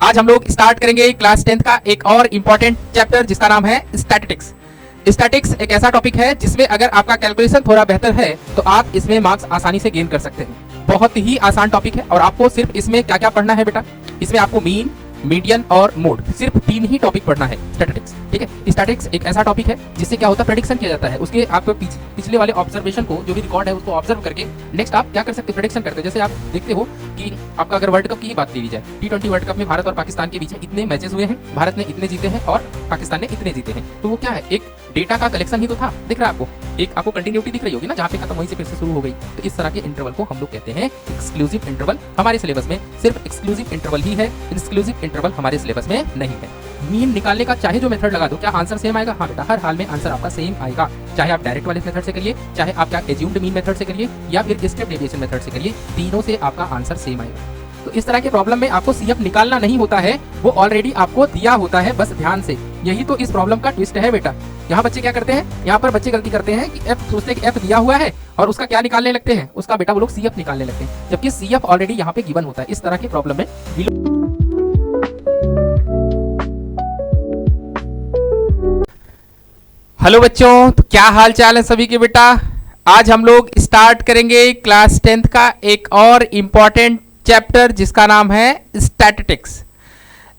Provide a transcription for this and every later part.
आज हम लोग स्टार्ट करेंगे क्लास 10th का एक और इम्पोर्टेंट चैप्टर जिसका नाम है स्टैटिस्टिक्स। स्टैटिस्टिक्स एक ऐसा टॉपिक है जिसमें अगर आपका कैलकुलेशन थोड़ा बेहतर है तो आप इसमें मार्क्स आसानी से गेन कर सकते हैं। बहुत ही आसान टॉपिक है और आपको सिर्फ इसमें क्या क्या पढ़ना है बेटा, इसमें आपको मीन, मीडियन और मोड, सिर्फ 3 ही टॉपिक पढ़ना है स्टैटिस्टिक्स। ठीक है, स्टैटिस्टिक्स एक ऐसा टॉपिक है जिससे क्या होता है, प्रेडिक्शन किया जाता है। उसके आप पिछले वाले ऑब्जर्वेशन को, जो भी रिकॉर्ड है उसको ऑब्जर्व करके नेक्स्ट आप क्या कर सकते हैं, प्रेडिक्शन करते हैं। जैसे आप देखते हो कि आपका अगर वर्ल्ड कप की ही बात ली जाए, T20 वर्ल्ड कप में भारत और पाकिस्तान के बीच में इतने मैचेस हुए हैं, भारत ने इतने जीते हैं और पाकिस्तान ने इतने जीते हैं। तो वो क्या है, एक डेटा का कलेक्शन ही तो था। दिख रहा है आपको, एक आपको कंटिन्यूटी दिख रही होगी ना, जहाँ पे खत्म वहीं से फिर से शुरू हो गई। तो इस तरह के इंटरवल को हम लोग कहते हैं एक्सक्लूसिव इंटरवल। हमारे सिलेबस में सिर्फ एक्सक्लूसिव इंटरवल ही है, एक्सक्लूसिव इंटरवल हमारे सिलेबस में नहीं है। मीन निकालने का चाहे जो मेथड लगा दो, क्या आंसर सेम आएगा? हाँ बेटा, हर हाल में आंसर आपका सेम आएगा। चाहे आप डायरेक्ट वाले मेथड से करिए, चाहे आप क्या एज्यूम्ड मीन मेथड से करिए या फिर स्टेप डेविएशन मेथड से करिए, तीनों से आपका आंसर सेम आएगा। तो इस तरह के प्रॉब्लम में आपको सीएफ निकालना नहीं होता है, वो ऑलरेडी आपको दिया होता है, बस ध्यान से। यही तो इस प्रॉब्लम का ट्विस्ट है बेटा। यहाँ बच्चे क्या करते हैं, यहाँ पर बच्चे गलती करते हैं कि एफ सोचते हैं कि एफ दिया हुआ है और उसका क्या निकालने लगते हैं, उसका बेटा वो लोग सीएफ निकालने लगते हैं, जबकि सीएफ ऑलरेडी यहाँ पे गिवन होता है। इस तरह के प्रॉब्लम में हेलो बच्चों, तो क्या हाल चाल है सभी के बेटा। आज हम लोग स्टार्ट करेंगे क्लास 10th का एक और इम्पॉर्टेंट चैप्टर जिसका नाम है स्टैटिस्टिक्स।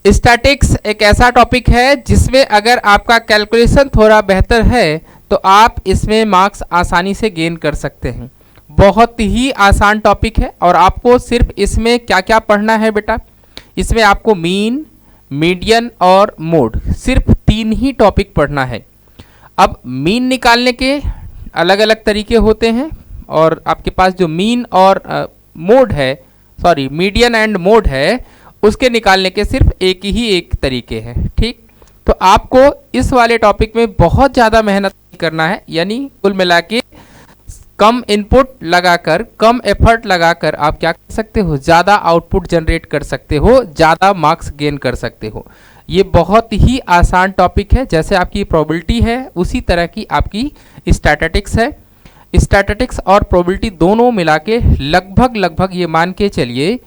स्टैटिस्टिक्स एक ऐसा टॉपिक है जिसमें अगर आपका कैलकुलेशन थोड़ा बेहतर है तो आप इसमें मार्क्स आसानी से गेन कर सकते हैं। बहुत ही आसान टॉपिक है और आपको सिर्फ इसमें क्या क्या पढ़ना है बेटा, इसमें आपको मीन, मीडियन और मोड, सिर्फ 3 ही टॉपिक पढ़ना है। अब मीन निकालने के अलग अलग तरीके होते हैं और आपके पास जो मीन और मोड है, सॉरी मीडियन एंड मोड है, उसके निकालने के सिर्फ एक तरीके हैं। ठीक, तो आपको इस वाले टॉपिक में बहुत ज़्यादा मेहनत करना है, यानी कुल मिला के कम इनपुट लगाकर, कम एफर्ट लगाकर आप क्या कर सकते हो, ज़्यादा आउटपुट जनरेट कर सकते हो, ज़्यादा मार्क्स गेन कर सकते हो। ये बहुत ही आसान टॉपिक है। जैसे आपकी प्रोबेबिलिटी है उसी तरह की आपकी स्टैटिस्टिक्स है। स्टैटिस्टिक्स और प्रोबेबिलिटी दोनों मिला के लगभग ये मान के चलिए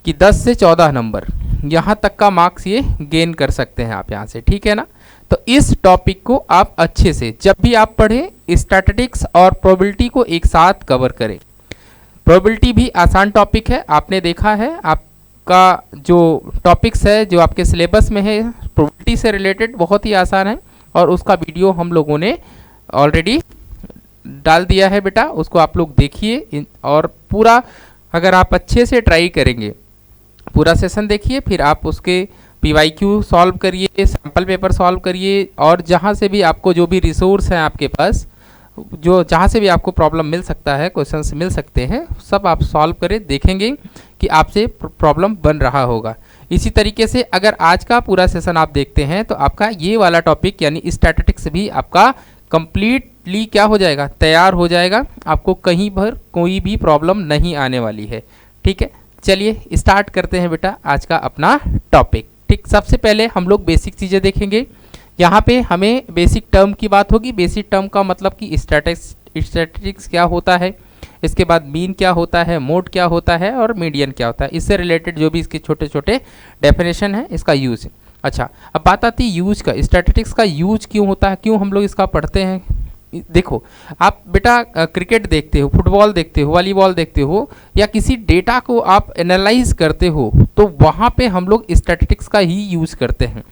कि 10 से 14 नंबर यहाँ तक का मार्क्स ये गेन कर सकते हैं आप यहाँ से। ठीक है ना, तो इस टॉपिक को आप अच्छे से जब भी आप पढ़ें, स्टैटिस्टिक्स और प्रोबेबिलिटी को एक साथ कवर करें। प्रोबेबिलिटी भी आसान टॉपिक है, आपने देखा है। आपका जो टॉपिक्स है जो आपके सिलेबस में है प्रोबेबिलिटी से रिलेटेड, बहुत ही आसान है और उसका वीडियो हम लोगों ने ऑलरेडी डाल दिया है बेटा, उसको आप लोग देखिए। और पूरा अगर आप अच्छे से ट्राई करेंगे, पूरा सेशन देखिए, फिर आप उसके PYQ सॉल्व करिए, सैम्पल पेपर सॉल्व करिए और जहाँ से भी आपको जो भी रिसोर्स हैं आपके पास, जो जहाँ से भी आपको प्रॉब्लम मिल सकता है, क्वेश्चंस मिल सकते हैं, सब आप सॉल्व करें, देखेंगे कि आपसे प्रॉब्लम बन रहा होगा। इसी तरीके से अगर आज का पूरा सेशन आप देखते हैं तो आपका ये वाला टॉपिक यानी स्टैटिस्टिक्स भी आपका कंप्लीटली क्या हो जाएगा, तैयार हो जाएगा। आपको कहीं पर कोई भी प्रॉब्लम नहीं आने वाली है। ठीक है, चलिए स्टार्ट करते हैं बेटा आज का अपना टॉपिक। ठीक, सबसे पहले हम लोग बेसिक चीज़ें देखेंगे। यहाँ पे हमें बेसिक टर्म की बात होगी। बेसिक टर्म का मतलब कि स्टैटिस्टिक्स क्या होता है, इसके बाद मीन क्या होता है, मोड क्या होता है और मीडियन क्या होता है, इससे रिलेटेड जो भी इसके छोटे छोटे डेफिनेशन है, इसका यूज़। अच्छा, अब बात आती है यूज का। स्टैटिस्टिक्स का यूज क्यों होता है, क्यों हम लोग इसका पढ़ते हैं। देखो, आप बेटा क्रिकेट देखते हो, फुटबॉल देखते हो, वॉलीबॉल देखते हो या किसी डेटा को आप एनालाइज करते हो, तो वहाँ पे हम लोग स्टैटिस्टिक्स का ही यूज़ करते हैं।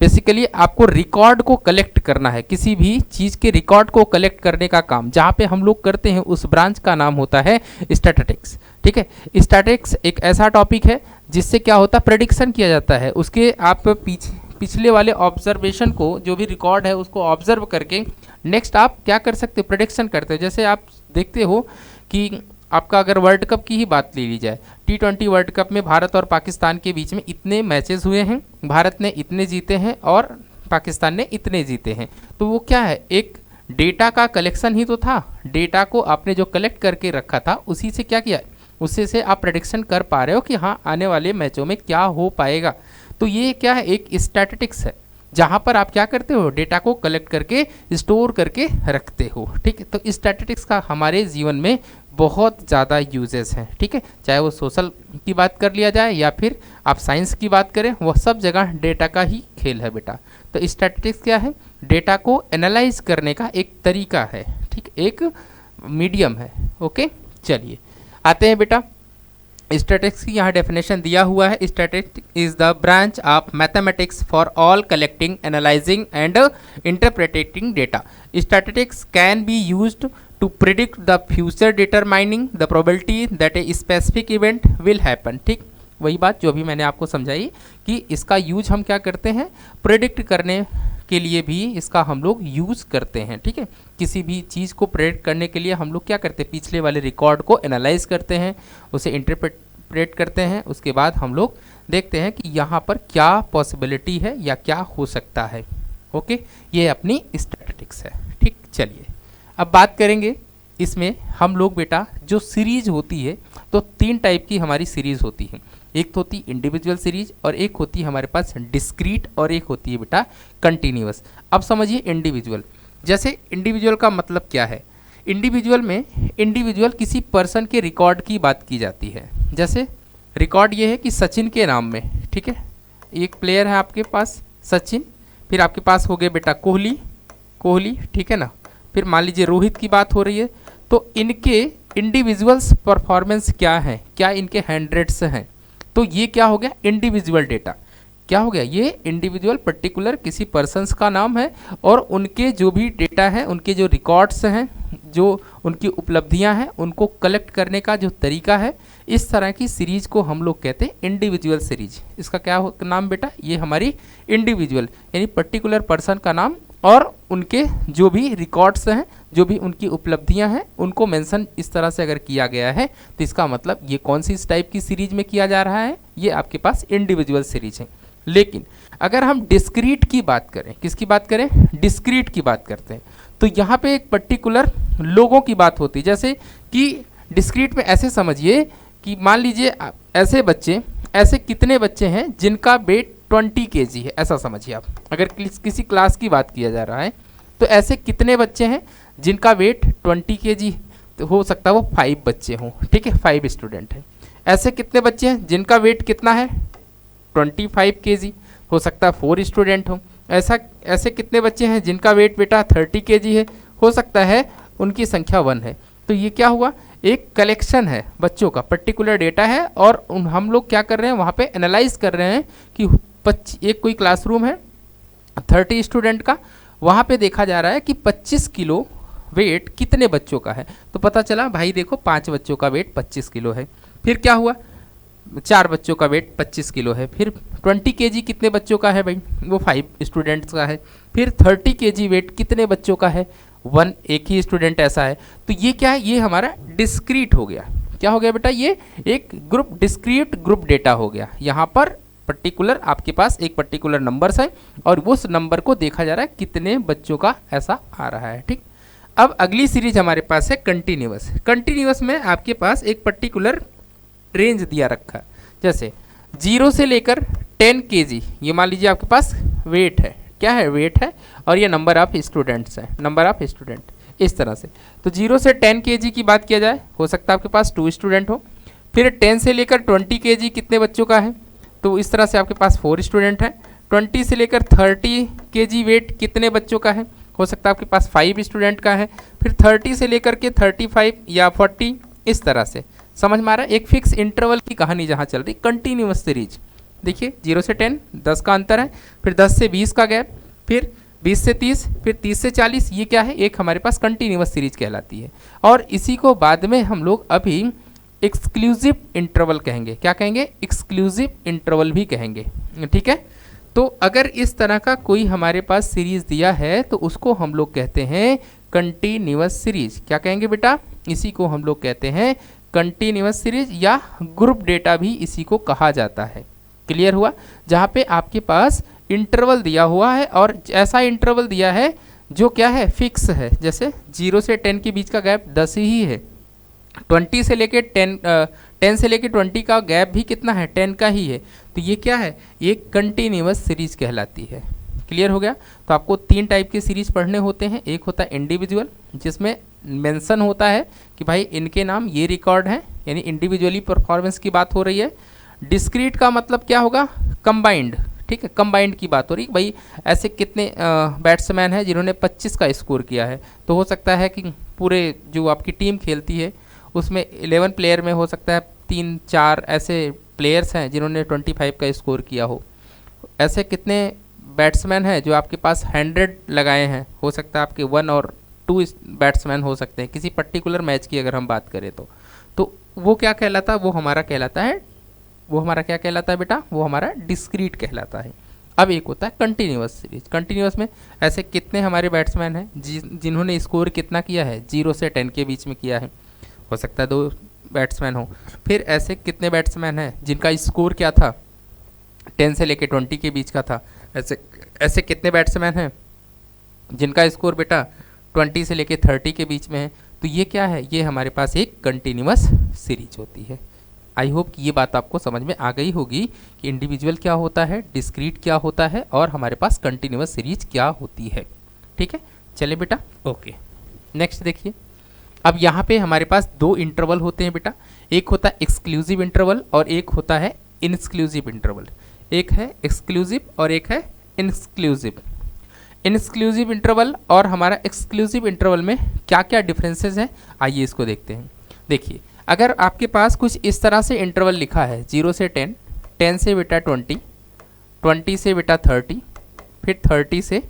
बेसिकली आपको रिकॉर्ड को कलेक्ट करना है, किसी भी चीज़ के रिकॉर्ड को कलेक्ट करने का काम जहाँ पे हम लोग करते हैं, उस ब्रांच का नाम होता है स्टैटिस्टिक्स। ठीक है, स्टैटिस्टिक्स एक ऐसा टॉपिक है जिससे क्या होता है, प्रेडिक्शन किया जाता है। उसके आप पिछले वाले ऑब्जर्वेशन को, जो भी रिकॉर्ड है उसको ऑब्जर्व करके नेक्स्ट आप क्या कर सकते हो, प्रेडिक्शन करते हो। जैसे आप देखते हो कि आपका अगर वर्ल्ड कप की ही बात ले ली जाए, T20 वर्ल्ड कप में भारत और पाकिस्तान के बीच में इतने मैचेस हुए हैं, भारत ने इतने जीते हैं और पाकिस्तान ने इतने जीते हैं। तो वो क्या है, एक डेटा का कलेक्शन ही तो था। डेटा को आपने जो कलेक्ट करके रखा था उसी से क्या किया, उसी से आप प्रेडिक्शन कर पा रहे हो कि हाँ आने वाले मैचों में क्या हो पाएगा। तो ये क्या है, एक स्टैटिस्टिक्स है जहाँ पर आप क्या करते हो, डेटा को कलेक्ट करके स्टोर करके रखते हो। ठीक है, तो स्टैटिस्टिक्स का हमारे जीवन में बहुत ज़्यादा यूजेस हैं, ठीक है। चाहे वो सोशल की बात कर लिया जाए या फिर आप साइंस की बात करें, वह सब जगह डेटा का ही खेल है बेटा। तो स्टैटिस्टिक्स क्या है? डेटा को एनालाइज करने का एक तरीका है, ठीक, एक मीडियम है। ओके, चलिए आते हैं बेटा। स्टैटिस्टिक्स की यहाँ डेफिनेशन दिया हुआ है। Statistics is the branch of mathematics for all collecting, analysing and interpreting data. Statistics can be used to predict the future, determining the probability that a specific event will happen। ठीक, वही बात जो अभी मैंने आपको समझाई कि इसका यूज हम क्या करते हैं, प्रेडिक्ट करने के लिए भी इसका हम लोग यूज़ करते हैं, ठीक है। किसी भी चीज़ को प्रेडिक्ट करने के लिए हम लोग क्या करते हैं, पिछले वाले रिकॉर्ड को एनालाइज करते हैं, उसे इंटरप्रेट करते हैं, उसके बाद हम लोग देखते हैं कि यहाँ पर क्या पॉसिबिलिटी है या क्या हो सकता है। ओके, ये अपनी स्टैटिस्टिक्स है। ठीक, चलिए अब बात करेंगे इसमें हम लोग बेटा, जो सीरीज होती है तो 3 टाइप की हमारी सीरीज होती है। एक तो होती इंडिविजुअल सीरीज, और एक होती है हमारे पास डिस्क्रीट, और एक होती है बेटा कंटिन्यूअस। अब समझिए इंडिविजुअल। जैसे इंडिविजुअल का मतलब क्या है? इंडिविजुअल में इंडिविजुअल किसी पर्सन के रिकॉर्ड की बात की जाती है। जैसे रिकॉर्ड ये है कि सचिन के नाम में, ठीक है, एक प्लेयर है आपके पास सचिन, फिर आपके पास हो गए बेटा कोहली, ठीक है ना, फिर मान लीजिए रोहित की बात हो रही है, तो इनके इंडिविजुअल्स परफॉर्मेंस क्या है, क्या इनके 100s हैं, तो ये क्या हो गया, इंडिविजुअल डेटा। क्या हो गया, ये इंडिविजुअल पर्टिकुलर किसी पर्सन्स का नाम है, और उनके जो भी डेटा है, उनके जो रिकॉर्ड्स हैं, जो उनकी उपलब्धियां हैं, उनको कलेक्ट करने का जो तरीका है, इस तरह की सीरीज को हम लोग कहते हैं इंडिविजुअल सीरीज। इसका क्या नाम बेटा, ये हमारी इंडिविजुअल यानी पर्टिकुलर पर्सन का नाम, और उनके जो भी रिकॉर्ड्स हैं, जो भी उनकी उपलब्धियां हैं, उनको मेंशन इस तरह से अगर किया गया है, तो इसका मतलब ये कौन सी इस टाइप की सीरीज में किया जा रहा है, ये आपके पास इंडिविजुअल सीरीज है। लेकिन अगर हम डिस्क्रीट की बात करें, किसकी बात करें, डिस्क्रीट की बात करते हैं, तो यहाँ पे एक पर्टिकुलर लोगों की बात होती है। जैसे कि डिस्क्रीट में ऐसे समझिए कि मान लीजिए ऐसे कितने बच्चे हैं जिनका वेट 20 kg है, ऐसा समझिए आप। अगर किसी क्लास की बात किया जा रहा है, तो ऐसे कितने बच्चे हैं जिनका वेट 20 kg, तो हो सकता है वो 5 बच्चे हों, ठीक है, 5 स्टूडेंट हैं। ऐसे कितने बच्चे हैं जिनका वेट कितना है, 25 kg, हो सकता है 4 स्टूडेंट हों। ऐसे कितने बच्चे हैं जिनका वेट बेटा 30 kg है, हो सकता है उनकी संख्या 1 है। तो ये क्या हुआ, एक कलेक्शन है बच्चों का, पर्टिकुलर डेटा है, और हम लोग क्या कर रहे हैं, वहाँ पे एनालाइज कर रहे हैं कि एक कोई क्लासरूम है 30 स्टूडेंट का, वहाँ पे देखा जा रहा है कि 25 किलो वेट कितने बच्चों का है, तो पता चला भाई देखो 5 बच्चों का वेट 25 किलो है। फिर क्या हुआ, 4 बच्चों का वेट 25 किलो है। फिर 20 kg कितने बच्चों का है भाई, वो 5 स्टूडेंट्स का है। फिर 30 kg वेट कितने बच्चों का है, 1, एक ही स्टूडेंट ऐसा है। तो ये क्या है, ये हमारा डिस्क्रीट हो गया। क्या हो गया बेटा, ये एक ग्रुप, डिस्क्रीट ग्रुप डेटा हो गया। यहाँ पर पर्टिकुलर आपके पास एक पर्टिकुलर नंबर्स है, और उस नंबर को देखा जा रहा है कितने बच्चों का ऐसा आ रहा है। ठीक, अब अगली सीरीज हमारे पास है कंटिन्यूअस। कंटिन्यूअस में आपके पास एक पर्टिकुलर रेंज दिया रखा है। जैसे 0 से लेकर 10 kg, ये मान लीजिए आपके पास वेट है, क्या है, वेट है, और ये नंबर ऑफ स्टूडेंट्स है, नंबर ऑफ स्टूडेंट, इस तरह से। तो 0 से 10 kg की बात किया जाए, हो सकता है आपके पास 2 स्टूडेंट हो। फिर 10 से लेकर 20 kg कितने बच्चों का है, तो इस तरह से आपके पास 4 स्टूडेंट हैं। 20 से लेकर 30 kg वेट कितने बच्चों का है, हो सकता है आपके पास 5 स्टूडेंट का है। फिर 30 से लेकर के 35 या 40, इस तरह से। समझ में आ रहा है, एक फिक्स इंटरवल की कहानी जहाँ चल रही। कंटिन्यूअस सीरीज देखिए, 0 से 10 10 का अंतर है, फिर 10 से 20 का गैप, फिर 20 से 30, फिर 30 से 40, ये क्या है, एक हमारे पास कंटिन्यूअस सीरीज कहलाती है। और इसी को बाद में हम लोग अभी एक्सक्लूसिव इंटरवल कहेंगे। क्या कहेंगे, एक्सक्लूसिव इंटरवल भी कहेंगे। ठीक है, तो अगर इस तरह का कोई हमारे पास सीरीज दिया है, तो उसको हम लोग कहते हैं कंटिन्यूअस सीरीज। क्या कहेंगे बेटा, इसी को हम लोग कहते हैं कंटिन्यूअस सीरीज, या ग्रुप डेटा भी इसी को कहा जाता है। क्लियर हुआ, जहाँ पे आपके पास इंटरवल दिया हुआ है, और ऐसा इंटरवल दिया है जो क्या है, फिक्स है। जैसे 0 से 10 के बीच का गैप 10 ही है। 20 से लेके 10 से लेके 20 का गैप भी कितना है, 10 का ही है। तो ये क्या है, ये कंटिन्यूअस सीरीज कहलाती है। क्लियर हो गया। तो आपको 3 टाइप के सीरीज पढ़ने होते हैं। एक होता है इंडिविजुअल, जिसमें मेंशन होता है कि भाई इनके नाम ये रिकॉर्ड हैं, यानी इंडिविजुअली परफॉर्मेंस की बात हो रही है। डिस्क्रीट का मतलब क्या होगा, कंबाइंड, ठीक है, कंबाइंड की बात हो रही है। भाई ऐसे कितने बैट्समैन हैं जिन्होंने 25 का स्कोर किया है, तो हो सकता है कि पूरे जो आपकी टीम खेलती है उसमें 11 प्लेयर में हो सकता है 3-4 ऐसे प्लेयर्स हैं जिन्होंने 25 का स्कोर किया हो। ऐसे कितने बैट्समैन हैं जो आपके पास 100 लगाए हैं, हो सकता है आपके 1 और 2 बैट्समैन हो सकते हैं किसी पर्टिकुलर मैच की अगर हम बात करें तो वो क्या कहलाता है, वो हमारा कहलाता है, वो हमारा क्या कहलाता है बेटा, वो हमारा डिस्क्रीट कहलाता है। अब एक होता है कंटिन्यूअस सीरीज। कंटिन्यूअस में ऐसे कितने हमारे बैट्समैन हैं जिन्होंने स्कोर कितना किया है, 0 से 10 के बीच में किया है, हो सकता है 2 बैट्समैन हो। फिर ऐसे कितने बैट्समैन हैं जिनका स्कोर क्या था, 10 से लेके 20 के बीच का था। ऐसे कितने बैट्समैन हैं जिनका स्कोर बेटा 20 से लेके 30 के बीच में है। तो ये क्या है, ये हमारे पास एक कंटिन्यूअस सीरीज होती है। आई होप कि ये बात आपको समझ में आ गई होगी कि इंडिविजुअल क्या होता है, डिस्क्रीट क्या होता है और हमारे पास कंटिन्यूअस सीरीज क्या होती है। ठीक है, चले बेटा, ओके। नेक्स्ट देखिए, अब यहाँ पे हमारे पास 2 इंटरवल होते हैं बेटा, एक होता है एक्सक्लूसिव इंटरवल और एक होता है इनक्लूसिव इंटरवल। एक है एक्सक्लूसिव और एक है इनक्लूसिव। इनक्लूसिव इंटरवल और हमारा एक्सक्लूसिव इंटरवल में क्या क्या डिफरेंसेस हैं, आइए इसको देखते हैं। देखिए, अगर आपके पास कुछ इस तरह से इंटरवल लिखा है 0 से 10, 10 से बेटा 20, 20 से बेटा 30, फिर 30 से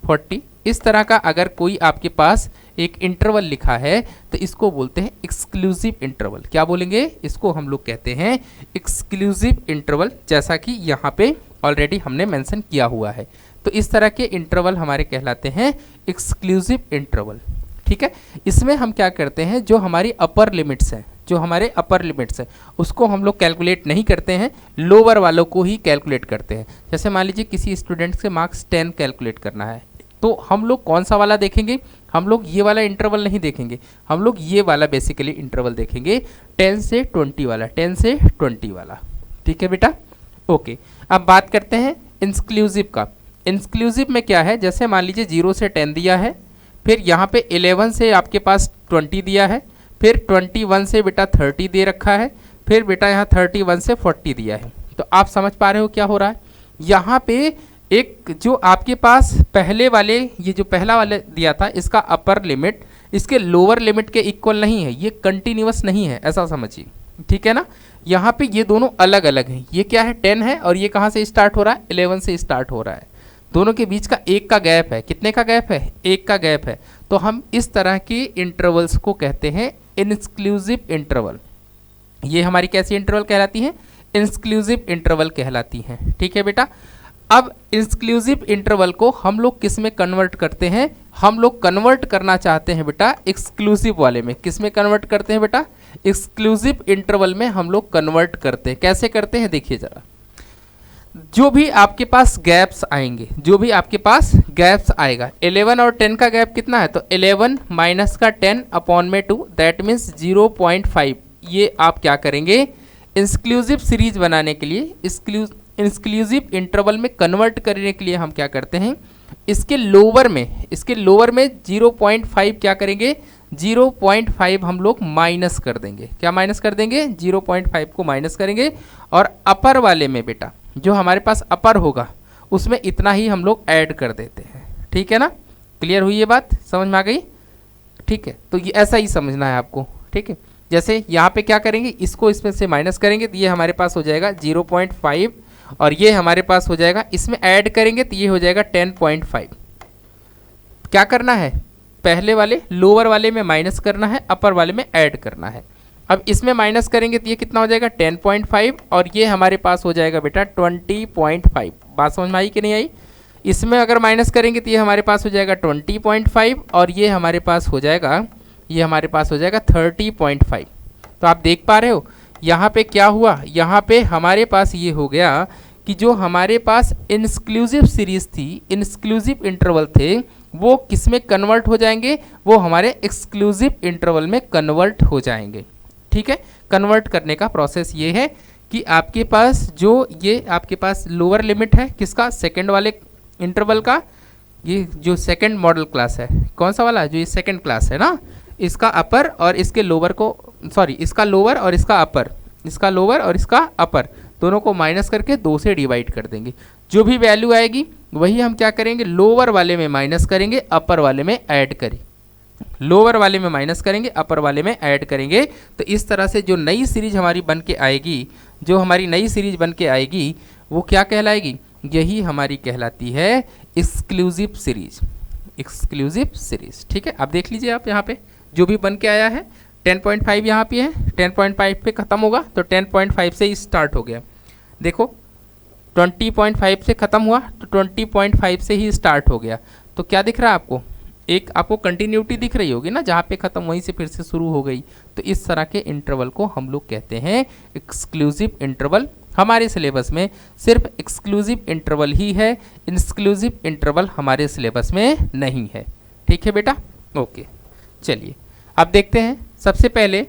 40, इस तरह का अगर कोई आपके पास एक इंटरवल लिखा है तो इसको बोलते हैं एक्सक्लूसिव इंटरवल। क्या बोलेंगे, इसको हम लोग कहते हैं एक्सक्लूसिव इंटरवल, जैसा कि यहाँ पे ऑलरेडी हमने मेंशन किया हुआ है। तो इस तरह के इंटरवल हमारे कहलाते हैं एक्सक्लूसिव इंटरवल। ठीक है, इसमें हम क्या करते हैं, जो हमारी अपर लिमिट्स हैं, जो हमारे अपर लिमिट्स हैं उसको हम लोग कैलकुलेट नहीं करते हैं, लोअर वालों को ही कैलकुलेट करते हैं। जैसे मान लीजिए किसी स्टूडेंट के मार्क्स 10 कैलकुलेट करना है, तो हम लोग कौन सा वाला देखेंगे, हम लोग ये वाला इंटरवल नहीं देखेंगे, हम लोग ये वाला बेसिकली इंटरवल देखेंगे, 10 से 20 वाला, 10 से 20 वाला। ठीक है बेटा, ओके। अब बात करते हैं इंक्लूसिव का। इंक्लूसिव में क्या है, जैसे मान लीजिए 0 से 10 दिया है, फिर यहाँ पे 11 से आपके पास 20 दिया है, फिर 21 से बेटा 30 दे रखा है, फिर बेटा यहाँ 31 से 40 दिया है। तो आप समझ पा रहे हो क्या हो रहा है, यहाँ पे एक जो आपके पास पहले वाले, ये जो पहला वाले दिया था इसका अपर लिमिट इसके लोअर लिमिट के इक्वल नहीं है, ये कंटिन्यूअस नहीं है, ऐसा समझिए। ठीक है ना, यहाँ पे ये दोनों अलग अलग हैं, ये क्या है 10 है और ये कहाँ से स्टार्ट हो रहा है, 11 से स्टार्ट हो रहा है। दोनों के बीच का 1 का गैप है, कितने का गैप है, 1 का गैप है। तो हम इस तरह के इंटरवल्स को कहते हैं इनक्लूसिव इंटरवल। ये हमारी कैसी इंटरवल कहलाती है, इनक्लूसिव इंटरवल कहलाती हैं। ठीक है बेटा, अब इंक्लूसिव इंटरवल को हम लोग किस में कन्वर्ट करते हैं, हम लोग कन्वर्ट करना चाहते हैं बेटा एक्सक्लूसिव वाले में। किस में कन्वर्ट करते हैं बेटा, एक्सक्लूसिव इंटरवल में हम लोग कन्वर्ट करते हैं। कैसे करते हैं देखिए जरा, जो भी आपके पास गैप्स आएंगे, जो भी आपके पास गैप्स आएगा, 11 और 10 का गैप कितना है, तो 11 माइनस का 10 अपॉन में 2, दैट मीन्स 0.5। ये आप क्या करेंगे, इंक्लूसिव सीरीज बनाने के लिए, इंक्लूसिव इंटरवल में कन्वर्ट करने के लिए हम क्या करते हैं, इसके लोअर में 0.5 क्या करेंगे, 0.5 हम लोग माइनस कर देंगे। क्या माइनस कर देंगे, 0.5 को माइनस करेंगे, और अपर वाले में बेटा जो हमारे पास अपर होगा उसमें इतना ही हम लोग ऐड कर देते हैं। ठीक है ना, क्लियर हुई ये बात, समझ में आ गई। ठीक है, तो ये ऐसा ही समझना है आपको। ठीक है, जैसे यहाँ पे क्या करेंगे, इसको इसमें से माइनस करेंगे तो ये हमारे पास हो जाएगा 0.5, और ये हमारे पास हो जाएगा, इसमें ऐड करेंगे तो ये हो जाएगा 10.5। क्या करना है, पहले वाले लोअर वाले में माइनस करना है, अपर वाले में ऐड करना है। अब इसमें माइनस करेंगे तो ये कितना हो जाएगा 10.5, और ये हमारे पास हो जाएगा बेटा 20.5। बात समझ में आई कि नहीं आई। इसमें अगर माइनस करेंगे तो ये हमारे पास हो जाएगा 20.5, और ये हमारे पास हो जाएगा, ये हमारे पास हो जाएगा 30.5। तो आप देख पा रहे हो यहाँ पे क्या हुआ, यहाँ पे हमारे पास ये हो गया कि जो हमारे पास इंक्लूसिव सीरीज थी, इंक्लूसिव इंटरवल थे, वो किस में कन्वर्ट हो जाएंगे, वो हमारे एक्सक्लूसिव इंटरवल में कन्वर्ट हो जाएंगे। ठीक है, कन्वर्ट करने का प्रोसेस ये है कि आपके पास जो ये आपके पास लोअर लिमिट है किसका, सेकंड वाले इंटरवल का, ये जो सेकंड मॉडल क्लास है, कौन सा वाला, जो ये सेकंड क्लास है ना, इसका अपर और इसके लोअर को, सॉरी इसका लोअर और इसका अपर, इसका लोअर और इसका अपर दोनों को माइनस करके 2 से डिवाइड कर देंगे। जो भी वैल्यू आएगी वही हम क्या करेंगे, लोअर वाले में माइनस करेंगे, अपर वाले में ऐड करें। लोअर वाले में माइनस करेंगे, अपर वाले में ऐड करेंगे। तो इस तरह से जो नई सीरीज हमारी बन के आएगी, जो हमारी नई सीरीज बन के आएगी वो क्या कहलाएगी, यही हमारी कहलाती है एक्सक्लूसिव सीरीज। एक्सक्लूसिव सीरीज, ठीक है। अब देख लीजिए आप यहाँ पे जो भी बन के आया है 10.5 यहाँ पे है, 10.5 पे ख़त्म होगा तो 10.5 से ही स्टार्ट हो गया। देखो 20.5 से ख़त्म हुआ तो 20.5 से ही स्टार्ट हो गया। तो क्या दिख रहा है आपको, एक आपको कंटिन्यूटी दिख रही होगी ना, जहाँ पे ख़त्म वहीं से फिर से शुरू हो गई। तो इस तरह के इंटरवल को हम लोग कहते हैं एक्सक्लूसिव इंटरवल। हमारे सिलेबस में सिर्फ एक्सक्लूसिव इंटरवल ही है, इंक्लूसिव इंटरवल हमारे सिलेबस में नहीं है, ठीक है बेटा। ओके, चलिए अब देखते हैं। सबसे पहले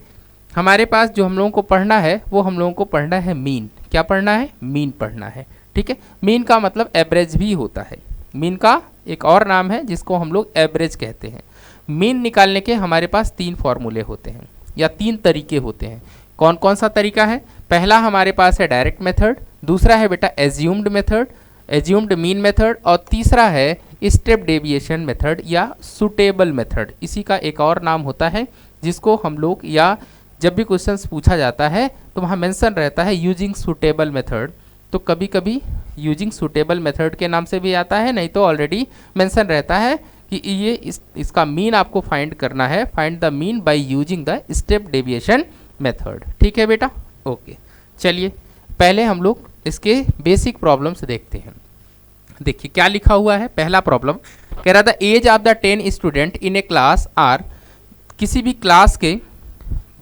हमारे पास जो हम लोगों को पढ़ना है वो हम लोगों को पढ़ना है मीन। क्या पढ़ना है, मीन पढ़ना है, ठीक है। मीन का मतलब एवरेज भी होता है। मीन का एक और नाम है जिसको हम लोग एवरेज कहते हैं। मीन निकालने के हमारे पास 3 फॉर्मूले होते हैं या 3 तरीके होते हैं। कौन कौन सा तरीका है, पहला हमारे पास है डायरेक्ट मेथड, दूसरा है बेटा assumed method, assumed mean method, और तीसरा है स्टेप डेविएशन मेथड या सुटेबल मेथड। इसी का एक और नाम होता है जिसको हम लोग, या जब भी क्वेश्चंस पूछा जाता है तो वहाँ मेंशन रहता है यूजिंग सुटेबल मेथड, तो कभी कभी यूजिंग सुटेबल मेथड के नाम से भी आता है, नहीं तो ऑलरेडी मेंशन रहता है कि ये इसका मीन आपको फाइंड करना है, find the mean by using the step deviation method, ठीक है बेटा। ओके, चलिए पहले हम लोग इसके बेसिक प्रॉब्लम्स देखते हैं। देखिए क्या लिखा हुआ है। पहला प्रॉब्लम कह रहा था age of the 10 student in a class are, किसी भी क्लास के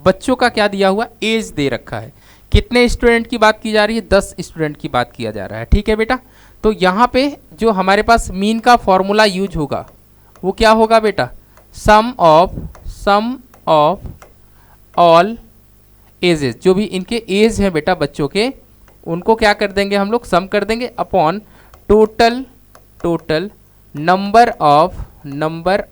बच्चों का क्या दिया हुआ, एज दे रखा है। कितने स्टूडेंट की बात की जा रही है, 10 स्टूडेंट की बात किया जा रहा है, ठीक है बेटा। तो यहाँ पे जो हमारे पास मीन का फॉर्मूला यूज होगा वो क्या होगा बेटा, सम ऑफ ऑल एजेस, जो भी इनके एज है बेटा बच्चों के, उनको क्या कर देंगे हम लोग, सम कर देंगे upon total number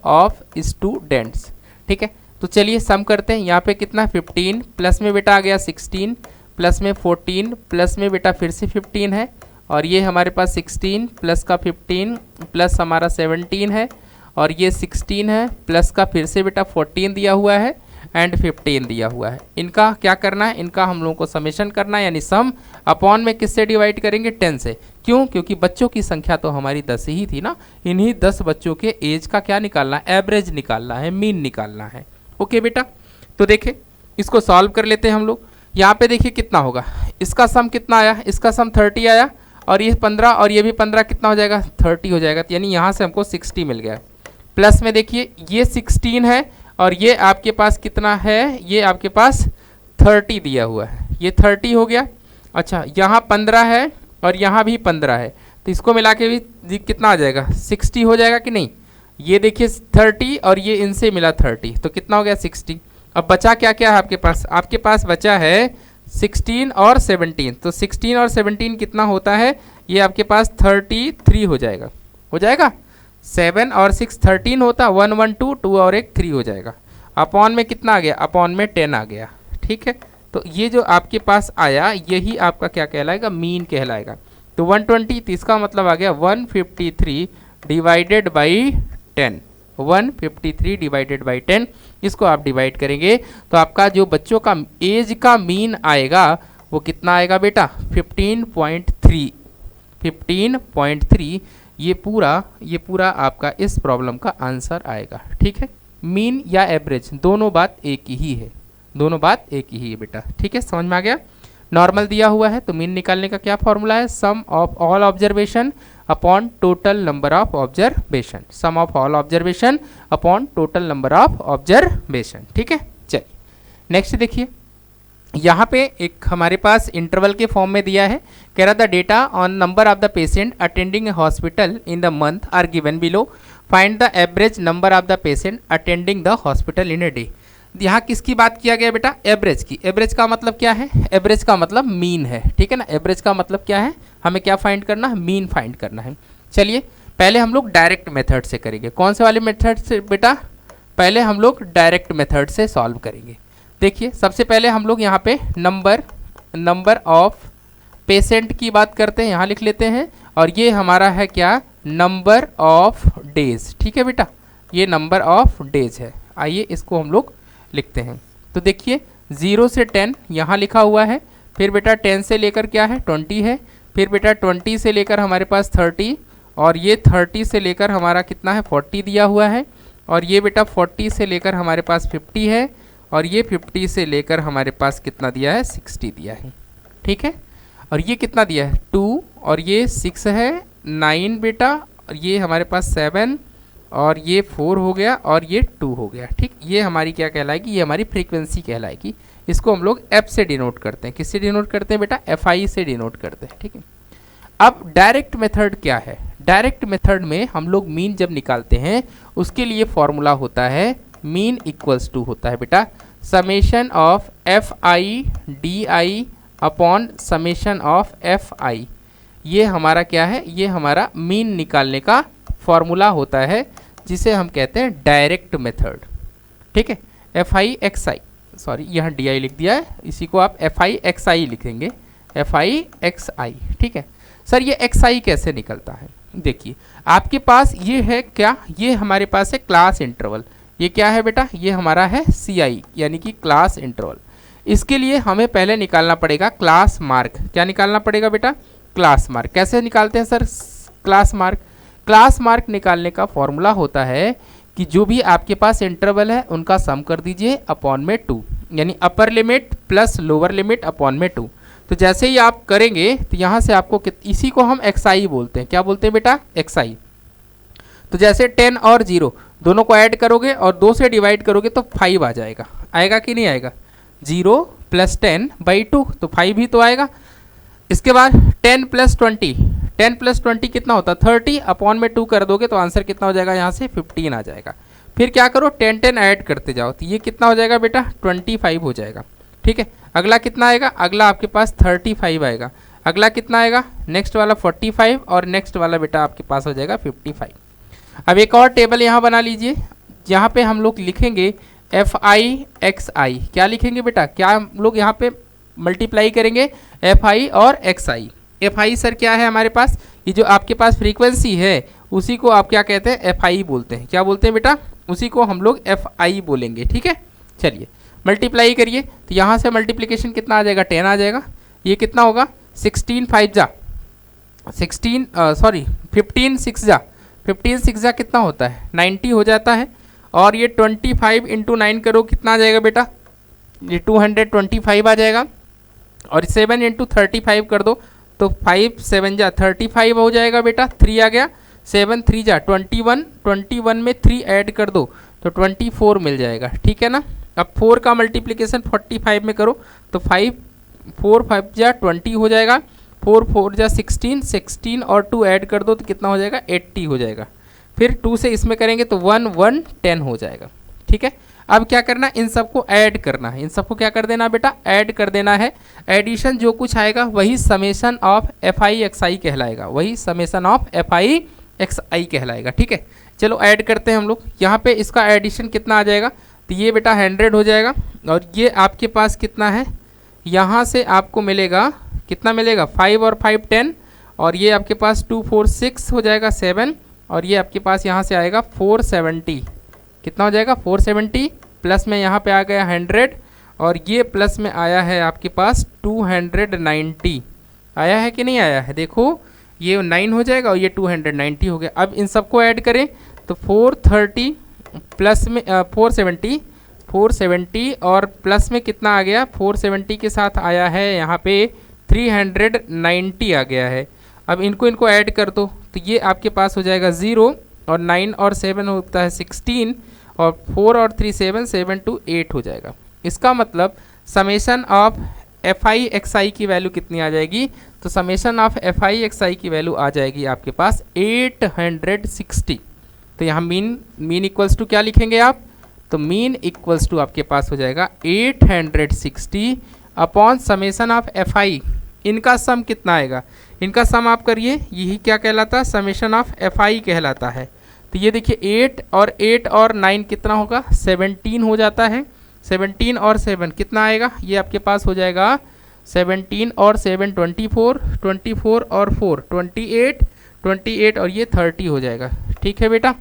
of students, ठीक है। तो चलिए सम करते हैं। यहाँ पे कितना 15 प्लस में बेटा आ गया 16 प्लस में 14 प्लस में बेटा फिर से 15 है, और ये हमारे पास 16 प्लस का 15 प्लस हमारा 17 है, और ये 16 है प्लस का फिर से बेटा 14 दिया हुआ है एंड 15 दिया हुआ है। इनका क्या करना है, इनका हम लोगों को समेशन करना है, यानी सम अपॉन में किससे डिवाइड करेंगे, 10 से। क्यों, क्योंकि बच्चों की संख्या तो हमारी 10 ही थी ना। इन्हीं 10 बच्चों के एज का क्या निकालना है, एवरेज निकालना है, मीन निकालना है। ओके बेटा, तो देखिए इसको सॉल्व कर लेते हैं हम लोग। यहाँ पे देखिए कितना होगा, इसका सम कितना आया, इसका सम 30 आया, और ये 15 और ये भी 15 कितना हो जाएगा, 30 हो जाएगा। यानी यहाँ से हमको 60 मिल गया। प्लस में देखिए ये 16 है और ये आपके पास कितना है, ये आपके पास 30 दिया हुआ है, ये 30 हो गया। अच्छा यहाँ 15 है और यहाँ भी 15 है, तो इसको मिला के भी कितना आ जाएगा, 60 हो जाएगा कि नहीं। ये देखिए 30 और ये इनसे मिला 30, तो कितना हो गया 60। अब बचा क्या क्या है आपके पास, आपके पास बचा है 16 और 17। तो 16 और 17 कितना होता है, ये आपके पास 33 हो जाएगा, 7 और 6 13 होता, 1 1 2 2 और 1 3 हो जाएगा। अपॉन में कितना आ गया, अपॉन में 10 आ गया, ठीक है। तो ये जो आपके पास आया यही आपका क्या कहलाएगा, मीन कहलाएगा। तो 120, तो इसका मतलब आ गया 153 डिवाइडेड बाई 10, 153 डिवाइडेड बाई 10। इसको आप डिवाइड करेंगे तो आपका जो बच्चों का एज का मीन आएगा वो कितना आएगा बेटा, 15.3। ये पूरा आपका इस प्रॉब्लम का आंसर आएगा, ठीक है। मीन या एवरेज दोनों बात एक ही है, बेटा, ठीक है। समझ में आ गया। नॉर्मल दिया हुआ है तो मीन निकालने का क्या फॉर्मूला है, sum of all observation upon total number of observation, sum of all observation upon total number of observation, ठीक है। चलिए नेक्स्ट देखिए, यहाँ पे एक हमारे पास इंटरवल के फॉर्म में दिया है। कह रहा था data on number of the patient attending a hospital in the month are given below, find the average number of the patient attending the hospital in a day. यहाँ किसकी बात किया गया बेटा, एवरेज की। एवरेज का मतलब क्या है, एवरेज का मतलब मीन है, ठीक है ना। एवरेज का मतलब क्या है, हमें क्या फाइंड करना है, मीन फाइंड करना है। चलिए पहले हम लोग डायरेक्ट मेथड से करेंगे। कौन से वाले मेथड से बेटा, पहले हम लोग डायरेक्ट मेथड से सॉल्व करेंगे। देखिए सबसे पहले हम लोग यहाँ पे नंबर ऑफ पेशेंट की बात करते हैं, यहाँ लिख लेते हैं, और ये हमारा है क्या, नंबर ऑफ डेज। ठीक है बेटा, ये नंबर ऑफ डेज है। आइए इसको हम लोग लिखते हैं। तो देखिए 0 से 10 यहाँ लिखा हुआ है, फिर बेटा 10 से लेकर क्या है 20 है, फिर बेटा 20 से लेकर हमारे पास 30, और ये 30 से लेकर हमारा कितना है 40 दिया हुआ है, और ये बेटा 40 से लेकर हमारे पास 50 है, और ये 50 से लेकर हमारे पास कितना दिया है 60 दिया है। ठीक है, और ये कितना दिया है 2, और ये 6 है, 9 बेटा, और ये हमारे पास 7, और ये 4 हो गया, और ये 2 हो गया। ठीक, ये हमारी क्या कहलाएगी, ये हमारी फ्रीक्वेंसी कहलाएगी। इसको हम लोग एफ से डिनोट करते हैं। किससे डिनोट करते हैं बेटा, FI से डिनोट करते हैं। ठीक है, अब डायरेक्ट मेथड क्या है, डायरेक्ट मेथड में हम लोग मीन जब निकालते हैं उसके लिए फॉर्मूला होता है मीन इक्वल्स टू होता है बेटा summation of FI DI upon summation of FI। ये हमारा क्या है, ये हमारा मीन निकालने का फॉर्मूला होता है जिसे हम कहते हैं डायरेक्ट मेथड। ठीक है, FI XI, सॉरी यहाँ DI लिख दिया है, इसी को आप FI XI लिखेंगे, FI XI। ठीक है सर, ये XI कैसे निकलता है, देखिए आपके पास ये है क्या, ये हमारे पास है क्लास इंटरवल। ये क्या है बेटा, ये हमारा है CI यानी कि क्लास इंटरवल। इसके लिए हमें पहले निकालना पड़ेगा क्लास मार्क। क्या निकालना पड़ेगा बेटा, क्लास मार्क। कैसे निकालते हैं sir class mark, class mark निकालने का फॉर्मूला होता है कि जो भी आपके पास इंटरवल है उनका सम कर दीजिए अपॉन में 2, यानी upper limit plus lower limit upon में 2। तो जैसे ही आप करेंगे तो यहाँ से आपको इसी को हम XI बोलते हैं। क्या बोलते हैं बेटा, XI। तो जैसे 10 और 0 दोनों को ऐड करोगे और 2 से डिवाइड करोगे तो 5 आ जाएगा, आएगा कि नहीं आएगा, 0 + 10/2 तो 5 ही तो आएगा। इसके बाद 10 + 20, 10 + 20 कितना होता है 30, अपॉन में 2 कर दोगे तो आंसर कितना हो जाएगा, यहाँ से 15 आ जाएगा। फिर क्या करो 10 10 ऐड करते जाओ तो ये कितना हो जाएगा बेटा 25 हो जाएगा। ठीक है, अगला कितना आएगा, अगला आपके पास 35 आएगा, अगला कितना आएगा नेक्स्ट वाला 45, और नेक्स्ट वाला बेटा आपके पास हो जाएगा 55। अब एक और टेबल यहाँ बना लीजिए, यहाँ पे हम लोग लिखेंगे FI XI। क्या लिखेंगे बेटा, क्या हम लोग यहाँ पे मल्टीप्लाई करेंगे FI और XI। FI सर क्या है हमारे पास, ये जो आपके पास फ्रीक्वेंसी है उसी को आप क्या कहते हैं FI बोलते हैं। क्या बोलते हैं बेटा, उसी को हम लोग FI बोलेंगे। ठीक है, चलिए मल्टीप्लाई करिए तो यहाँ से मल्टीप्लिकेशन कितना आ जाएगा 10 आ जाएगा। ये कितना होगा 15 6 जा कितना होता है 90 हो जाता है, और ये 25 × 9 करो कितना आ जाएगा बेटा, ये 225 आ जाएगा, और 7 × 35 कर दो तो 5 7 जा 35 हो जाएगा बेटा, 3 आ गया, 7 3 जा 21, 21 में 3 ऐड कर दो तो 24 मिल जाएगा। ठीक है ना, अब 4 का मल्टीप्लिकेशन 45 में करो तो 5 4 5 जा 20 हो जाएगा, 4 4 जा 16, 16 और 2 ऐड कर दो तो कितना हो जाएगा 80 हो जाएगा। फिर 2 से इसमें करेंगे तो 1 1 10 हो जाएगा। ठीक है, अब क्या करना, इन सबको ऐड करना है, इन सबको क्या कर देना बेटा ऐड कर देना है। एडिशन जो कुछ आएगा वही समेशन ऑफ FI XI कहलाएगा, वही समेशन ऑफ FI XI कहलाएगा। ठीक है, चलो ऐड करते हैं हम लोग। यहाँ पे इसका एडिशन कितना आ जाएगा, तो ये बेटा 100 हो जाएगा, और ये आपके पास कितना है, यहाँ से आपको मिलेगा कितना मिलेगा 5 और 5 10, और ये आपके पास 2 4 6 हो जाएगा 7, और ये आपके पास यहाँ से आएगा 470। कितना हो जाएगा 470, प्लस में यहाँ पे आ गया 100, और ये प्लस में आया है आपके पास 290 आया है कि नहीं आया है, देखो ये 9 हो जाएगा और ये 290 हो गया। अब इन सबको ऐड करें तो 430 प्लस में 470 और प्लस में कितना आ गया 470 के साथ आया है यहाँ पे 390 आ गया है। अब इनको ऐड कर दो तो ये आपके पास हो जाएगा 0, और 9 और 7 होता है 16, और 4 और 3 7 7 2 8 हो जाएगा। इसका मतलब समेशन ऑफ FI XI की वैल्यू कितनी आ जाएगी, तो समेशन ऑफ FI XI की वैल्यू आ जाएगी आपके पास 860। तो यहाँ मीन इक्वल्स टू क्या लिखेंगे आप, तो मीन इक्वल्स टू आपके पास हो जाएगा 860 अपॉन समेशन ऑफ FI। इनका सम कितना आएगा, इनका सम आप करिए, यही क्या कहलाता है समेशन ऑफ FI कहलाता है। तो ये देखिए 8 और 9 कितना होगा, 17 हो जाता है। 17 और 7 कितना आएगा, ये आपके पास हो जाएगा 17 और 7 24, 24 और 4 28, 28 और ये 30 हो जाएगा। ठीक है बेटा,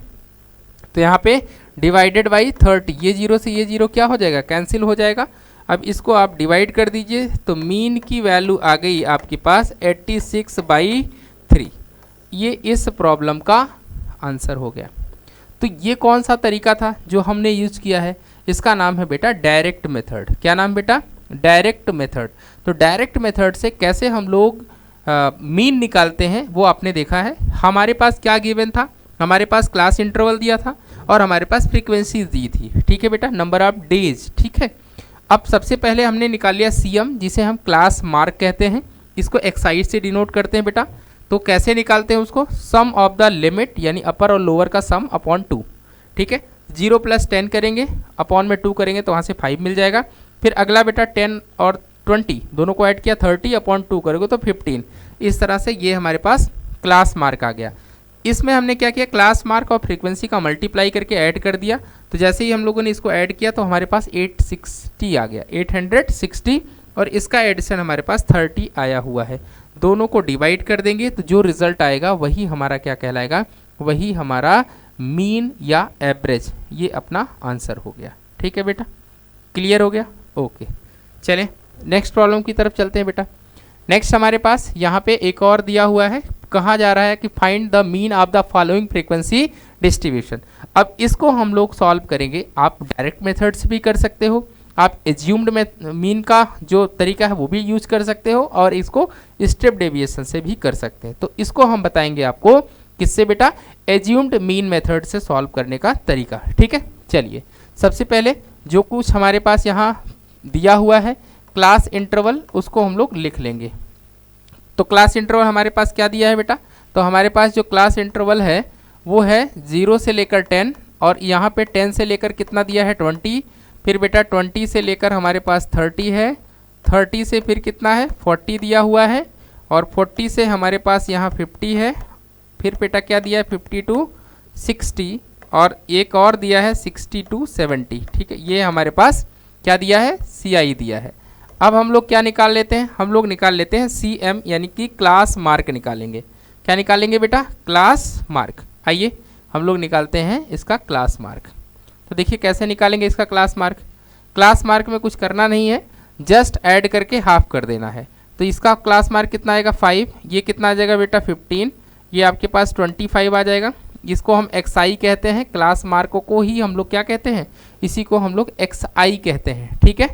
तो यहाँ पे डिवाइडेड बाई 30, ये जीरो से ये जीरो क्या हो जाएगा, कैंसिल हो जाएगा। अब इसको आप डिवाइड कर दीजिए तो मीन की वैल्यू आ गई आपके पास 86/3। ये इस प्रॉब्लम का आंसर हो गया। तो ये कौन सा तरीका था जो हमने यूज किया है, इसका नाम है बेटा डायरेक्ट मेथड। क्या नाम बेटा, डायरेक्ट मेथड। तो डायरेक्ट मेथड से कैसे हम लोग मीन निकालते हैं वो आपने देखा है। हमारे पास क्या गिवन था, हमारे पास क्लास इंटरवल दिया था और हमारे पास फ्रीक्वेंसी दी थी। ठीक है बेटा, नंबर ऑफ डेज। ठीक है, अब सबसे पहले हमने निकाल लिया सीएम, जिसे हम क्लास मार्क कहते हैं। इसको एक्साइज से डिनोट करते हैं बेटा। तो कैसे निकालते हैं उसको, सम ऑफ द लिमिट यानी अपर और लोअर का सम अपॉन 2। ठीक है, 0 + 10 करेंगे, अपॉन में 2 करेंगे तो वहाँ से 5 मिल जाएगा। फिर अगला बेटा 10 और 20 दोनों को ऐड किया, 30 अपॉन 2 करोगे तो 15। इस तरह से ये हमारे पास क्लास मार्क आ गया। इसमें हमने क्या किया, क्लास मार्क और फ्रीक्वेंसी का मल्टीप्लाई करके ऐड कर दिया। तो जैसे ही हम लोगों ने इसको ऐड किया तो हमारे पास 860 आ गया, 860, और इसका एडिशन हमारे पास 30 आया हुआ है। दोनों को डिवाइड कर देंगे तो जो रिजल्ट आएगा वही हमारा क्या कहलाएगा, वही हमारा मीन या एवरेज, ये अपना आंसर हो गया। ठीक है बेटा, क्लियर हो गया, ओके। चलें नेक्स्ट प्रॉब्लम की तरफ चलते हैं बेटा। नेक्स्ट हमारे पास यहाँ पे एक और दिया हुआ है, कहा जा रहा है कि find the mean of the following frequency distribution. अब इसको हम लोग सॉल्व करेंगे। आप डायरेक्ट मेथड से भी कर सकते हो, आप एज्यूम्ड मीन का जो तरीका है वो भी यूज कर सकते हो, और इसको स्टेप डेविएशन से भी कर सकते हैं। तो इसको हम बताएंगे आपको किससे बेटा, एज्यूम्ड मीन मेथड से सॉल्व करने का तरीका। ठीक है, चलिए सबसे पहले जो कुछ हमारे पास यहाँ दिया हुआ है क्लास इंटरवल, उसको हम लोग लिख लेंगे। तो क्लास इंटरवल हमारे पास क्या दिया है बेटा, तो हमारे पास जो क्लास इंटरवल है वो है 0 से लेकर 10, और यहाँ पे 10 से लेकर कितना दिया है 20, फिर बेटा 20 से लेकर हमारे पास 30 है, 30 से फिर कितना है 40 दिया हुआ है, और 40 से हमारे पास यहाँ 50 है, फिर बेटा क्या दिया है 50 to 60, और एक और दिया है 60 to 70। ठीक है, ये हमारे पास क्या दिया है, CI दिया है। अब हम लोग क्या निकाल लेते हैं, हम लोग निकाल लेते हैं CM यानी कि क्लास मार्क निकालेंगे। क्या निकालेंगे बेटा, क्लास मार्क। आइए हम लोग निकालते हैं इसका क्लास मार्क। तो देखिए कैसे निकालेंगे इसका क्लास मार्क। क्लास मार्क में कुछ करना नहीं है, जस्ट ऐड करके हाफ कर देना है। तो इसका क्लास मार्क कितना आएगा 5, ये कितना आ जाएगा बेटा 15, ये आपके पास 25 आ जाएगा। इसको हम XI कहते हैं, क्लास मार्क को ही हम लोग क्या कहते हैं, इसी को हम लोग XI कहते हैं। ठीक है,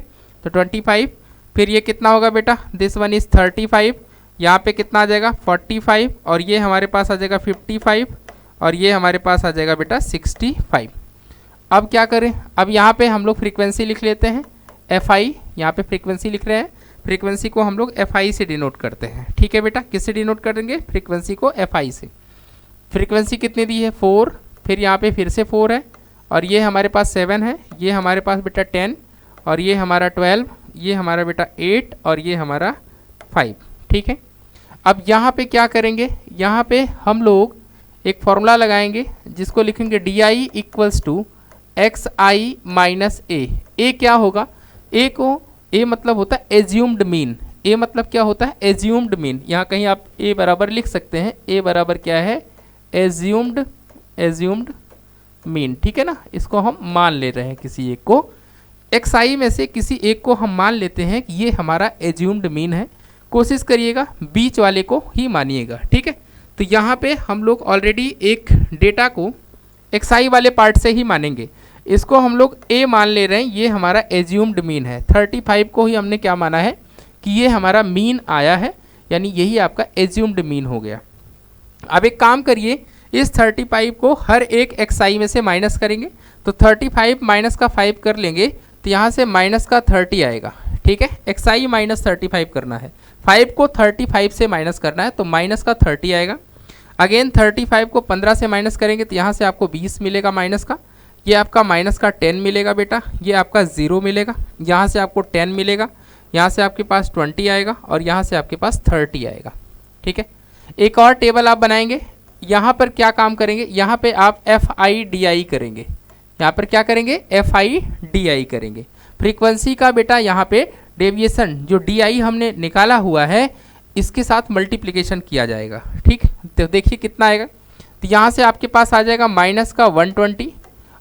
तो 25, फिर ये कितना होगा बेटा, दिस वन इज़ 35, यहाँ पे कितना आ जाएगा 45, और ये हमारे पास आ जाएगा 55, और ये हमारे पास आ जाएगा बेटा 65। अब क्या करें, अब यहाँ पे हम लोग फ्रीक्वेंसी लिख लेते हैं FI, यहाँ पे फ्रीक्वेंसी लिख रहे हैं, फ्रीक्वेंसी को हम लोग FI से डिनोट करते हैं। ठीक है बेटा, किससे डिनोट करेंगे, फ्रीक्वेंसी को FI से। फ्रीक्वेंसी कितनी दी है 4, फिर यहाँ पे फिर से 4 है, और ये हमारे पास 7 है, ये हमारे पास बेटा 10, और ये हमारा 12, ये हमारा बेटा 8, और ये हमारा 5। ठीक है, अब यहाँ पे क्या करेंगे, यहाँ पे हम लोग एक फॉर्मूला लगाएंगे जिसको लिखेंगे DI = XI - A। ए क्या होगा, ए को, ए मतलब होता है एज्यूम्ड मीन। ए मतलब क्या होता है, एज्यूम्ड मीन। यहाँ कहीं आप ए बराबर लिख सकते हैं, ए बराबर क्या है, एज्यूम्ड मीन। ठीक है ना, इसको हम मान ले रहे हैं किसी एक को, XI में से किसी एक को हम मान लेते हैं कि ये हमारा एज्यूम्ड मीन है। कोशिश करिएगा बीच वाले को ही मानिएगा। ठीक है, तो यहाँ पे हम लोग ऑलरेडी एक डेटा को XI वाले पार्ट से ही मानेंगे, इसको हम लोग A मान ले रहे हैं, ये हमारा एज्यूम्ड मीन है। 35 को ही हमने क्या माना है कि ये हमारा मीन आया है, यानी यही आपका एज्यूम्ड मीन हो गया। अब एक काम करिए, इस 35 को हर एक XI में से माइनस करेंगे, तो 35 माइनस का 5 कर लेंगे तो यहाँ से माइनस का 30 आएगा। ठीक है, XI - 35 करना है, 5 को 35 से माइनस करना है, तो माइनस का 30 आएगा। अगेन 35 को 15 से माइनस करेंगे तो यहाँ से आपको 20 मिलेगा माइनस का, ये आपका माइनस का 10 मिलेगा बेटा, ये आपका 0 मिलेगा, यहाँ से आपको 10 मिलेगा, यहाँ से आपके पास 20 आएगा, और यहाँ से आपके पास 30 आएगा। ठीक है, एक और टेबल आप बनाएंगे, यहाँ पर क्या काम करेंगे, यहाँ पे आप FIDI करेंगे, यहाँ पर क्या करेंगे, FIDI करेंगे। फ्रीक्वेंसी का बेटा यहाँ पे डेविएशन जो DI हमने निकाला हुआ है इसके साथ मल्टीप्लिकेशन किया जाएगा। ठीक, तो देखिए कितना आएगा, तो यहाँ से आपके पास आ जाएगा माइनस का 120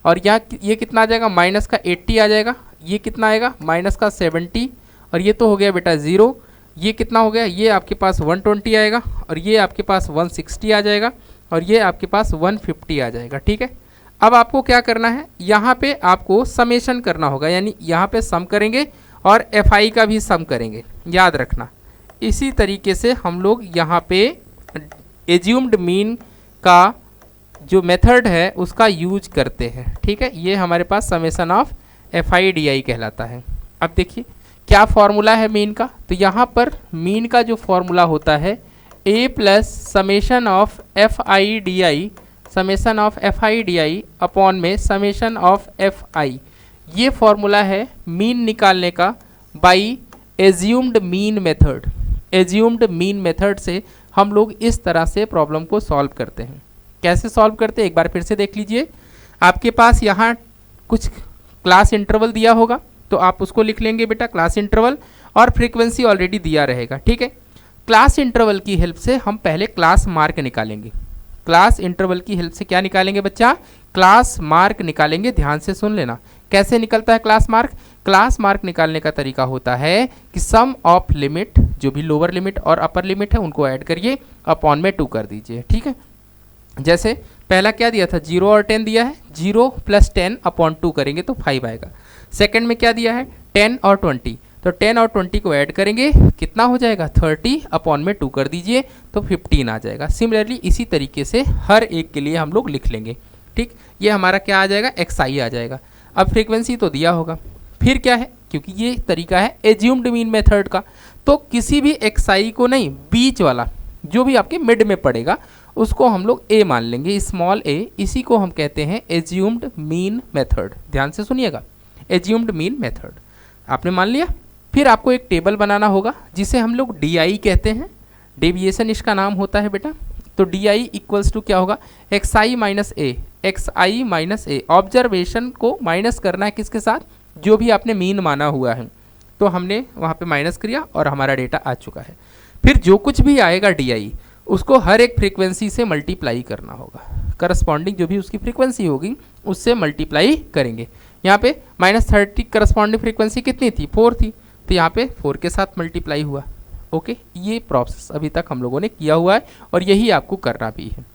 और यहाँ ये कितना आ जाएगा, माइनस का 80 आ जाएगा, ये कितना आएगा माइनस का 70 और ये तो हो गया बेटा 0, ये कितना हो गया, ये आपके पास 120 आएगा और ये आपके पास 160 आ जाएगा और ये आपके पास 150 आ जाएगा। ठीक है, अब आपको क्या करना है, यहाँ पे आपको समेशन करना होगा, यानी यहाँ पे सम करेंगे और FI का भी सम करेंगे, याद रखना। इसी तरीके से हम लोग यहाँ पे एज्यूम्ड मीन का जो मेथड है उसका यूज करते हैं। ठीक है, ये हमारे पास समेशन ऑफ FIDI कहलाता है। अब देखिए क्या फॉर्मूला है मीन का, तो यहाँ पर मीन का जो फॉर्मूला होता है A plus summation of FIDI upon में समेशन ऑफ FI, ये फॉर्मूला है मीन निकालने का by assumed mean method. Assumed mean method से हम लोग इस तरह से प्रॉब्लम को सॉल्व करते हैं। कैसे सॉल्व करते हैं एक बार फिर से देख लीजिए। आपके पास यहाँ कुछ क्लास इंटरवल दिया होगा तो आप उसको लिख लेंगे बेटा, क्लास इंटरवल, और फ्रीक्वेंसी ऑलरेडी दिया रहेगा। ठीक है, क्लास इंटरवल की हेल्प से हम पहले क्लास मार्क निकालेंगे। क्लास इंटरवल की हेल्प से क्या निकालेंगे बच्चा, क्लास मार्क निकालेंगे। ध्यान से सुन लेना कैसे निकलता है क्लास मार्क। क्लास मार्क निकालने का तरीका होता है कि सम ऑफ लिमिट, जो भी लोअर लिमिट और अपर लिमिट है उनको ऐड करिए, अपॉन में 2 कर दीजिए। ठीक है, जैसे पहला क्या दिया था, 0 और 10 दिया है, 0 प्लस 10 अपॉन 2 करेंगे तो 5 आएगा। सेकंड में क्या दिया है, 10 और 20, तो 10 और 20 को ऐड करेंगे कितना हो जाएगा, 30 अपॉन में 2 कर दीजिए तो 15 आ जाएगा। सिमिलरली इसी तरीके से हर एक के लिए हम लोग लिख लेंगे। ठीक, ये हमारा क्या आ जाएगा, XI आ जाएगा। अब फ्रीक्वेंसी तो दिया होगा, फिर क्या है, क्योंकि ये तरीका है एज्यूम्ड मीन मेथड का, तो किसी भी XI को नहीं, बीच वाला जो भी आपके मिड में पड़ेगा उसको हम लोग A मान लेंगे, स्मॉल a, इसी को हम कहते हैं एज्यूम्ड मीन मेथड। ध्यान से सुनिएगा, एज्यूम्ड मीन मेथड आपने मान लिया। फिर आपको एक टेबल बनाना होगा जिसे हम लोग DI कहते हैं, डेविएशन इसका नाम होता है बेटा। तो DI इक्वल्स टू क्या होगा, XI minus A, XI minus A। Observation को माइनस करना है किसके साथ, जो भी आपने मीन माना हुआ है, तो हमने वहाँ पे माइनस किया और हमारा डेटा आ चुका है। फिर जो कुछ भी आएगा DI उसको हर एक फ्रीक्वेंसी से मल्टीप्लाई करना होगा, करस्पॉन्डिंग जो भी उसकी फ्रीक्वेंसी होगी उससे मल्टीप्लाई करेंगे। यहाँ पे -30 करस्पॉन्डिंग फ्रीक्वेंसी कितनी थी, 4 थी, तो यहाँ पे 4 के साथ मल्टीप्लाई हुआ। ओके, ये प्रोसेस अभी तक हम लोगों ने किया हुआ है और यही आपको करना भी है।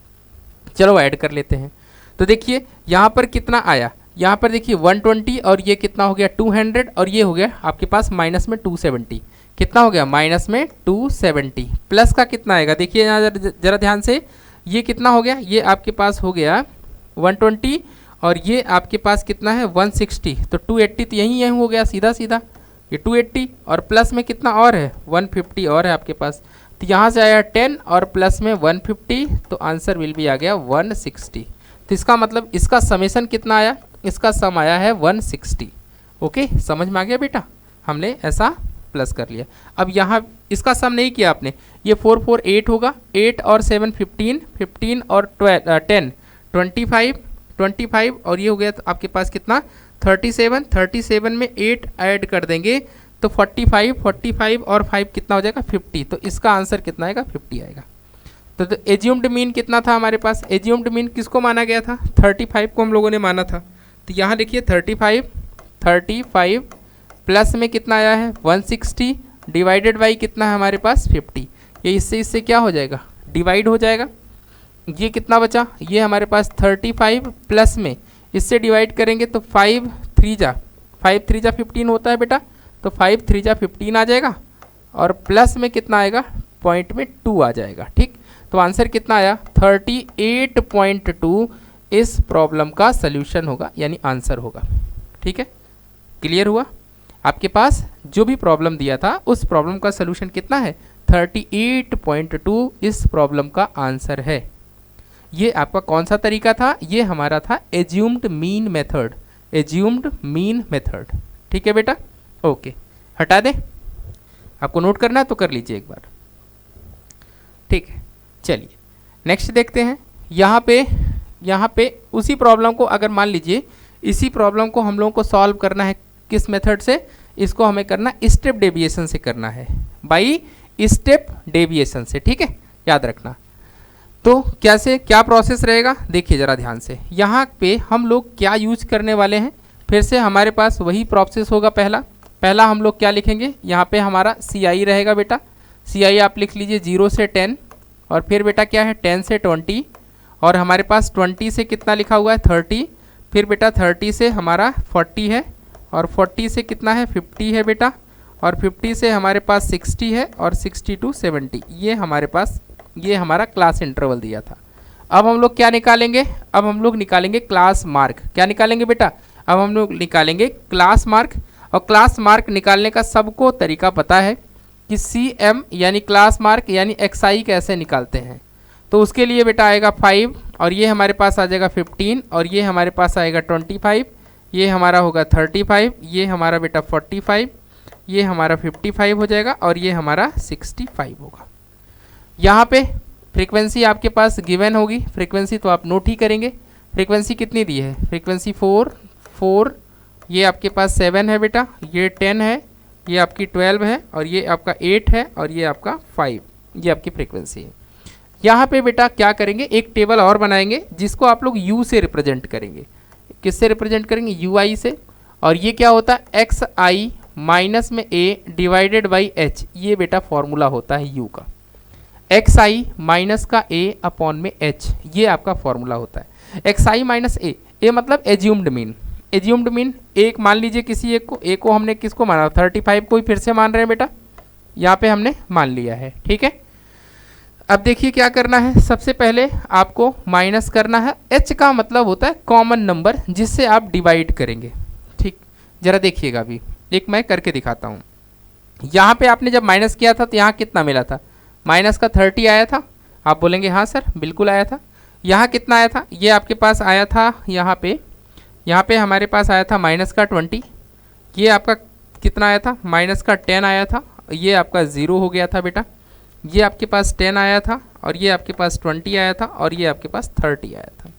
चलो ऐड कर लेते हैं। तो देखिए यहाँ पर कितना आया, यहाँ पर देखिए 120 और ये कितना हो गया 200 और ये हो गया आपके पास माइनस में 270। कितना हो गया, माइनस में 270। प्लस का कितना आएगा, देखिए यहाँ जरा ध्यान से, ये कितना हो गया, ये आपके पास हो गया 120 और ये आपके पास कितना है 160, तो 280 तो यही हो गया सीधा सीधा, ये 280 और प्लस में कितना और है 150 और है आपके पास, तो यहाँ से आया 10 और प्लस में 150, तो आंसर विल भी आ गया 160। तो इसका मतलब इसका समेशन कितना आया, इसका सम आया है 160। ओके, समझ में आ गया बेटा, हमने ऐसा प्लस कर लिया। अब यहाँ इसका सम नहीं किया आपने, ये 4 4 8 होगा, 8 और 7 15, 15 और 10 25 और ये हो गया तो आपके पास कितना 37, 37 में 8 ऐड कर देंगे तो 45 और 5 कितना हो जाएगा 50। तो इसका आंसर कितना आएगा 50 आएगा। तो एज्यूम्ड मीन कितना था हमारे पास, एज्यूम्ड मीन किसको माना गया था, 35 को हम लोगों ने माना था। तो यहाँ देखिए 35 प्लस में कितना आया है 160 डिवाइडेड बाई कितना है हमारे पास 50। ये इससे क्या हो जाएगा, डिवाइड हो जाएगा। ये कितना बचा, ये हमारे पास 35 प्लस में इससे डिवाइड करेंगे तो 5 3 जा 15 होता है बेटा, तो 5 3 जा 15 आ जाएगा और प्लस में कितना आएगा पॉइंट में 2 आ जाएगा। ठीक, तो आंसर कितना आया 38.2 इस प्रॉब्लम का सल्यूशन होगा, यानी आंसर होगा। ठीक है, क्लियर हुआ। आपके पास जो भी प्रॉब्लम दिया था उस प्रॉब्लम का सलूशन कितना है 38.2 इस प्रॉब्लम का आंसर है। ये आपका कौन सा तरीका था, ये हमारा था assumed mean method, assumed mean method. ठीक है बेटा, ओके, हटा दे, आपको नोट करना है तो कर लीजिए एक बार। ठीक है, चलिए नेक्स्ट देखते हैं। यहाँ पे उसी प्रॉब्लम को अगर मान लीजिए इसी प्रॉब्लम को हम लोगों को सॉल्व करना है किस मेथड से, इसको हमें करना स्टेप डेविएशन से करना है, बाई स्टेप डेविएशन से, ठीक है, याद रखना। तो कैसे क्या प्रोसेस रहेगा देखिए ज़रा ध्यान से। यहाँ पे हम लोग क्या यूज करने वाले हैं, फिर से हमारे पास वही प्रोसेस होगा। पहला हम लोग क्या लिखेंगे, यहाँ पे हमारा CI रहेगा बेटा। CI आप लिख लीजिए 0 से 10, और फिर बेटा क्या है 10 से 20, और हमारे पास 20 से कितना लिखा हुआ है 30, फिर बेटा 30 से हमारा 40 है, और 40 से कितना है 50 है बेटा, और 50 से हमारे पास 60 है, और 60 to 70 ये हमारे पास ये हमारा क्लास इंटरवल दिया था। अब हम लोग क्या निकालेंगे, अब हम लोग निकालेंगे क्लास मार्क। क्या निकालेंगे बेटा, अब हम लोग निकालेंगे क्लास मार्क। और क्लास मार्क निकालने का सबको तरीका पता है कि CM यानी क्लास मार्क यानी XI कैसे निकालते हैं। तो उसके लिए बेटा आएगा 5, और ये हमारे पास आ जाएगा 15, और ये हमारे पास आएगा 25, ये हमारा होगा 35, ये हमारा बेटा 45, ये हमारा 55 हो जाएगा, और ये हमारा 65 होगा। यहाँ पे फ्रीक्वेंसी आपके पास गिवन होगी, फ्रीक्वेंसी तो आप नोट ही करेंगे। फ्रीक्वेंसी कितनी दी है, फ्रीक्वेंसी 4, ये आपके पास 7 है बेटा, ये 10 है, ये आपकी 12 है, और ये आपका 8 है, और ये आपका 5, ये आपकी फ्रीक्वेंसी है। यहाँ पे बेटा क्या करेंगे, एक टेबल और बनाएंगे जिसको आप लोग U से रिप्रेजेंट करेंगे। किससे रिप्रेजेंट करेंगे, UI से। और ये क्या होता है XI माइनस में A डिवाइडेड बाई H, ये बेटा फॉर्मूला होता है U का। XI माइनस का A अपॉन में H, ये आपका फॉर्मूला होता है। XI माइनस A मतलब एज्यूम्ड मीन। एज्यूम्ड मीन एक मान लीजिए किसी एक को हमने किसको माना 35 को ही फिर से मान रहे हैं बेटा, यहाँ पे हमने मान लिया है, ठीक है। अब देखिए क्या करना है, सबसे पहले आपको माइनस करना है। H का मतलब होता है कॉमन नंबर जिससे आप डिवाइड करेंगे, ठीक। जरा देखिएगा अभी एक मैं करके दिखाता हूँ। यहाँ पे आपने जब माइनस किया था तो यहाँ कितना मिला था, माइनस का 30 आया था। आप बोलेंगे हाँ सर बिल्कुल आया था। यहाँ कितना आया था, ये आपके पास आया था यहाँ पे हमारे पास आया था माइनस का 20, ये आपका कितना आया था माइनस का 10 आया था, ये आपका 0 हो गया था बेटा। ये आपके पास 10 आया था, और ये आपके पास 20 आया था, और ये आपके पास 30 आया था।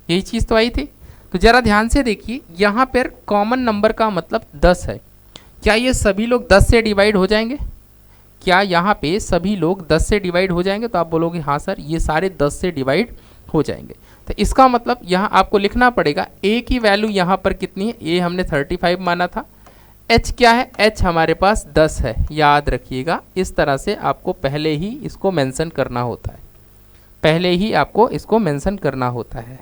यही चीज़ तो आई थी। तो ज़रा ध्यान से देखिए, यहाँ पर कॉमन नंबर का मतलब 10 है। क्या ये सभी लोग 10 से डिवाइड हो जाएंगे, क्या यहाँ पे सभी लोग 10 से डिवाइड हो जाएंगे, तो आप बोलोगे हाँ सर ये सारे 10 से डिवाइड हो जाएंगे। तो इसका मतलब यहाँ आपको लिखना पड़ेगा A की वैल्यू यहाँ पर कितनी है, A हमने 35 माना था, H क्या है, H हमारे पास 10 है। याद रखिएगा इस तरह से आपको पहले ही इसको मेंशन करना होता है, पहले ही आपको इसको मेंशन करना होता है।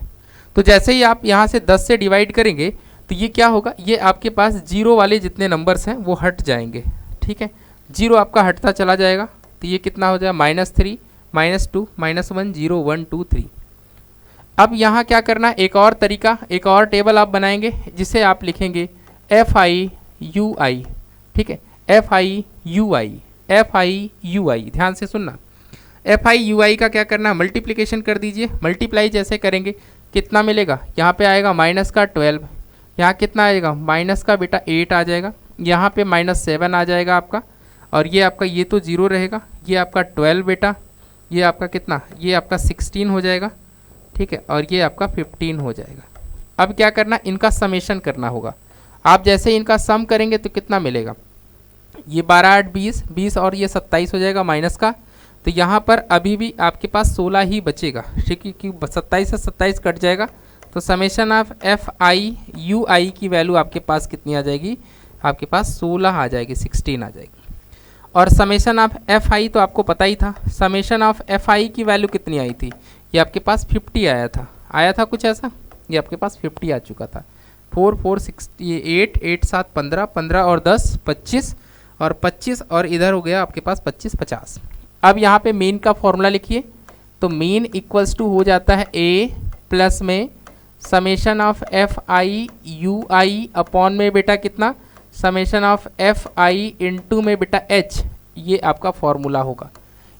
तो जैसे ही आप यहाँ से 10 से डिवाइड करेंगे तो ये क्या होगा, ये आपके पास 0 वाले जितने नंबर्स हैं वो हट जाएंगे, ठीक है। 0 आपका हटता चला जाएगा, तो ये कितना हो जाएगा -3, -2, -1, 0, 1, 2, 3। अब यहाँ क्या करना है, एक और तरीका, एक और टेबल आप बनाएंगे जिसे आप लिखेंगे FIUI, ठीक है, FIUI। ध्यान से सुनना, FIUI का क्या करना है, मल्टीप्लिकेशन कर दीजिए। मल्टीप्लाई जैसे करेंगे कितना मिलेगा, यहाँ पे आएगा माइनस का 12, यहाँ कितना आएगा माइनस का बेटा 8 आ जाएगा, यहाँ पे -7 आ जाएगा आपका, और ये आपका ये तो 0 रहेगा, ये आपका 12 बेटा, ये आपका कितना, ये आपका 16 हो जाएगा, ठीक है, और ये आपका 15 हो जाएगा। अब क्या करना, इनका समेशन करना होगा। आप जैसे इनका सम करेंगे तो कितना मिलेगा, ये 12 8 20, 20 और ये 27 हो जाएगा माइनस का। तो यहाँ पर अभी भी आपके पास 16 ही बचेगा, ठीक है, क्योंकि 27 से 27 कट जाएगा। तो समेशन ऑफ FIUI की वैल्यू आपके पास कितनी आ जाएगी, आपके पास 16 आ जाएगी, 16 आ जाएगी। और समेशन ऑफ FI तो आपको पता ही था, समेशन ऑफ FI की वैल्यू कितनी आई थी, ये आपके पास 50 आया था कुछ ऐसा, ये आपके पास 50 आ चुका था। 4 4 6 8 8 7 15 15 और 10 25 और 25 और इधर हो गया आपके पास 25 50। अब यहाँ पे मीन का फॉर्मूला लिखिए, तो मीन इक्वल्स टू हो जाता है A प्लस में समेशन ऑफ FIUI अपॉन में बेटा कितना, समेशन ऑफ FI इंटू में बेटा H, ये आपका फॉर्मूला होगा।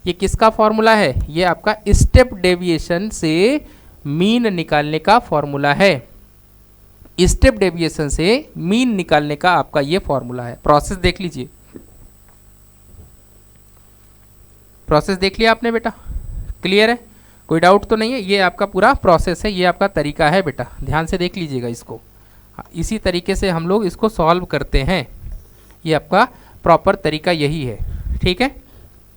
ये किसका फॉर्मूला है, ये आपका स्टेप डेविएशन से मीन निकालने का फॉर्मूला है। स्टेप डेविएशन से मीन निकालने का आपका ये फॉर्मूला है। प्रोसेस देख लीजिए, प्रोसेस देख लिया आपने बेटा, क्लियर है, कोई डाउट तो नहीं है? ये आपका पूरा प्रोसेस है, ये आपका तरीका है बेटा, ध्यान से देख लीजिएगा इसको। इसी तरीके से हम लोग इसको सॉल्व करते हैं, ये आपका प्रॉपर तरीका यही है, ठीक है।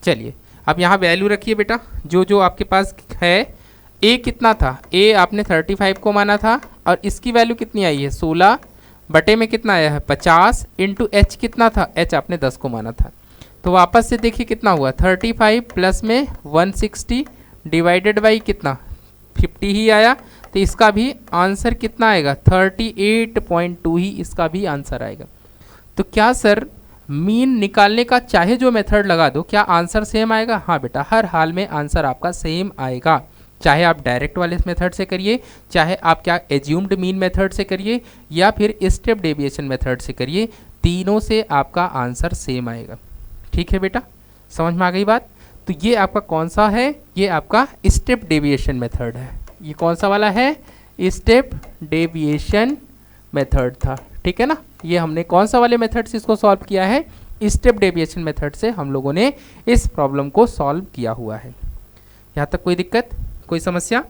चलिए अब यहाँ वैल्यू रखिए बेटा, जो जो आपके पास है। ए कितना था? ए आपने 35 को माना था, और इसकी वैल्यू कितनी आई है? 16 बटे में कितना आया है? 50 इंटू एच कितना था? एच आपने 10 को माना था। तो वापस से देखिए कितना हुआ, 35 प्लस में 160 डिवाइडेड बाई कितना, 50 ही आया। तो इसका भी आंसर कितना आएगा? 38.2 ही इसका भी आंसर आएगा। तो क्या सर मीन निकालने का चाहे जो मेथड लगा दो, क्या आंसर सेम आएगा? हाँ बेटा, हर हाल में आंसर आपका सेम आएगा, चाहे आप डायरेक्ट वाले मेथड से करिए, चाहे आप क्या एज्यूम्ड मीन मेथड से करिए, या फिर स्टेप डेविएशन मेथड से करिए, तीनों से आपका आंसर सेम आएगा। ठीक है बेटा, समझ में आ गई बात? तो ये आपका कौन सा है? ये आपका स्टेप डेविएशन मेथड है। ये कौन सा वाला है? स्टेप डेविएशन मेथड था, ठीक है ना। ये हमने कौन सा वाले मेथड से इसको सॉल्व किया है? स्टेप डेविएशन मेथड से हम लोगों ने इस प्रॉब्लम को सॉल्व किया हुआ है। यहाँ तक कोई दिक्कत, कोई समस्या?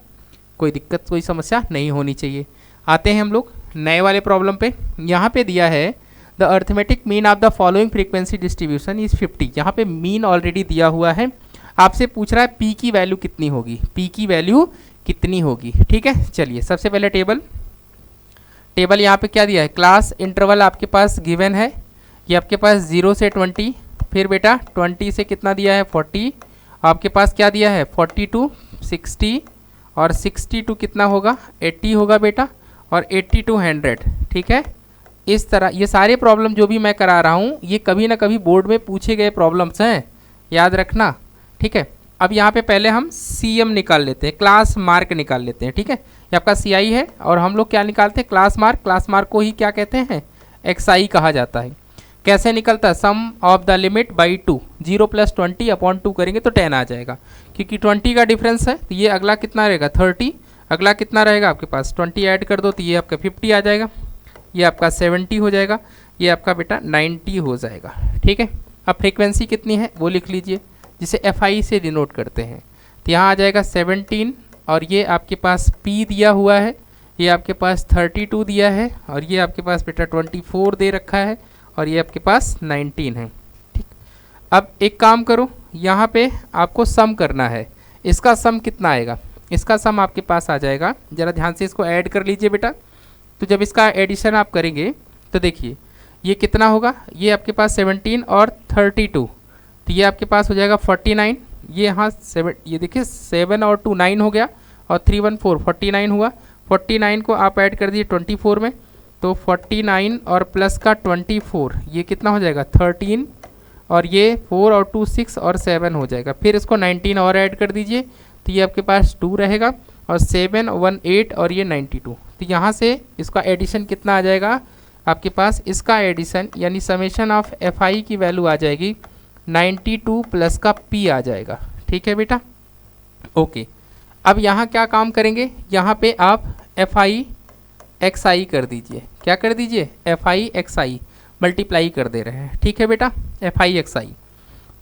कोई दिक्कत, कोई समस्या नहीं होनी चाहिए। आते हैं हम लोग नए वाले प्रॉब्लम पे। यहाँ पे दिया है the arithmetic mean of the following frequency distribution is 50। यहाँ पे मीन ऑलरेडी दिया हुआ है, आपसे पूछ रहा है पी की वैल्यू कितनी होगी, पी की वैल्यू कितनी होगी, ठीक है। चलिए सबसे पहले टेबल यहाँ पे क्या दिया है? क्लास इंटरवल आपके पास गिवन है, ये आपके पास 0 से 20, फिर बेटा 20 से कितना दिया है? 40, आपके पास क्या दिया है? 42, 60, और 62 कितना होगा? 80 होगा बेटा, और 80 to 100, ठीक है। इस तरह ये सारे प्रॉब्लम जो भी मैं करा रहा हूँ, ये कभी ना कभी बोर्ड में पूछे गए प्रॉब्लम्स हैं, याद रखना, ठीक है। अब यहाँ पे पहले हम CM निकाल लेते हैं, क्लास मार्क निकाल लेते हैं, ठीक है। ये आपका CI है, और हम लोग क्या निकालते हैं? Class mark. क्लास मार्क को ही क्या कहते हैं? XI कहा जाता है। कैसे निकलता है? Sum of the limit by 2, 0 + 20 upon 2 करेंगे तो 10 आ जाएगा, क्योंकि 20 का डिफरेंस है। तो ये अगला कितना रहेगा? 30, अगला कितना रहेगा आपके पास? 20 ऐड कर दो तो ये आपका 50 आ जाएगा, ये आपका 70 हो जाएगा, ये आपका बेटा 90 हो जाएगा, ठीक है। अब फ्रीक्वेंसी कितनी है वो लिख लीजिए, जिसे FI से डिनोट करते हैं। तो यहाँ आ जाएगा 17, और ये आपके पास P दिया हुआ है, ये आपके पास 32 दिया है, और ये आपके पास बेटा 24 दे रखा है, और ये आपके पास 19 है, ठीक। अब एक काम करो, यहाँ पे आपको सम करना है। इसका सम कितना आएगा? इसका सम आपके पास आ जाएगा, ज़रा ध्यान से इसको ऐड कर लीजिए बेटा। तो जब इसका एडिशन आप करेंगे तो देखिए ये कितना होगा? ये आपके पास 17 और 32, तो ये आपके पास हो जाएगा 49। ये यहाँ 7, ये देखिए 7 और 2 9 हो गया, और 3 1 4 49 हुआ। 49 को आप ऐड कर दिए 24 में, तो 49 और प्लस का 24, ये कितना हो जाएगा? 13, और ये 4 और 2 6 और 7 हो जाएगा। फिर इसको 19 और ऐड कर दीजिए, तो ये आपके पास 2 रहेगा, और 7 1 8, और ये 92। तो यहाँ से इसका एडिशन कितना आ जाएगा आपके पास? इसका एडिशन यानी समेशन ऑफ FI की वैल्यू आ जाएगी 92 प्लस का P आ जाएगा, ठीक है बेटा, ओके। अब यहाँ क्या काम करेंगे? यहाँ पे आप FI XI कर दीजिए। क्या कर दीजिए? FI XI मल्टीप्लाई कर दे रहे हैं, ठीक है बेटा, FI XI।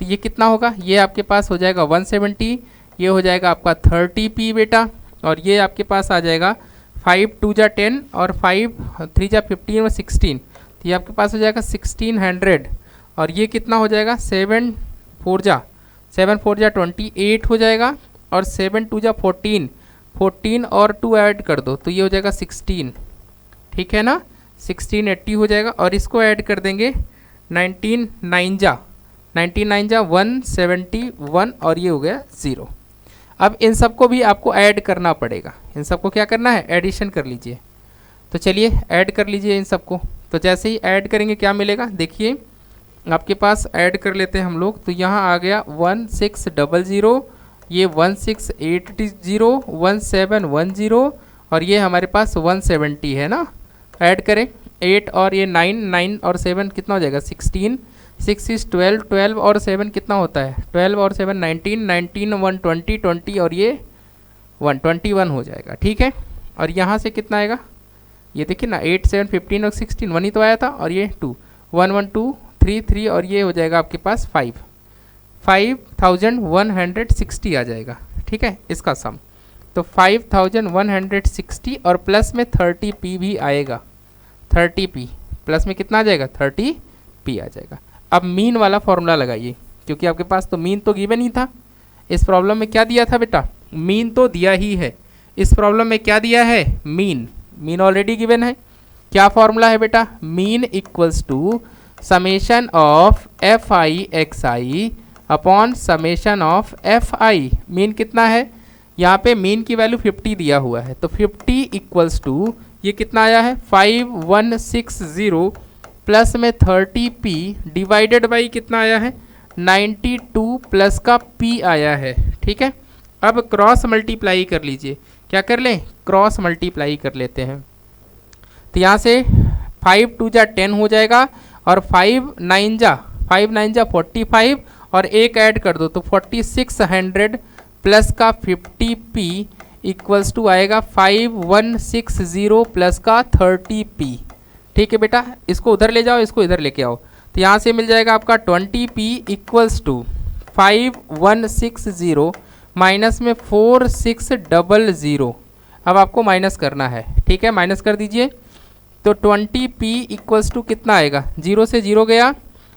तो ये कितना होगा? ये आपके पास हो जाएगा 170, ये हो जाएगा आपका 30P बेटा, और ये आपके पास आ जाएगा 5 2 जा 10, और 5 3 जा 15 और 16, तो ये आपके पास हो जाएगा 1600, और ये कितना हो जाएगा? 7 4 जा 28 हो जाएगा, और 7 2 जा 14, 14 और 2 ऐड कर दो तो ये हो जाएगा 16, ठीक है ना, 1680 हो जाएगा। और इसको ऐड कर देंगे 19 9 जा 171, और ये हो गया 0। अब इन सबको भी आपको ऐड करना पड़ेगा, इन सबको क्या करना है? एडिशन कर लीजिए। तो चलिए ऐड कर लीजिए इन सबको। तो जैसे ही ऐड करेंगे क्या मिलेगा? देखिए आपके पास ऐड कर लेते हैं हम लोग, तो यहाँ आ गया 1600, ये 1680, 1710, और ये हमारे पास 170 है ना। ऐड करें 8 और ये 9 और 7 कितना हो जाएगा? 16, 6 is 12, 12 और 7 कितना होता है? 12 और 7 19, 19 1 20, 20 और ये 121 हो जाएगा, ठीक है। और यहाँ से कितना आएगा? ये देखिए ना, 8 7 15 और 16 1 ही तो आया था, और ये 2 1 1 2 3 3, और ये हो जाएगा आपके पास 5160 आ जाएगा, ठीक है, इसका सम। तो 5160 और प्लस में 30p भी आएगा। 30p प्लस में कितना आ जाएगा? 30p आ जाएगा। अब मीन वाला फॉर्मूला लगाइए, क्योंकि आपके पास तो मीन तो गिवन ही था। इस प्रॉब्लम में क्या दिया था बेटा? मीन तो दिया ही है। इस प्रॉब्लम में क्या दिया है? मीन। मीन ऑलरेडी गिवन है। क्या फॉर्मूला है बेटा? Mean equals to summation of F I X I upon summation of F I. Mean कितना है? यहाँ पे मीन की वैल्यू 50 दिया हुआ है, तो 50 इक्वल्स टू ये कितना आया है? 5160 प्लस में 30p डिवाइडेड बाई कितना आया है? 92 प्लस का p आया है। ठीक है, अब क्रॉस मल्टीप्लाई कर लीजिए। क्या कर लें? क्रॉस मल्टीप्लाई कर लेते हैं। तो यहाँ से 5 2 जा 10 हो जाएगा और 5 9 जा 45 और एक ऐड कर दो तो 4600 प्लस का 50p इक्वल्स टू आएगा 5160 प्लस का 30p। ठीक है बेटा, इसको उधर ले जाओ, इसको इधर लेके आओ, तो यहाँ से मिल जाएगा आपका 20p इक्वल्स टू 5160 माइनस में 4600। अब आपको माइनस करना है। ठीक है, माइनस कर दीजिए। तो 20p इक्वल्स टू कितना आएगा? 0 से 0 गया,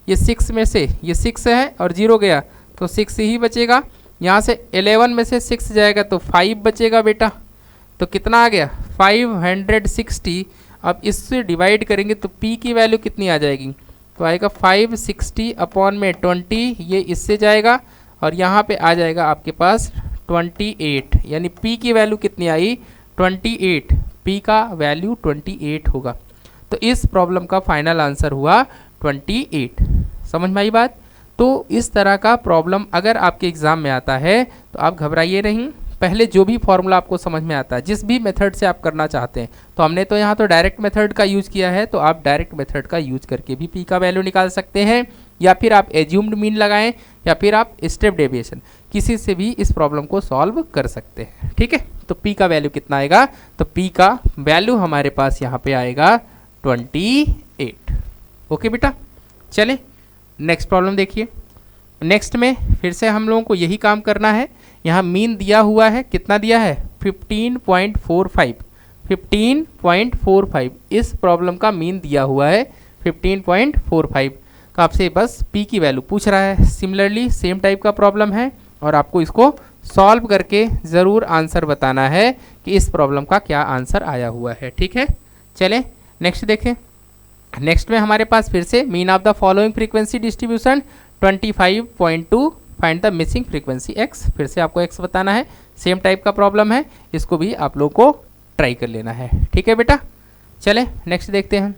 ये 6 में से ये 6 है और 0 गया तो 6 ही बचेगा। यहाँ से 11 में से 6 जाएगा तो 5 बचेगा बेटा। तो कितना आ गया? 560। अब इससे डिवाइड करेंगे तो p की वैल्यू कितनी आ जाएगी? तो आएगा 560 अपॉन में 20, ये इससे जाएगा और यहाँ पे आ जाएगा आपके पास 28, यानी p की वैल्यू कितनी आई? 28। p का वैल्यू 28 होगा। तो इस प्रॉब्लम का फाइनल आंसर हुआ 28। समझ में आई बात? तो इस तरह का प्रॉब्लम अगर आपके एग्जाम में आता है तो आप घबराइए नहीं। पहले जो भी फॉर्मूला आपको समझ में आता है, जिस भी मेथड से आप करना चाहते हैं, तो हमने तो यहाँ तो डायरेक्ट मेथड का यूज़ किया है, तो आप डायरेक्ट मेथड का यूज करके भी p का वैल्यू निकाल सकते हैं, या फिर आप एज्यूम्ड मीन लगाएं, या फिर आप स्टेप डेविएशन, किसी से भी इस प्रॉब्लम को सॉल्व कर सकते हैं। ठीक है, तो p का वैल्यू कितना आएगा? तो p का वैल्यू हमारे पास यहाँ पे आएगा 28। ओके बेटा, चले नेक्स्ट प्रॉब्लम देखिए। नेक्स्ट में फिर से हम लोगों को यही काम करना है। यहाँ मीन दिया हुआ है, कितना दिया है? 15.45। 15.45 इस प्रॉब्लम का मीन दिया हुआ है 15.45 का। आपसे बस p की वैल्यू पूछ रहा है। सिमिलरली सेम टाइप का प्रॉब्लम है और आपको इसको सॉल्व करके ज़रूर आंसर बताना है कि इस प्रॉब्लम का क्या आंसर आया हुआ है। ठीक है, चलें नेक्स्ट देखें। नेक्स्ट में हमारे पास फिर से mean of the following frequency distribution 25.2, find the missing frequency x। फिर से आपको x बताना है। सेम टाइप का प्रॉब्लम है, इसको भी आप लोग को ट्राई कर लेना है। ठीक है बेटा, चले नेक्स्ट देखते हैं।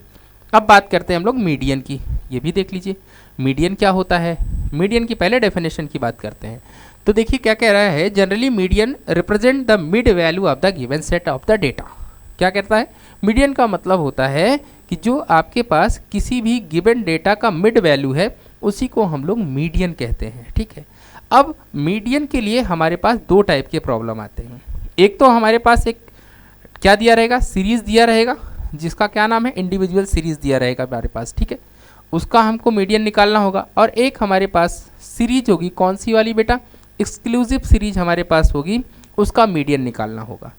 अब बात करते हैं हम लोग मीडियन की। ये भी देख लीजिए मीडियन क्या होता है। मीडियन की पहले डेफिनेशन की बात करते हैं। तो देखिए क्या कह रहा है, generally median represent the mid value of the given set of the data. क्या कहता है? मीडियन का मतलब होता है कि जो आपके पास किसी भी गिवन डेटा का मिड वैल्यू है उसी को हम लोग मीडियन कहते हैं। ठीक है, अब मीडियन के लिए हमारे पास दो टाइप के प्रॉब्लम आते हैं। एक तो हमारे पास एक क्या दिया रहेगा? सीरीज दिया रहेगा, जिसका क्या नाम है? इंडिविजुअल सीरीज दिया रहेगा हमारे पास। ठीक है, उसका हमको मीडियन निकालना होगा। और एक हमारे पास सीरीज होगी, कौन सी वाली बेटा? एक्सक्लूसिव सीरीज हमारे पास होगी, उसका मीडियन निकालना होगा।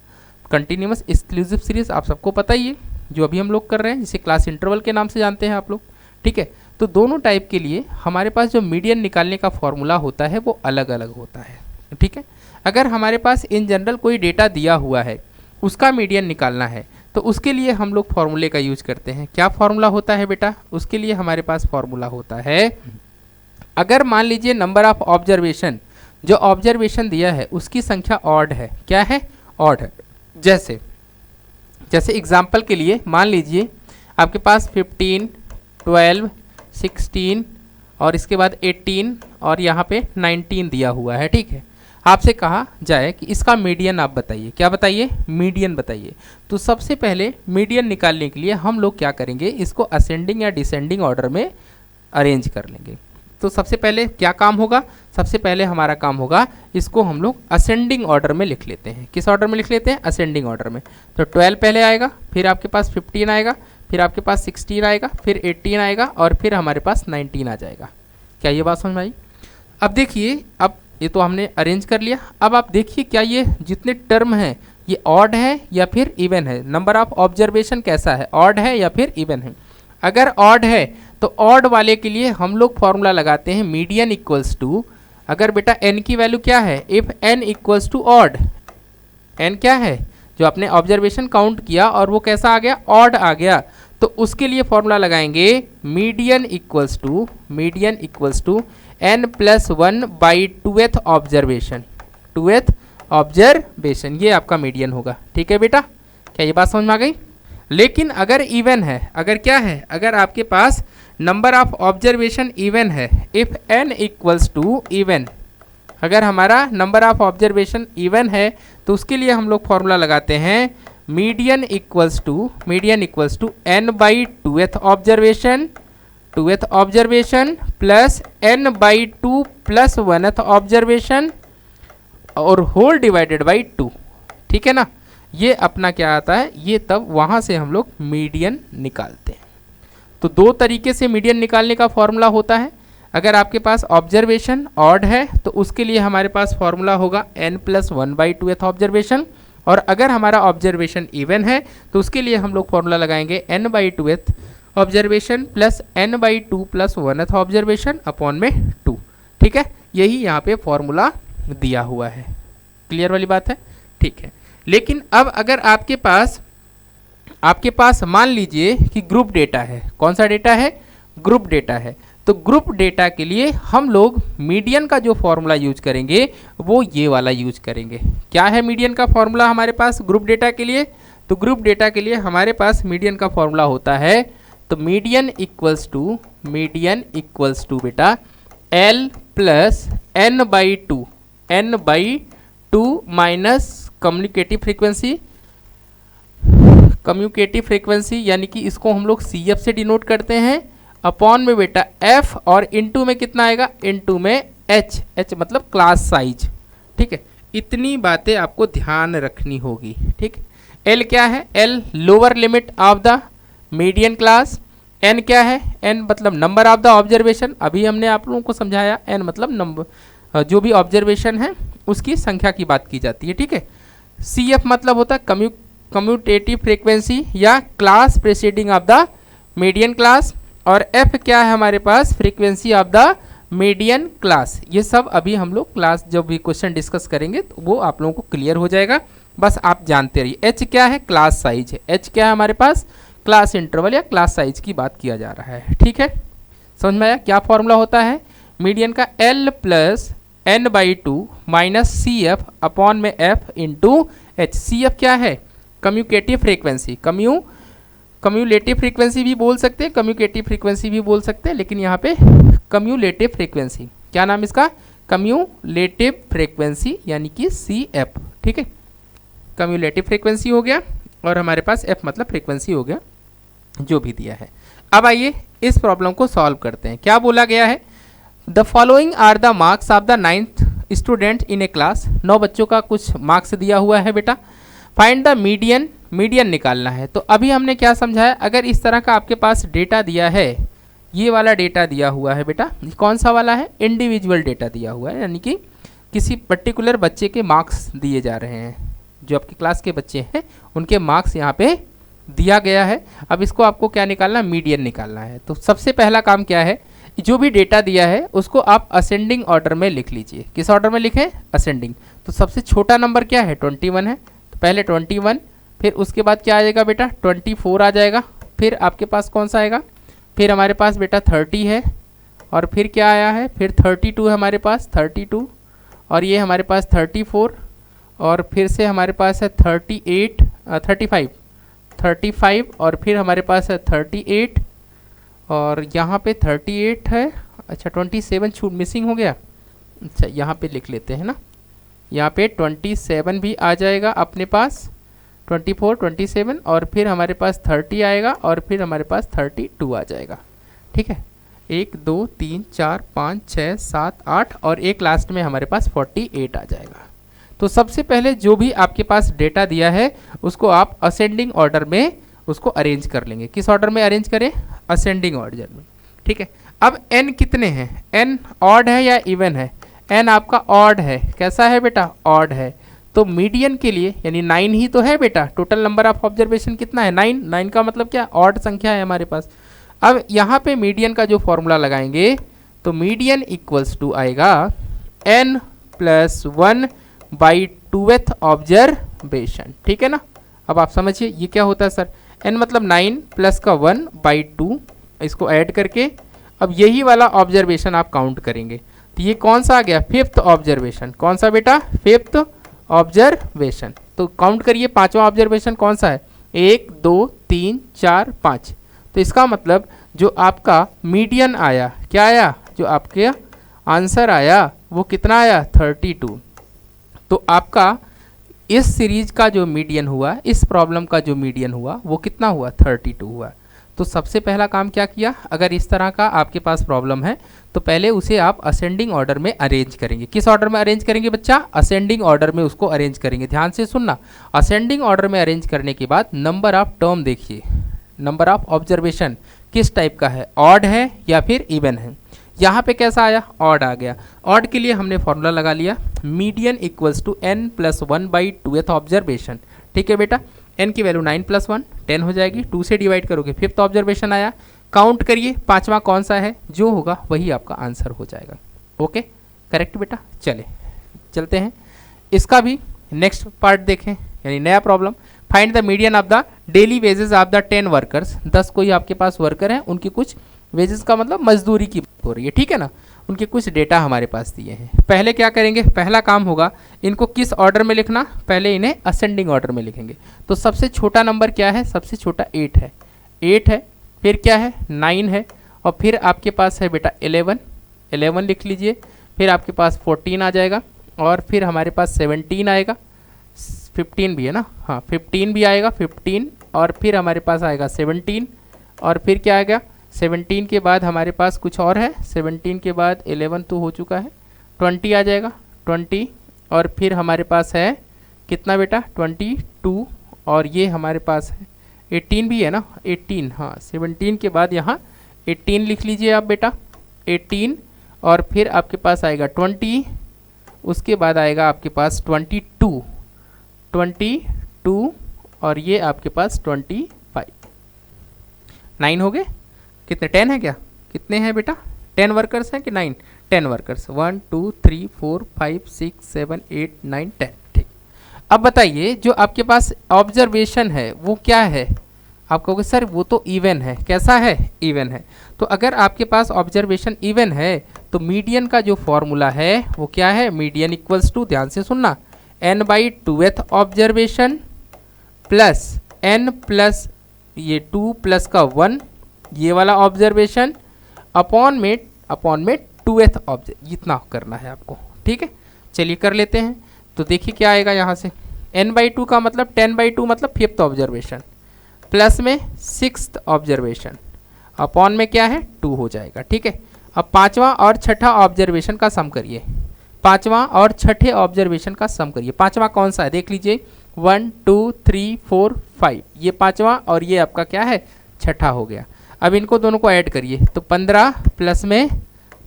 कंटिन्यूअस एक्सक्लूसिव सीरीज आप सबको पता ही है, जो अभी हम लोग कर रहे हैं, जिसे क्लास इंटरवल के नाम से जानते हैं आप लोग। ठीक है, तो दोनों टाइप के लिए हमारे पास जो मीडियन निकालने का फॉर्मूला होता है वो अलग अलग होता है। ठीक है, अगर हमारे पास इन जनरल कोई डेटा दिया हुआ है, उसका मीडियन निकालना है, तो उसके लिए हम लोग फॉर्मूले का यूज करते हैं। क्या फॉर्मूला होता है बेटा? उसके लिए हमारे पास फॉर्मूला होता है, अगर मान लीजिए नंबर ऑफ ऑब्जर्वेशन, जो ऑब्जर्वेशन दिया है उसकी संख्या ऑड है। क्या है? ऑड है। जैसे एग्जाम्पल के लिए मान लीजिए आपके पास 15, 12, 16 और इसके बाद 18 और यहाँ पे 19 दिया हुआ है। ठीक है, आपसे कहा जाए कि इसका मीडियन आप बताइए। क्या बताइए? मीडियन बताइए। तो सबसे पहले मीडियन निकालने के लिए हम लोग क्या करेंगे, इसको असेंडिंग या डिसेंडिंग ऑर्डर में अरेंज कर लेंगे। तो सबसे पहले क्या काम होगा? सबसे पहले हमारा काम होगा, इसको हम लोग असेंडिंग ऑर्डर में लिख लेते हैं। किस ऑर्डर में लिख लेते हैं? असेंडिंग ऑर्डर में। तो 12 पहले आएगा, फिर आपके पास 15 आएगा, फिर आपके पास 16 आएगा, फिर 18 आएगा और फिर हमारे पास 19 आ जाएगा। क्या ये बात समझ में आई? अब देखिए, अब ये तो हमने अरेंज कर लिया। अब आप देखिए क्या ये जितने टर्म हैं ये ऑड है या फिर इवन है, नंबर ऑफ ऑब्जर्वेशन कैसा है, ऑड है या फिर इवन है। अगर ऑड है तो ऑड वाले के लिए हम लोग फॉर्मूला लगाते हैं मीडियन इक्वल्स टू, अगर बेटा n की वैल्यू क्या है, if n equals to odd, n क्या है जो आपने ऑब्जर्वेशन काउंट किया और वो कैसा आ गया, ऑड आ गया, तो उसके लिए फॉर्मूला लगाएंगे median equals to n plus 1 by 2th observation, 2th observation, ये आपका मीडियन होगा। ठीक है बेटा, क्या ये बात समझ में आ गई। लेकिन अगर इवन है, अगर क्या है, अगर आपके पास नंबर ऑफ ऑब्जर्वेशन इवन है, if n equals to even, अगर हमारा नंबर ऑफ ऑब्जर्वेशन इवन है तो उसके लिए हम लोग फॉर्मूला लगाते हैं median equals to n by 2th observation plus n by 2 plus 1th observation और होल डिवाइडेड बाई 2। ठीक है ना, ये अपना क्या आता है, ये तब वहाँ से हम लोग मीडियन निकालते हैं। तो दो तरीके से मीडियन निकालने का फॉर्मूला होता है। अगर आपके पास ऑब्जर्वेशन ऑड है तो उसके लिए हमारे पास फॉर्मूला होगा n plus 1 by 2th observation, और अगर हमारा ऑब्जर्वेशन इवन है तो उसके लिए हम लोग फॉर्मूला लगाएंगे n by 2th observation plus n by 2 plus 1th observation upon में 2। ठीक है, यही यहाँ पे फॉर्मूला दिया हुआ है। क्लियर वाली बात है, ठीक है। लेकिन अब अगर आपके पास मान लीजिए कि ग्रुप डेटा है, कौन सा डेटा है, ग्रुप डेटा है, तो ग्रुप डेटा के लिए हम लोग मीडियन का जो फॉर्मूला यूज करेंगे वो ये वाला यूज करेंगे। क्या है मीडियन का फॉर्मूला हमारे पास ग्रुप डेटा के लिए, तो ग्रुप डेटा के लिए हमारे पास मीडियन का फॉर्मूला होता है, तो मीडियन इक्वल्स टू बेटा L plus n by 2 minus communicative frequency, यानी कि इसको हम लोग CF से डिनोट करते हैं, अपॉन में बेटा F, और इनटू में कितना आएगा, इनटू में H मतलब क्लास साइज। ठीक है, इतनी बातें आपको ध्यान रखनी होगी। ठीक, L क्या है, L lower limit of the median class, N क्या है, N मतलब नंबर ऑफ द ऑब्जर्वेशन, अभी हमने आप लोगों को समझाया, N मतलब नंबर, जो भी ऑब्जर्वेशन है उसकी संख्या की बात की जाती है। ठीक है, CF मतलब होता है कम्यूटेटिव फ्रीक्वेंसी या class preceding of the median class, और F क्या है हमारे पास, frequency of the median class. ये सब अभी हम लोग क्लास जब भी क्वेश्चन डिस्कस करेंगे तो वो आप लोगों को क्लियर हो जाएगा, बस आप जानते रहिए। H क्या है, क्लास साइज है, H क्या है हमारे पास, क्लास इंटरवल या क्लास साइज की बात किया जा रहा है। ठीक है, समझ में आया क्या फॉर्मूला होता है मीडियन का, L plus n by 2 minus CF upon में F इंटू H। CF क्या है, कम्यूटेटिव फ्रीक्वेंसी, कम्यूलेटिव फ्रीक्वेंसी भी बोल सकते हैं, कम्यूटेटिव फ्रीक्वेंसी भी बोल सकते हैं, लेकिन यहाँ पे कम्यूलेटिव फ्रीक्वेंसी, क्या नाम इसका, कम्यूलेटिव फ्रीक्वेंसी यानी कि CF। ठीक है, कम्यूलेटिव फ्रीक्वेंसी हो गया और हमारे पास F मतलब फ्रीक्वेंसी हो गया जो भी दिया है। अब आइए इस प्रॉब्लम को सॉल्व करते हैं। क्या बोला गया है, the following are the marks of the 9th student in a class, 9 बच्चों का कुछ मार्क्स दिया हुआ है बेटा, फाइंड द मीडियन निकालना है। तो अभी हमने क्या समझाया, अगर इस तरह का आपके पास डेटा दिया है, ये वाला डेटा दिया हुआ है बेटा, कौन सा वाला है, इंडिविजुअल डेटा दिया हुआ है, यानी कि किसी पर्टिकुलर बच्चे के मार्क्स दिए जा रहे हैं, जो आपकी क्लास के बच्चे हैं उनके मार्क्स यहाँ पे दिया गया है। अब इसको आपको क्या निकालना, मीडियन निकालना है। तो सबसे पहला काम क्या है, जो भी डेटा दिया है उसको आप असेंडिंग ऑर्डर में लिख लीजिए। किस ऑर्डर में लिखें, असेंडिंग। तो सबसे छोटा नंबर क्या है, 21 है, तो पहले 21, फिर उसके बाद क्या आ जाएगा बेटा, 24 आ जाएगा, फिर आपके पास कौन सा आएगा, फिर हमारे पास बेटा 30 है, और फिर क्या आया है, फिर 32 है हमारे पास, 32, और ये हमारे पास 34, और फिर से हमारे पास है 35, और फिर हमारे पास है 38, और यहाँ पे 38 है, अच्छा 27 छूट मिसिंग हो गया, अच्छा यहाँ पे लिख लेते हैं ना, यहाँ पे 27 भी आ जाएगा अपने पास, 24, 27, और फिर हमारे पास 30 आएगा, और फिर हमारे पास 32 आ जाएगा। ठीक है, 1 2 3 4 5 6 7 8, और एक लास्ट में हमारे पास 48 आ जाएगा। तो सबसे पहले जो भी आपके पास डेटा दिया है उसको आप असेंडिंग ऑर्डर में उसको अरेंज कर लेंगे। किस ऑर्डर में अरेंज करें, असेंडिंग ऑर्डर में। ठीक है, अब n कितने हैं, n ऑड है या इवन है, एन आपका ऑड है, कैसा है बेटा, ऑड है। तो मीडियन के लिए यानी 9 ही तो है बेटा, टोटल नंबर ऑफ ऑब्जर्वेशन कितना है, 9। 9 का मतलब क्या, ऑड संख्या है हमारे पास। अब यहाँ पे मीडियन का जो फॉर्मूला लगाएंगे तो मीडियन इक्वल्स टू आएगा n plus 1 by 2th observation, ठीक है ना। अब आप समझिए ये क्या होता है सर, n मतलब 9 प्लस का 1 बाई 2, इसको ऐड करके अब यही वाला ऑब्जर्वेशन आप काउंट करेंगे। तो ये कौन सा आ गया, 5th ऑब्जर्वेशन। कौन सा बेटा, 5th ऑब्जर्वेशन। तो काउंट करिए, 5वां ऑब्जर्वेशन कौन सा है, 1 2 3 4 5। तो इसका मतलब जो आपका मीडियन आया, क्या आया, जो आपके आंसर आया वो कितना आया, 32। तो आपका इस सीरीज का जो मीडियन हुआ, इस प्रॉब्लम का जो मीडियन हुआ वो कितना हुआ, 32 हुआ। तो सबसे पहला काम क्या किया, अगर इस तरह का आपके पास प्रॉब्लम है तो पहले उसे आप असेंडिंग ऑर्डर में अरेंज करेंगे। किस ऑर्डर में अरेंज करेंगे बच्चा, असेंडिंग ऑर्डर में उसको अरेंज करेंगे। ध्यान से सुनना, असेंडिंग ऑर्डर में अरेंज करने के बाद नंबर ऑफ टर्म देखिए, नंबर ऑफ ऑब्जर्वेशन किस टाइप का है, ऑड है या फिर इवन है। यहाँ पे कैसा आया, ऑड आ गया। ऑड के लिए हमने फॉर्मूला लगा लिया, median equals to n plus 1 by 2th observation, ठीक है बेटा। n की वैल्यू 9 प्लस 1 10 हो जाएगी, 2 से डिवाइड करोगे 5th ऑब्जर्वेशन आया। काउंट करिए 5वां कौन सा है, जो होगा वही आपका आंसर हो जाएगा। ओके, करेक्ट बेटा। चलते हैं, इसका भी नेक्स्ट पार्ट देखें, यानी नया problem. Find the median of the daily wages of the 10 workers. 10 कोई आपके पास वर्कर हैं, उनकी कुछ वेजेस का मतलब मजदूरी की बात हो रही है, ठीक है ना। उनके कुछ डेटा हमारे पास दिए हैं। पहले क्या करेंगे, पहला काम होगा इनको किस ऑर्डर में लिखना, पहले इन्हें असेंडिंग ऑर्डर में लिखेंगे। तो सबसे छोटा नंबर क्या है, सबसे छोटा 8 है, 8 है, फिर क्या है 9 है, और फिर आपके पास है बेटा 11 लिख लीजिए, फिर आपके पास 14 आ जाएगा, और फिर हमारे पास 17 आएगा, 15 भी है ना, हाँ 15 भी आएगा, 15, और फिर हमारे पास आएगा 17, और फिर क्या आएगा 17 के बाद हमारे पास कुछ और है, 17 के बाद 11 तो हो चुका है, 20 आ जाएगा, 20, और फिर हमारे पास है कितना बेटा 22, और ये हमारे पास है 18 भी है ना, 18, हाँ 17 के बाद यहाँ 18 लिख लीजिए आप बेटा, 18, और फिर आपके पास आएगा 20, उसके बाद आएगा आपके पास 22, और ये आपके पास 25। 9 हो गए, कितने 10 है क्या, कितने हैं बेटा 10 वर्कर्स हैं कि 9, 10 वर्कर्स, 1 2 3 4 5 6 7 8 9 10, ठीक। अब बताइए जो आपके पास ऑब्जर्वेशन है वो क्या है, आप कहोगे सर वो तो इवन है, कैसा है, इवन है। तो अगर आपके पास ऑब्जर्वेशन इवन है तो मीडियन का जो फॉर्मूला है वो क्या है, मीडियन इक्वल्स टू, ध्यान से सुनना, n by 2th observation plus n plus ये 2 प्लस का 1 ये वाला ऑब्जर्वेशन अपॉन में 2th ऑब्जर्व, इतना करना है आपको, ठीक है। चलिए कर लेते हैं। तो देखिए क्या आएगा यहाँ से, n बाई 2 का मतलब 10 बाई 2 मतलब 5th ऑब्जर्वेशन, प्लस में 6th ऑब्जर्वेशन, अपॉन में क्या है 2 हो जाएगा, ठीक है। अब 5वां और 6ठा ऑब्जर्वेशन का सम करिए, 5वां और 6ठे ऑब्जर्वेशन का सम करिए। 5वां कौन सा है देख लीजिए, 1 2 3 4 5, ये 5वां और ये आपका क्या है 6ठा हो गया। अब इनको दोनों को ऐड करिए, तो 15 प्लस में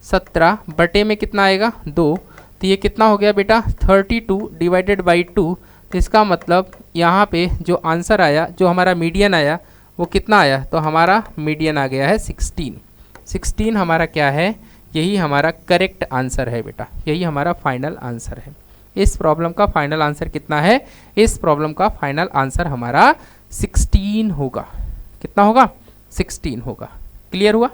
17 बटे में कितना आएगा 2, तो ये कितना हो गया बेटा 32 डिवाइडेड बाई 2। तो इसका मतलब यहाँ पे जो आंसर आया, जो हमारा मीडियन आया वो कितना आया, तो हमारा मीडियन आ गया है 16 हमारा क्या है, यही हमारा करेक्ट आंसर है बेटा, यही हमारा फाइनल आंसर है। इस प्रॉब्लम का फाइनल आंसर कितना है, इस प्रॉब्लम का फाइनल आंसर हमारा 16 होगा। कितना होगा 16 होगा। क्लियर हुआ,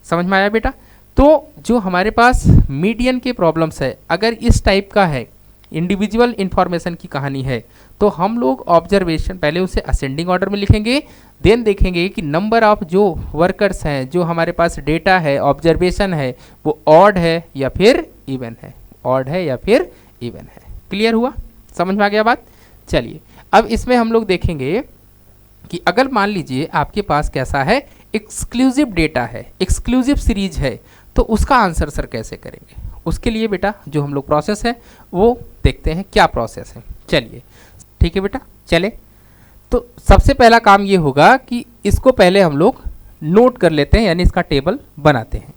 समझ में आया बेटा। तो जो हमारे पास मीडियन के प्रॉब्लम्स है, अगर इस टाइप का है, इंडिविजुअल इंफॉर्मेशन की कहानी है, तो हम लोग ऑब्जर्वेशन पहले उसे असेंडिंग ऑर्डर में लिखेंगे, देन देखेंगे कि नंबर ऑफ जो वर्कर्स हैं, जो हमारे पास डेटा है, ऑब्जर्वेशन है, वो ऑड है या फिर इवन है, ऑड है या फिर इवन है। क्लियर हुआ, समझ में आ गया बात। चलिए अब इसमें हम लोग देखेंगे कि अगर मान लीजिए आपके पास कैसा है, एक्सक्लूसिव डेटा है, एक्सक्लूसिव सीरीज है, तो उसका आंसर सर कैसे करेंगे। उसके लिए बेटा जो हम लोग प्रोसेस है वो देखते हैं क्या प्रोसेस है। चलिए ठीक है बेटा, चले। तो सबसे पहला काम ये होगा कि इसको पहले हम लोग नोट कर लेते हैं, यानी इसका टेबल बनाते हैं।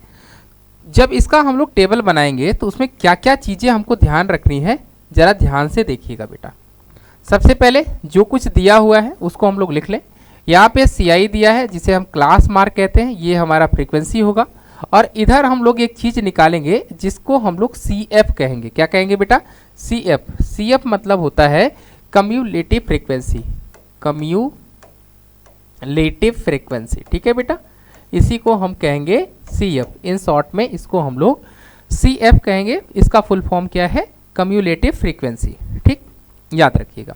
जब इसका हम लोग टेबल बनाएंगे तो उसमें क्या क्या चीज़ें हमको ध्यान रखनी है, ज़रा ध्यान से देखिएगा बेटा। सबसे पहले जो कुछ दिया हुआ है उसको हम लोग लिख लें। यहाँ पे CI दिया है जिसे हम क्लास मार्क कहते हैं, ये हमारा फ्रीक्वेंसी होगा। और इधर हम लोग एक चीज़ निकालेंगे जिसको हम लोग CF कहेंगे। क्या कहेंगे बेटा? CF मतलब होता है कम्यूलेटिव फ्रीक्वेंसी, कम्यूलेटिव फ्रीक्वेंसी। ठीक है बेटा, इसी को हम कहेंगे CF। इन शॉर्ट में इसको हम लोग CF कहेंगे। इसका फुल फॉर्म क्या है? Cumulative frequency. ठीक, याद रखिएगा।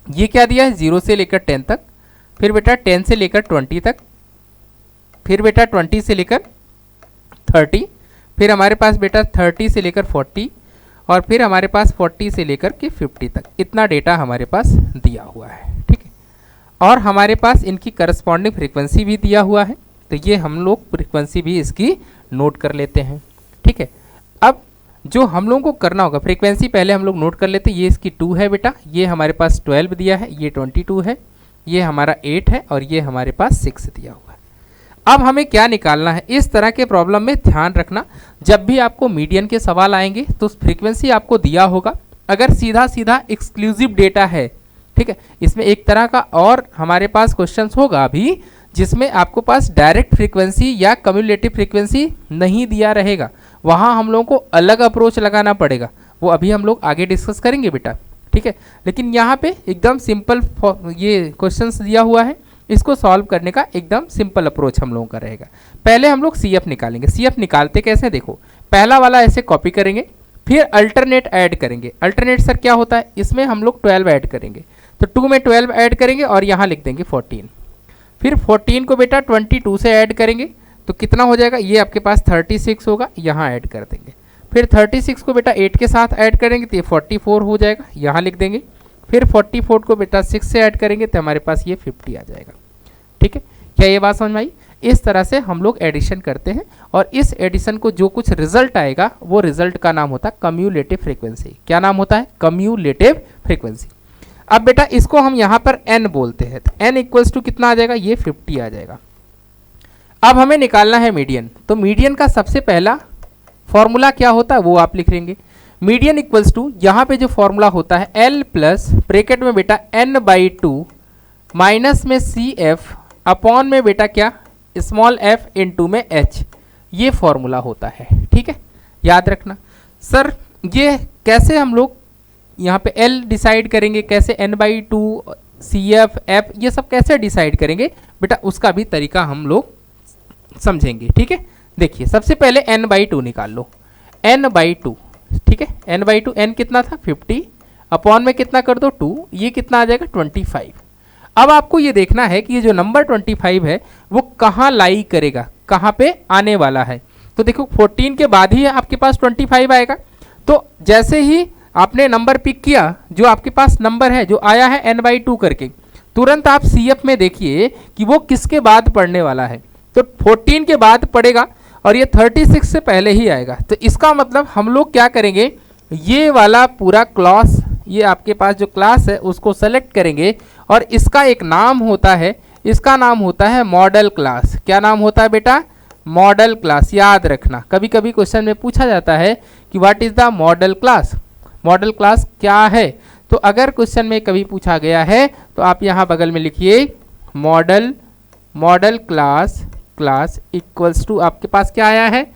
ये क्या दिया है? 0 से लेकर 10 तक, फिर बेटा 10 से लेकर 20 तक, फिर बेटा 20 से लेकर 30, फिर हमारे पास बेटा 30 से लेकर 40, और फिर हमारे पास 40 से लेकर के 50 तक। इतना डेटा हमारे पास दिया हुआ है। ठीक है, और हमारे पास इनकी करस्पॉन्डिंग फ्रीक्वेंसी भी दिया हुआ है, तो ये हम लोग फ्रीक्वेंसी भी इसकी नोट कर लेते हैं। ठीक है, अब जो हम लोगों को करना होगा, फ्रीक्वेंसी पहले हम लोग नोट कर लेते हैं। ये इसकी 2 है बेटा, ये हमारे पास 12 दिया है, ये 22 है, ये हमारा 8 है, और ये हमारे पास 6 दिया हुआ है। अब हमें क्या निकालना है? इस तरह के प्रॉब्लम में ध्यान रखना, जब भी आपको मीडियन के सवाल आएंगे तो फ्रीक्वेंसी आपको दिया होगा। अगर सीधा सीधा एक्सक्लूसिव डेटा है, ठीक है, इसमें एक तरह का और हमारे पास क्वेश्चंस होगा अभी जिसमें आपको पास डायरेक्ट फ्रीक्वेंसी या कम्युलेटिव फ्रीक्वेंसी नहीं दिया रहेगा, वहाँ हम लोगों को अलग अप्रोच लगाना पड़ेगा। वो अभी हम लोग आगे डिस्कस करेंगे बेटा। ठीक है, लेकिन यहाँ पे एकदम सिंपल ये क्वेश्चंस दिया हुआ है, इसको सॉल्व करने का एकदम सिंपल अप्रोच हम लोगों का रहेगा। पहले हम लोग CF निकालेंगे। CF निकालते कैसे? देखो, पहला वाला ऐसे कॉपी करेंगे, फिर अल्टरनेट ऐड करेंगे। अल्टरनेट सर क्या होता है? इसमें हम लोग 12 ऐड करेंगे, तो 2 में 12 ऐड करेंगे और यहाँ लिख देंगे 14। फिर 14 को बेटा 22 से ऐड करेंगे तो कितना हो जाएगा? ये आपके पास 36 होगा, यहाँ ऐड कर देंगे। फिर 36 को बेटा 8 के साथ ऐड करेंगे तो ये 44 हो जाएगा, यहाँ लिख देंगे। फिर 44 को बेटा 6 से ऐड करेंगे तो हमारे पास ये 50 आ जाएगा। ठीक है, क्या ये बात समझ में आई? इस तरह से हम लोग एडिशन करते हैं, और इस एडिशन को जो कुछ रिजल्ट आएगा वो रिजल्ट का नाम होता है कम्यूलेटिव फ्रीक्वेंसी। क्या नाम होता है? Cumulative frequency. अब बेटा इसको हम यहाँ पर n बोलते हैं, तो n इक्वल्स टू कितना आ जाएगा? ये 50 आ जाएगा। अब हमें निकालना है मीडियन, तो मीडियन का सबसे पहला फॉर्मूला क्या होता है वो आप लिख लेंगे। मीडियन इक्वल्स टू, यहाँ पे जो फॉर्मूला होता है L प्लस ब्रैकेट में बेटा n/2 माइनस में CF अपॉन में बेटा क्या? स्मॉल f इंटू में h, ये फॉर्मूला होता है। ठीक है, याद रखना। सर ये कैसे हम लोग यहाँ पे L डिसाइड करेंगे, कैसे n/2 CF F ये सब कैसे डिसाइड करेंगे बेटा, उसका भी तरीका हम लोग समझेंगे। ठीक है, देखिए सबसे पहले n/2 निकाल लो। n/2, ठीक है, n/2, n कितना था? 50, अपॉन में कितना कर दो? 2, ये कितना आ जाएगा? 25। अब आपको ये देखना है कि ये जो नंबर 25 है वो कहाँ लाई करेगा, कहाँ पे आने वाला है। तो देखो 14 के बाद ही आपके पास 25 आएगा, तो जैसे ही आपने नंबर पिक किया, जो आपके पास नंबर है जो आया है n/2 करके, तुरंत आप CF में देखिए कि वो किसके बाद पढ़ने वाला है। तो 14 के बाद पड़ेगा और ये 36 से पहले ही आएगा। तो इसका मतलब हम लोग क्या करेंगे, ये वाला पूरा क्लास, ये आपके पास जो क्लास है उसको सेलेक्ट करेंगे, और इसका एक नाम होता है, इसका नाम होता है मॉडल क्लास। क्या नाम होता है बेटा? Model class. याद रखना, कभी कभी क्वेश्चन में पूछा जाता है कि what is the model class. Model class क्या है? तो अगर क्वेश्चन में कभी पूछा गया है तो आप यहाँ बगल में लिखिए मॉडल क्लास इक्वल्स टू, आपके पास क्या आया है?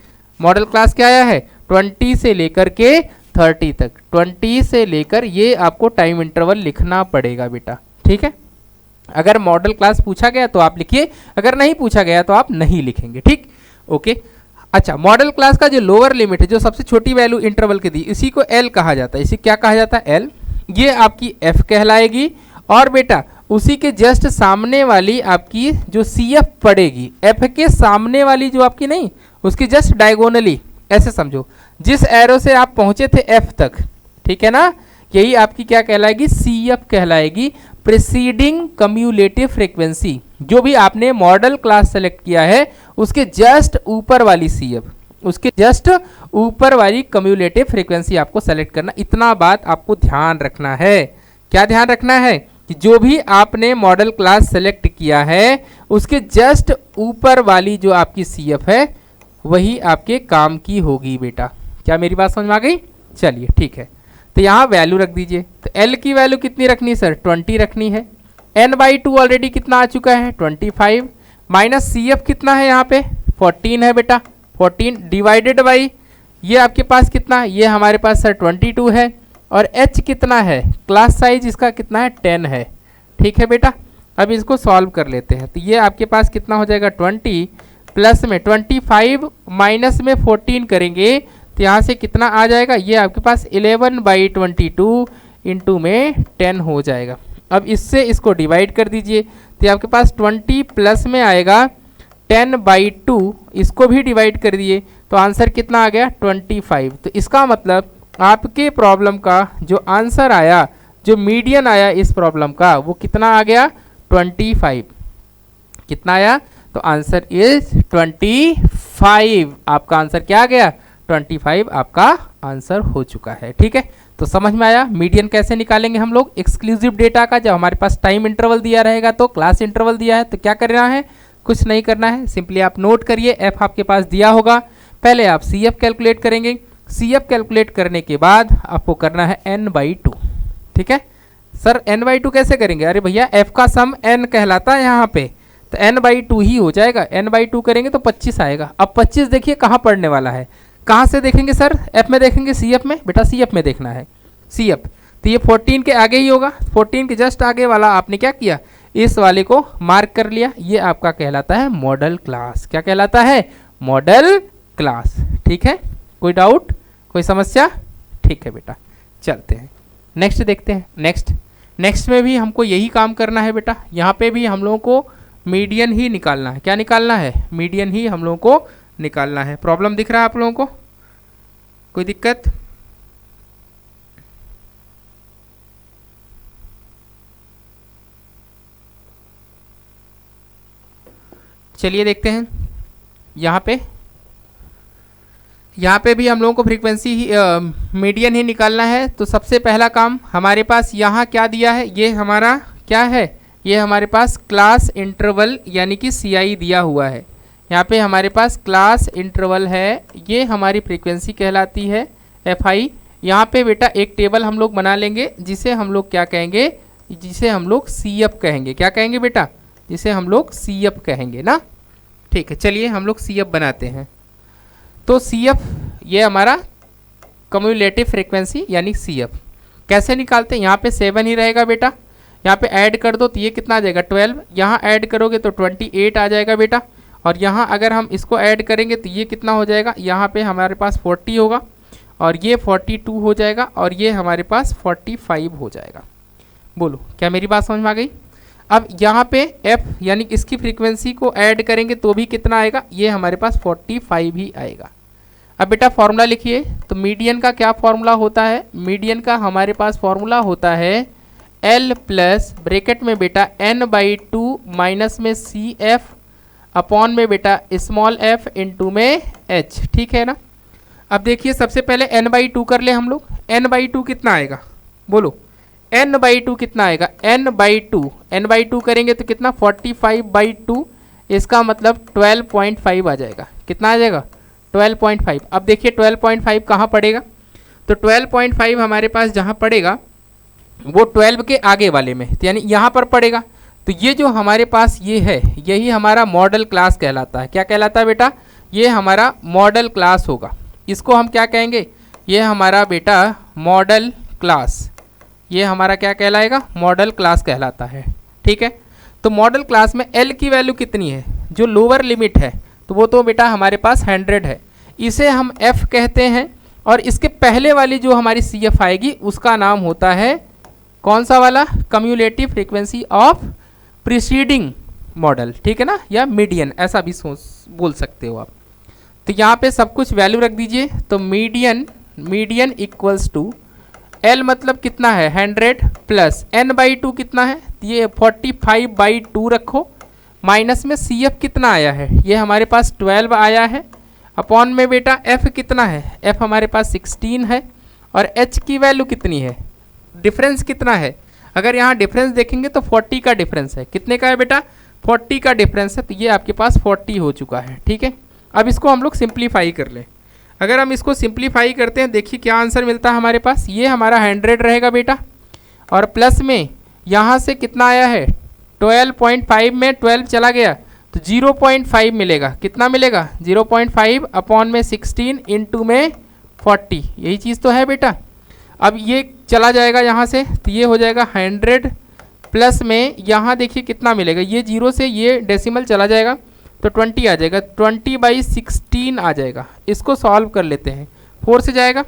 मॉडल क्लास क्या आया है? 20 से लेकर के 30 तक, 20 से लेकर, ये आपको टाइम इंटरवल लिखना पड़ेगा बेटा। ठीक है, अगर मॉडल क्लास पूछा गया तो आप लिखिए, अगर नहीं पूछा गया तो आप नहीं लिखेंगे। ठीक, ओके। अच्छा, मॉडल क्लास का जो लोअर लिमिट है, जो सबसे छोटी वैल्यू इंटरवल की दी, इसी को L कहा जाता है। इसी क्या कहा जाता है? L। ये आपकी F कहलाएगी, और बेटा उसी के जस्ट सामने वाली आपकी जो CF पड़ेगी, F के सामने वाली जो आपकी नहीं, उसकी जस्ट डायगोनली, ऐसे समझो, जिस एरो से आप पहुंचे थे F तक, ठीक है ना, यही आपकी क्या कहलाएगी? CF कहलाएगी, प्रीसीडिंग कम्यूलेटिव फ्रीक्वेंसी। जो भी आपने मॉडल क्लास सेलेक्ट किया है उसके जस्ट ऊपर वाली CF, उसके जस्ट ऊपर वाली कम्यूलेटिव फ्रीक्वेंसी आपको सेलेक्ट करना। इतना बात आपको ध्यान रखना है। क्या ध्यान रखना है? कि जो भी आपने मॉडल क्लास सेलेक्ट किया है उसके जस्ट ऊपर वाली जो आपकी CF है वही आपके काम की होगी बेटा। क्या मेरी बात समझ में आ गई? चलिए ठीक है, तो यहाँ वैल्यू रख दीजिए। तो एल की वैल्यू कितनी रखनी है सर? 20 रखनी है। एन बाई टू ऑलरेडी कितना आ चुका है? 25। माइनस सी एफ कितना है यहाँ पे? 14 है बेटा। 14 डिवाइडेड बाई ये आपके पास कितना? ये हमारे पास सर 22 है। और एच कितना है? क्लास साइज इसका कितना है? 10 है। ठीक है बेटा, अब इसको सॉल्व कर लेते हैं। तो ये आपके पास कितना हो जाएगा? 20 प्लस में 25 माइनस में 14 करेंगे तो यहाँ से कितना आ जाएगा? ये आपके पास 11/22 इंटू में 10 हो जाएगा। अब इससे इसको डिवाइड कर दीजिए तो आपके पास 20 प्लस में आएगा 10/2, इसको भी डिवाइड कर दिए तो आंसर कितना आ गया? 25। तो इसका मतलब आपके प्रॉब्लम का जो आंसर आया, जो मीडियन आया इस प्रॉब्लम का, वो कितना आ गया? 25। कितना आया? तो आंसर इज 25। आपका आंसर क्या आ गया? 25 आपका आंसर हो चुका है। ठीक है, तो समझ में आया मीडियन कैसे निकालेंगे हम लोग एक्सक्लूसिव डेटा का। जब हमारे पास टाइम इंटरवल दिया रहेगा तो क्लास इंटरवल दिया है तो क्या करना है? कुछ नहीं करना है, सिंपली आप नोट करिए। एफ आपके पास दिया होगा, पहले आप सी एफ कैलकुलेट करेंगे। सी एफ कैलकुलेट करने के बाद आपको करना है n/2। ठीक है सर, n/2 कैसे करेंगे? अरे भैया एफ का सम n कहलाता है यहाँ पे, तो n/2 ही हो जाएगा। n/2 करेंगे तो 25 आएगा। अब 25 देखिए कहाँ पढ़ने वाला है, कहाँ से देखेंगे सर? एफ में देखेंगे? सी एफ में? बेटा सी एफ में देखना है। सी एफ तो ये 14 के आगे ही होगा। 14 के जस्ट आगे वाला आपने क्या किया? इस वाले को मार्क कर लिया। ये आपका कहलाता है मॉडल क्लास। क्या कहलाता है? Model class. ठीक है, कोई डाउट, कोई समस्या? ठीक है बेटा, चलते हैं नेक्स्ट देखते हैं। नेक्स्ट में भी हमको यही काम करना है बेटा। यहाँ पे भी हम लोगों को मीडियन ही निकालना है। क्या निकालना है? मीडियन ही हम लोगों को निकालना है। प्रॉब्लम दिख रहा है आप लोगों को? कोई दिक्कत? चलिए देखते हैं। यहाँ पे भी हम लोगों को फ्रीक्वेंसी ही मीडियन ही निकालना है। तो सबसे पहला काम हमारे पास यहाँ क्या दिया है? ये हमारा क्या है? ये हमारे पास क्लास इंटरवल यानी कि CI दिया हुआ है। यहाँ पे हमारे पास क्लास इंटरवल है, ये हमारी फ्रीक्वेंसी कहलाती है FI। यहाँ पे बेटा एक टेबल हम लोग बना लेंगे जिसे हम लोग क्या कहेंगे? जिसे हम लोग CF कहेंगे। क्या कहेंगे बेटा? जिसे हम लोग CF कहेंगे ना। ठीक है, चलिए हम लोग CF बनाते हैं। तो CF ये हमारा कम्युलेटिव फ्रीक्वेंसी यानी CF कैसे निकालते हैं? यहाँ पे 7 ही रहेगा बेटा। यहाँ पे ऐड कर दो तो ये कितना आ जाएगा? 12। यहाँ ऐड करोगे तो 28 आ जाएगा बेटा। और यहाँ अगर हम इसको ऐड करेंगे तो ये कितना हो जाएगा? यहाँ पे हमारे पास 40 होगा और ये 42 हो जाएगा और ये हमारे पास 45 हो जाएगा। बोलो क्या मेरी बात समझ में आ गई? अब यहाँ पे F यानी इसकी फ्रीक्वेंसी को ऐड करेंगे तो भी कितना आएगा? ये हमारे पास 45 ही आएगा। अब बेटा फॉर्मूला लिखिए। तो मीडियन का क्या फॉर्मूला होता है? मीडियन का हमारे पास फॉर्मूला होता है L प्लस ब्रैकेट में बेटा n/2 माइनस में CF अपॉन में बेटा स्मॉल f इंटू में h। ठीक है ना। अब देखिए सबसे पहले n/2 कर ले हम लोग। n/2 कितना आएगा? बोलो n/2 कितना आएगा? n/2 करेंगे तो कितना? 45/2। इसका मतलब 12.5 आ जाएगा। कितना आ जाएगा? 12.5। अब देखिए 12.5 कहाँ पड़ेगा? तो 12.5 हमारे पास जहाँ पड़ेगा वो 12 के आगे वाले में, तो यानी यहाँ पर पड़ेगा। तो ये जो हमारे पास ये है, यही हमारा मॉडल क्लास कहलाता है। क्या कहलाता है बेटा? ये हमारा मॉडल क्लास होगा। इसको हम क्या कहेंगे? ये हमारा बेटा मॉडल क्लास, ये हमारा क्या कहलाएगा? मॉडल क्लास कहलाता है। ठीक है, तो मॉडल क्लास में L की वैल्यू कितनी है? जो लोअर लिमिट है तो वो तो बेटा हमारे पास 100 है, इसे हम F कहते हैं। और इसके पहले वाली जो हमारी CF आएगी उसका नाम होता है कौन सा वाला? Cumulative frequency of preceding model. ठीक है ना, या मीडियन ऐसा भी बोल सकते हो आप। तो यहाँ पे सब कुछ वैल्यू रख दीजिए। तो मीडियन इक्वल्स टू L मतलब कितना है? 100 प्लस n/2 कितना है? ये 45/2 रखो। माइनस में CF कितना आया है? ये हमारे पास 12 आया है। अपॉन में बेटा F कितना है? F हमारे पास 16 है। और H की वैल्यू कितनी है? डिफरेंस कितना है? अगर यहाँ डिफरेंस देखेंगे तो 40 का डिफरेंस है। कितने का है बेटा? 40 का डिफरेंस है। तो ये आपके पास 40 हो चुका है। ठीक है, अब इसको हम लोग सिंप्लीफाई कर लें। अगर हम इसको सिंप्लीफाई करते हैं, देखिए क्या आंसर मिलता है हमारे पास। ये हमारा 100 रहेगा बेटा, और प्लस में यहाँ से कितना आया है 12.5 में 12 चला गया तो 0.5 मिलेगा। कितना मिलेगा 0.5 अपॉन में 16 इंटू में 40, यही चीज़ तो है बेटा। अब ये चला जाएगा यहाँ से तो ये हो जाएगा 100 प्लस में यहाँ देखिए कितना मिलेगा, ये 0 से ये डेसिमल चला जाएगा तो 20 आ जाएगा, 20/16 आ जाएगा। इसको सॉल्व कर लेते हैं। 4 से जाएगा,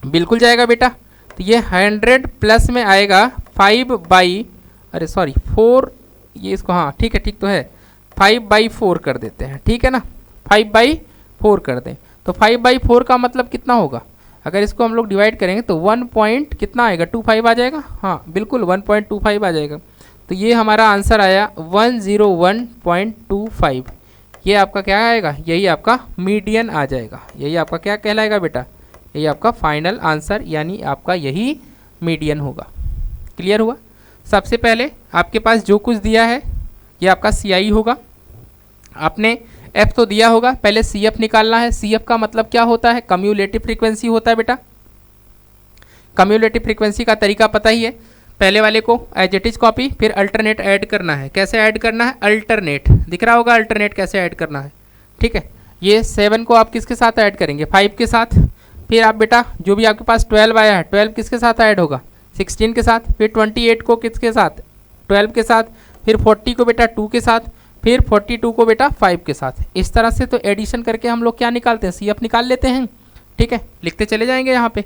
बिल्कुल जाएगा बेटा। तो ये 100 प्लस में आएगा 4, ये इसको हाँ ठीक है, ठीक तो है, 5/4 कर देते हैं, ठीक है ना। 5/4 कर दें तो 5/4 का मतलब कितना होगा, अगर इसको हम लोग डिवाइड करेंगे तो 1 पॉइंट कितना आएगा 25 आ जाएगा। हाँ बिल्कुल 1.25 आ जाएगा। तो ये हमारा आंसर आया 101.25। ये आपका क्या आएगा, यही आपका मीडियन आ जाएगा। यही आपका क्या कहलाएगा बेटा, यही आपका फाइनल आंसर, यानी आपका यही मीडियन होगा। क्लियर हुआ। सबसे पहले आपके पास जो कुछ दिया है ये आपका CI होगा। आपने F तो दिया होगा, पहले CF निकालना है। CF का मतलब क्या होता है, कम्युलेटिव फ्रीक्वेंसी होता है बेटा। कम्युलेटिव फ्रीक्वेंसी का तरीका पता ही है, पहले वाले को एज इट इज कॉपी, फिर अल्टरनेट ऐड करना है। कैसे ऐड करना है, अल्टरनेट दिख रहा होगा, अल्टरनेट कैसे ऐड करना है, ठीक है। ये 7 को आप किसके साथ ऐड करेंगे, 5 के साथ। फिर आप बेटा जो भी आपके पास 12 आया है, 12 किसके साथ ऐड होगा, 16 के साथ। फिर 28 को किसके साथ, 12 के साथ। फिर 40 को बेटा 2 के साथ। फिर 42 को बेटा 5 के साथ। इस तरह से तो एडिशन करके हम लोग क्या निकालते हैं, CF निकाल लेते हैं, ठीक है। लिखते चले जाएंगे यहाँ पे,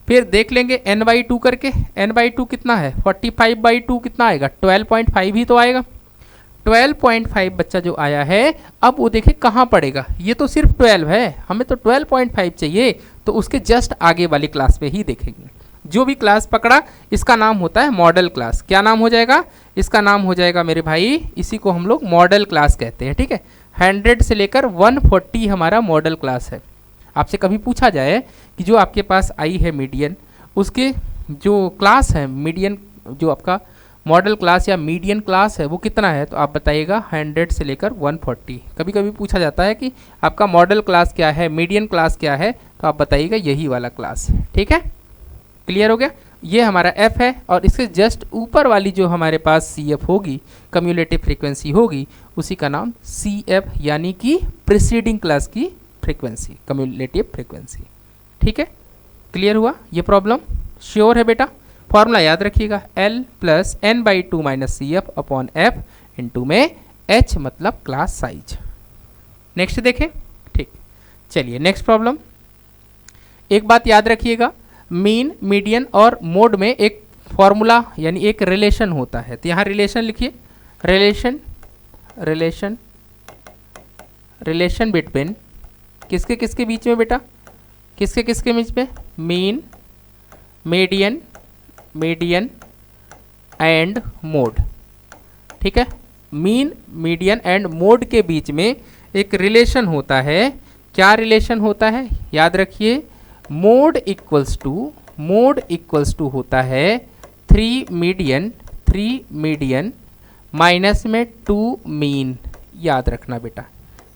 फिर देख लेंगे n/2 करके। n/2 कितना है, 45/2 कितना आएगा, 12.5 ही तो आएगा। 12.5 बच्चा जो आया है, अब वो देखे कहाँ पड़ेगा, ये तो सिर्फ 12 है, हमें तो 12.5 चाहिए, तो उसके जस्ट आगे वाली क्लास पे ही देखेंगे। जो भी क्लास पकड़ा इसका नाम होता है मॉडल क्लास। क्या नाम हो जाएगा, इसका नाम हो जाएगा मेरे भाई, इसी को हम लोग मॉडल क्लास कहते हैं, ठीक है। 100 से लेकर 140 हमारा मॉडल क्लास है। आपसे कभी पूछा जाए कि जो आपके पास आई है मीडियन, उसके जो क्लास है मीडियन, जो आपका मॉडल क्लास या मीडियन क्लास है वो कितना है, तो आप बताइएगा 100 से लेकर 140। कभी कभी पूछा जाता है कि आपका मॉडल क्लास क्या है, मीडियन क्लास क्या है, तो आप बताइएगा यही वाला क्लास, ठीक है। क्लियर हो गया। ये हमारा F है, और इसके जस्ट ऊपर वाली जो हमारे पास CF होगी, कम्युलेटिव फ्रीक्वेंसी होगी, उसी का नाम CF यानी कि प्रीसीडिंग क्लास की फ्रीक्वेंसी, कम्युलेटिव फ्रीक्वेंसी, ठीक है। क्लियर हुआ ये प्रॉब्लम, श्योर है बेटा। फॉर्मूला याद रखिएगा, L + n/2 - CF upon F into में H मतलब क्लास साइज। नेक्स्ट देखें, ठीक। चलिए नेक्स्ट प्रॉब्लम। एक बात याद रखिएगा, मीन, मीडियन और मोड में एक फॉर्मूला यानी एक रिलेशन होता है। तो यहाँ रिलेशन लिखिए, रिलेशन बिटवीन किसके किसके बीच में बेटा, किसके किसके बीच में, मीन, मीडियन एंड मोड, ठीक है। मीन, मीडियन एंड मोड के बीच में एक रिलेशन होता है। क्या रिलेशन होता है, याद रखिए, मोड इक्वल्स टू होता है 3 मीडियन माइनस में 2 मीन। याद रखना बेटा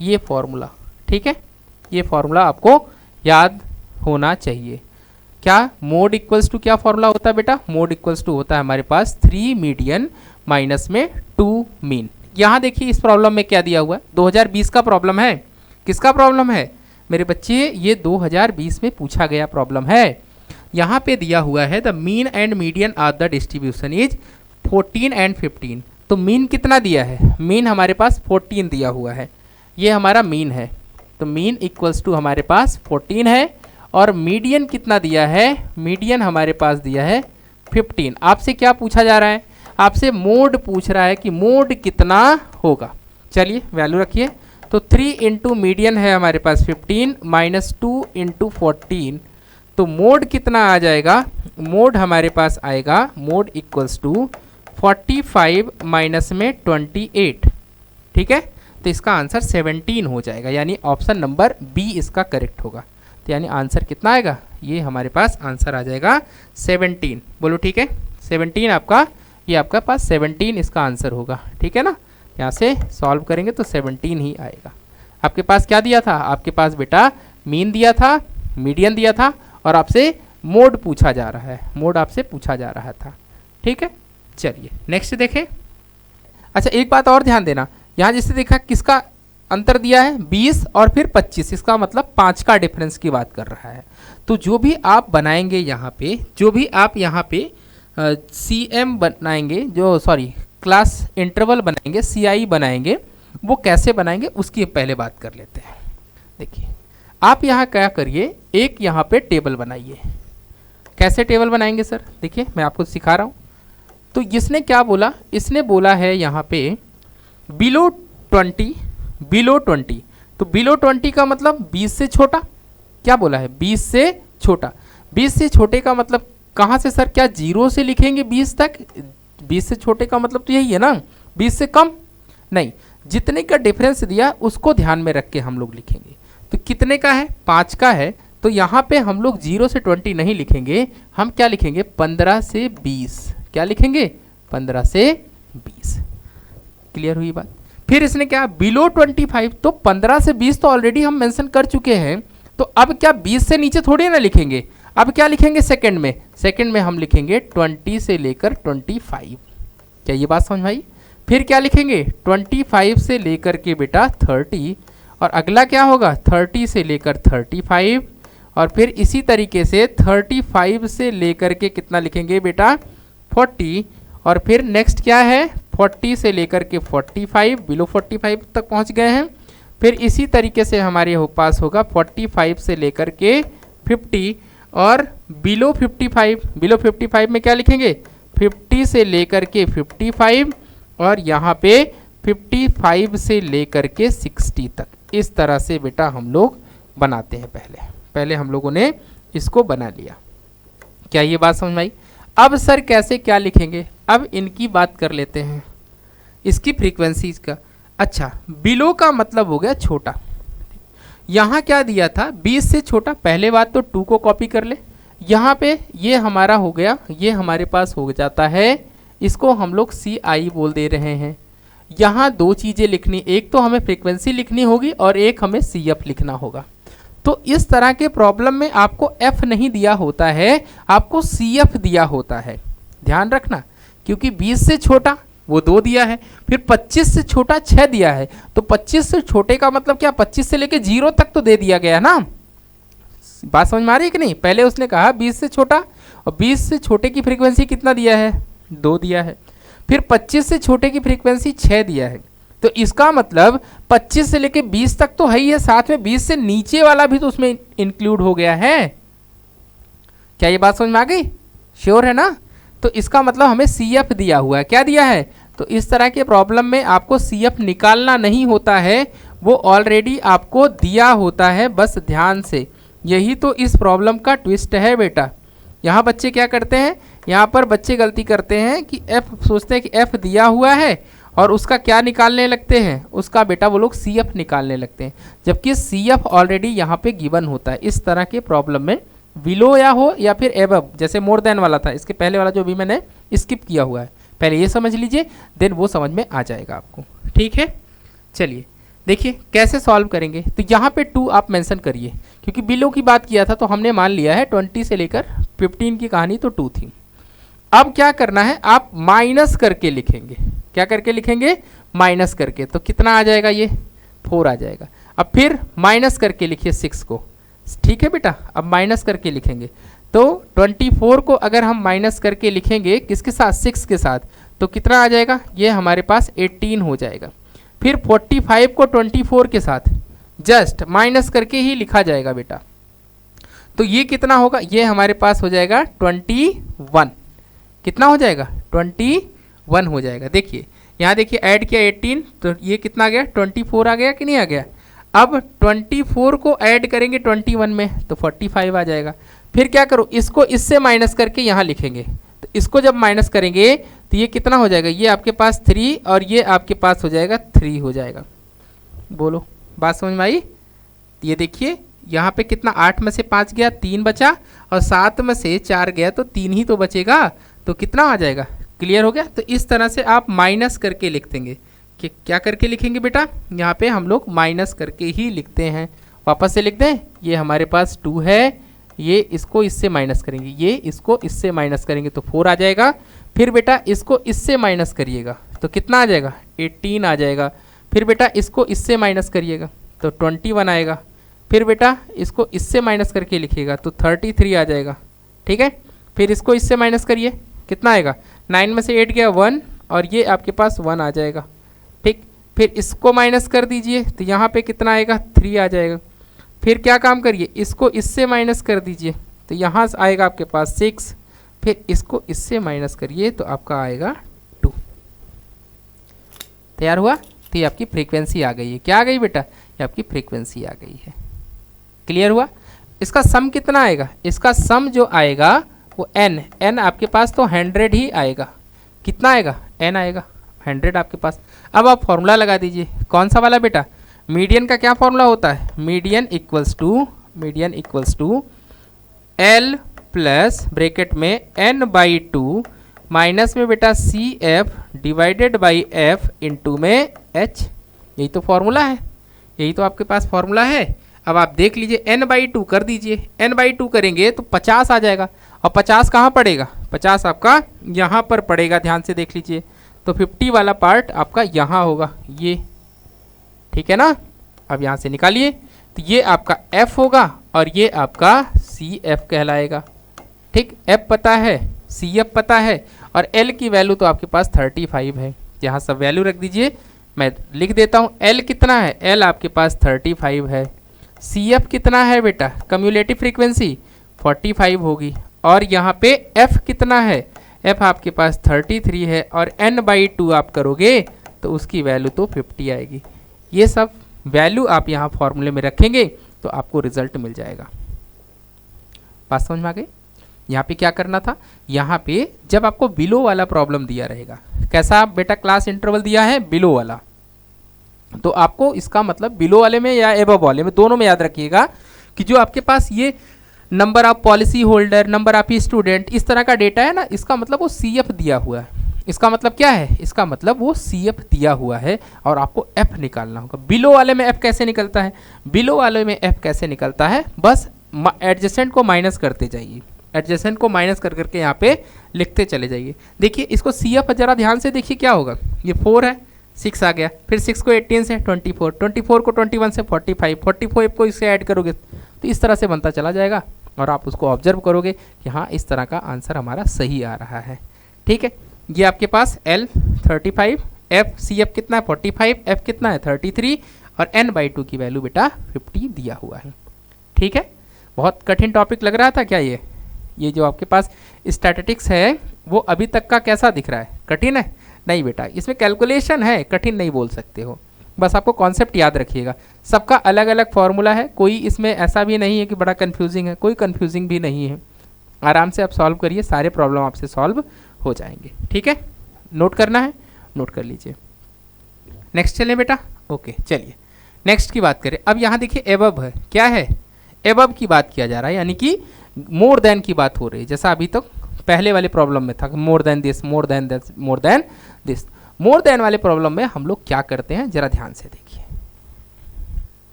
ये फॉर्मूला, ठीक है। ये फॉर्मूला आपको याद होना चाहिए। क्या मोड इक्वल्स टू क्या फॉर्मूला होता है बेटा, मोड इक्वल्स टू होता है हमारे पास 3 मीडियन माइनस में 2 मीन। यहाँ देखिए इस प्रॉब्लम में क्या दिया हुआ है, 2020 का प्रॉब्लम है। किसका प्रॉब्लम है मेरे बच्चे, ये 2020 में पूछा गया प्रॉब्लम है। यहाँ पे दिया हुआ है the mean and median are the distribution is 14 and 15। तो मीन कितना दिया है, मीन हमारे पास 14 दिया हुआ है, ये हमारा मीन है। तो मीन इक्वल्स टू हमारे पास 14 है, और मीडियन कितना दिया है, मीडियन हमारे पास दिया है 15। आपसे क्या पूछा जा रहा है, आपसे मोड पूछ रहा है कि मोड कितना होगा। चलिए वैल्यू रखिए, तो 3 इंटू मीडियन है हमारे पास 15 माइनस 2 इंटू 14, तो मोड कितना आ जाएगा, मोड हमारे पास आएगा, मोड इक्वल्स टू 45 माइनस में 28, ठीक है। तो इसका आंसर 17 हो जाएगा, यानी ऑप्शन नंबर बी इसका करेक्ट होगा। तो यानी आंसर कितना आएगा, ये हमारे पास आंसर आ जाएगा 17। बोलो ठीक है, 17 आपका, ये आपका पास 17 इसका आंसर होगा, ठीक है ना। यहाँ से सॉल्व करेंगे तो 17 ही आएगा। आपके पास क्या दिया था, आपके पास बेटा मीन दिया था, मीडियन दिया था, और आपसे मोड पूछा जा रहा है, मोड आपसे पूछा जा रहा था। ठीक है, चलिए नेक्स्ट देखें। अच्छा एक बात और ध्यान देना, यहाँ जिससे देखा किसका अंतर दिया है 20 और फिर 25, इसका मतलब 5 का डिफरेंस की बात कर रहा है। तो जो भी आप बनाएंगे यहाँ पे, जो भी आप यहाँ पे CM बनाएंगे, जो सॉरी क्लास इंटरवल बनाएंगे, CI बनाएंगे, वो कैसे बनाएंगे उसकी पहले बात कर लेते हैं। देखिए आप यहाँ क्या करिए, एक यहाँ पे टेबल बनाइए। कैसे टेबल बनाएंगे सर, देखिए मैं आपको सिखा रहा हूँ। तो इसने क्या बोला, इसने बोला है यहाँ पे बिलो 20, बिलो 20। तो बिलो 20 का मतलब 20 से छोटा, क्या बोला है 20 से छोटा। 20 से छोटे का मतलब कहाँ से सर, क्या 0 से लिखेंगे 20 तक? 20 से छोटे का मतलब तो यही है ना, 20 से कम नहीं, जितने का डिफरेंस दिया उसको ध्यान में रख के हम लोग लिखेंगे। तो कितने का है, 5 का है, तो यहाँ पे हम लोग 0 से 20 नहीं लिखेंगे, हम क्या लिखेंगे 15 से 20। क्या लिखेंगे 15 से 20। क्लियर हुई बात। फिर इसने क्या बिलो 25, तो 15 से 20 तो ऑलरेडी हम मेंशन कर चुके हैं, तो अब क्या 20 से नीचे थोड़ी ना लिखेंगे, अब क्या लिखेंगे सेकंड में, सेकंड में हम लिखेंगे 20 से लेकर 25। क्या ये बात समझ में आई? फिर क्या लिखेंगे 25 से लेकर के बेटा 30, और अगला क्या होगा 30 से लेकर 35, और फिर इसी तरीके से 35 से लेकर के कितना लिखेंगे बेटा 40, और फिर नेक्स्ट क्या है 40 से लेकर के 45, बिलो 45 तक पहुंच गए हैं। फिर इसी तरीके से हमारे पास होगा 45 से लेकर के 50, और बिलो 55, बिलो 55 में क्या लिखेंगे 50 से लेकर के 55, और यहाँ पे 55 से लेकर के 60 तक। इस तरह से बेटा हम लोग बनाते हैं। पहले हम लोगों ने इसको बना लिया। क्या ये बात समझ में आई? अब सर कैसे क्या लिखेंगे, अब इनकी बात कर लेते हैं, इसकी फ्रीक्वेंसीज का। अच्छा बिलो का मतलब हो गया छोटा, यहाँ क्या दिया था 20 से छोटा, पहले बात तो 2 को कॉपी कर ले, यहाँ पे ये हमारा हो गया, ये हमारे पास हो जाता है, इसको हम लोग CI बोल दे रहे हैं। यहाँ 2 चीज़ें लिखनी, एक तो हमें फ्रीक्वेंसी लिखनी होगी और एक हमें CF लिखना होगा। तो इस तरह के प्रॉब्लम में आपको F नहीं दिया होता है, आपको CF दिया होता है, ध्यान रखना, क्योंकि 20 से छोटा वो 2 दिया है, फिर 25 से छोटा 6 दिया है, तो 25 से छोटे का मतलब क्या 25 से लेके 0 तक तो दे दिया गया ना। बात समझ में आ रही है कि नहीं? पहले उसने कहा 20 से छोटा, और 20 से छोटे की फ्रीक्वेंसी कितना दिया है 2 दिया है, फिर 25 से छोटे की फ्रीक्वेंसी 6 दिया है। तो इसका मतलब 25 से लेके 20 तक तो है ही है, साथ में 20 से नीचे वाला भी तो उसमें इंक्लूड हो गया है। क्या ये बात समझ में आ गई? श्योर है ना? तो इसका मतलब हमें CF दिया हुआ है। क्या दिया है? तो इस तरह के प्रॉब्लम में आपको CF निकालना नहीं होता है, वो ऑलरेडी आपको दिया होता है, बस ध्यान से। यही तो इस प्रॉब्लम का ट्विस्ट है बेटा। यहाँ बच्चे क्या करते हैं, यहाँ पर बच्चे गलती करते हैं कि F सोचते हैं कि F दिया हुआ है और उसका क्या निकालने लगते हैं, उसका बेटा वो लोग CF निकालने लगते हैं, जबकि CF ऑलरेडी यहाँ पे गिवन होता है। इस तरह के प्रॉब्लम में बिलो या हो या फिर एबव, जैसे मोर देन वाला था, इसके पहले वाला जो भी मैंने स्किप किया हुआ है, पहले ये समझ लीजिए, देन वो समझ में आ जाएगा आपको। ठीक है, चलिए देखिए कैसे सॉल्व करेंगे। तो यहाँ पे 2 आप मेंशन करिए, क्योंकि बिलो की बात किया था तो हमने मान लिया है 20 से लेकर 15 की कहानी तो 2 थी। अब क्या करना है, आप माइनस करके लिखेंगे। क्या करके लिखेंगे? माइनस करके। तो कितना आ जाएगा, ये 4 आ जाएगा। अब फिर माइनस करके लिखिए 6 को। ठीक है बेटा, अब माइनस करके लिखेंगे तो 24 को अगर हम माइनस करके लिखेंगे किसके साथ, 6 के साथ, तो कितना आ जाएगा, ये हमारे पास 18 हो जाएगा। फिर 45 को 24 के साथ जस्ट माइनस करके ही लिखा जाएगा बेटा, तो ये कितना होगा, ये हमारे पास हो जाएगा 21। कितना हो जाएगा, 21 हो जाएगा। देखिए यहाँ देखिए ऐड किया 18, तो ये कितना आ गया, 24 आ गया कि नहीं आ गया। अब 24 को ऐड करेंगे 21 में तो 45 आ जाएगा। फिर क्या करो, इसको इससे माइनस करके यहाँ लिखेंगे, तो इसको जब माइनस करेंगे तो ये कितना हो जाएगा, ये आपके पास 3 और ये आपके पास हो जाएगा 3 हो जाएगा। बोलो बात समझ में आई? ये देखिए यहाँ पे कितना, 8 में से 5 गया 3 बचा, और 7 में से 4 गया तो 3 ही तो बचेगा, तो कितना आ जाएगा। क्लियर हो गया? तो इस तरह से आप माइनस करके लिख देंगे। क्या करके लिखेंगे बेटा, यहाँ पे हम लोग माइनस करके ही लिखते हैं। वापस से लिख दें, ये हमारे पास 2 है, ये इसको इससे माइनस करेंगे, ये इसको इससे माइनस करेंगे तो 4 आ जाएगा। फिर बेटा इसको इससे माइनस करिएगा तो कितना आ जाएगा, 18 आ जाएगा। फिर बेटा इसको इससे माइनस करिएगा तो 21 आएगा। फिर बेटा इसको इससे माइनस करके लिखिएगा तो 33 आ जाएगा। ठीक है, फिर इसको इससे माइनस करिए, कितना आएगा, 9 में से 8 गया 1 और ये आपके पास 1 आ जाएगा। ठीक, फिर इसको माइनस कर दीजिए तो यहाँ पे कितना आएगा, 3 आ जाएगा। फिर क्या काम करिए, इसको इससे माइनस कर दीजिए तो यहाँ से आएगा आपके पास 6। फिर इसको इससे माइनस करिए तो आपका आएगा 2। तैयार हुआ, तो ये आपकी फ्रीक्वेंसी आ गई है। क्या आ गई बेटा, ये आपकी फ्रीक्वेंसी आ गई है। क्लियर हुआ। इसका सम कितना आएगा, इसका सम जो आएगा वो n आपके पास तो 100 ही आएगा। कितना आएगा, n आएगा 100 आपके पास। अब आप फॉर्मूला लगा दीजिए, कौन सा वाला बेटा, मीडियन का क्या फॉर्मूला होता है, median equals to L plus bracket में n/2 माइनस में बेटा CF divided by F into में H। यही तो फॉर्मूला है, यही तो आपके पास फॉर्मूला है। अब आप देख लीजिए n/2 कर दीजिए, n/2 करेंगे तो 50 आ जाएगा। और 50 कहाँ पड़ेगा, 50 आपका यहाँ पर पड़ेगा, ध्यान से देख लीजिए। तो 50 वाला पार्ट आपका यहाँ होगा, ये ठीक है ना। अब यहाँ से निकालिए तो ये आपका F होगा और ये आपका CF कहलाएगा। ठीक, F पता है, CF पता है और L की वैल्यू तो आपके पास 35 है। यहाँ सब वैल्यू रख दीजिए, मैं लिख देता हूँ। L कितना है, L आपके पास 35 है। CF कितना है बेटा, कम्युलेटिव फ्रीक्वेंसी 45 होगी। और यहाँ पे F कितना है, F आपके पास 33 है और n/2 आप करोगे तो उसकी वैल्यू तो 50 आएगी। ये सब वैल्यू आप यहाँ फॉर्मूले में रखेंगे तो आपको रिजल्ट मिल जाएगा। बात समझ में आ गई। यहाँ पे क्या करना था, यहाँ पे जब आपको बिलो वाला प्रॉब्लम दिया रहेगा, कैसा बेटा क्लास इंटरवल दिया है, बिलो वाला, तो आपको इसका मतलब बिलो वाले में या एबव वाले में, दोनों में याद रखिएगा कि जो आपके पास ये number of policy holder, number of student, इस तरह का डेटा है ना, इसका मतलब वो CF दिया हुआ है। इसका मतलब क्या है, इसका मतलब वो CF दिया हुआ है और आपको F निकालना होगा। बिलो वाले में F कैसे निकलता है, बिलो वाले में F कैसे निकलता है, बस एडजेसेंट को माइनस करते जाइए, एडजेसेंट को माइनस कर करके यहाँ पे लिखते चले जाइए। देखिए इसको CF जरा ध्यान से देखिए क्या होगा, ये 4 है, 6 आ गया, फिर 6 को 18 से 24, 24 को 21 से 45, 45 को इससे ऐड करोगे तो इस तरह से बनता चला जाएगा और आप उसको ऑब्जर्व करोगे कि हाँ इस तरह का आंसर हमारा सही आ रहा है। ठीक है, ये आपके पास L 35, F CF कितना है 45, F कितना है 33 और n/2 की वैल्यू बेटा 50 दिया हुआ है। ठीक है, बहुत कठिन टॉपिक लग रहा था क्या ये जो आपके पास स्टैटिस्टिक्स है वो अभी तक का कैसा दिख रहा है, कठिन है? नहीं बेटा, इसमें कैलकुलेशन है, कठिन नहीं बोल सकते हो। बस आपको कॉन्सेप्ट याद रखिएगा, सबका अलग अलग फॉर्मूला है, कोई इसमें ऐसा भी नहीं है कि बड़ा कन्फ्यूजिंग है, कोई कन्फ्यूजिंग भी नहीं है। आराम से आप सॉल्व करिए, सारे प्रॉब्लम आपसे सॉल्व हो जाएंगे। ठीक है, नोट करना है, नोट कर लीजिए। नेक्स्ट चलें बेटा, ओके चलिए नेक्स्ट की बात करें। अब यहाँ देखिए एबव है, क्या है, एबव की बात किया जा रहा है, यानी कि मोर देन की बात हो रही है। जैसा अभी तक पहले वाले प्रॉब्लम में था more than this, more than this, more than this. More than वाले प्रॉब्लम में हम लोग क्या करते हैं जरा ध्यान से देखिए।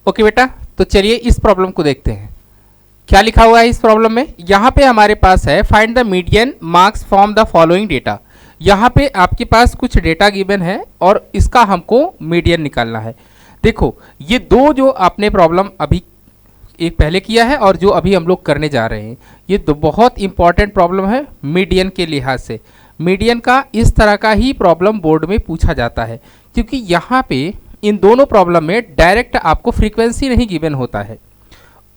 ओके बेटा, तो चलिए इस प्रॉब्लम को देखते हैं क्या लिखा हुआ है इस प्रॉब्लम में। यहाँ पे हमारे पास है find the median marks from the following data. यहाँ पे आपके पास कुछ डेटा गिवन है और इसका हमको मीडियन निकालना है। देखो ये दो जो आपने प्रॉब्लम अभी एक पहले किया है और जो अभी हम लोग करने जा रहे हैं, ये दो बहुत इंपॉर्टेंट प्रॉब्लम है मीडियन के लिहाज से। मीडियन का इस तरह का ही प्रॉब्लम बोर्ड में पूछा जाता है, क्योंकि यहाँ पे इन दोनों प्रॉब्लम में डायरेक्ट आपको फ्रीक्वेंसी नहीं गिवन होता है।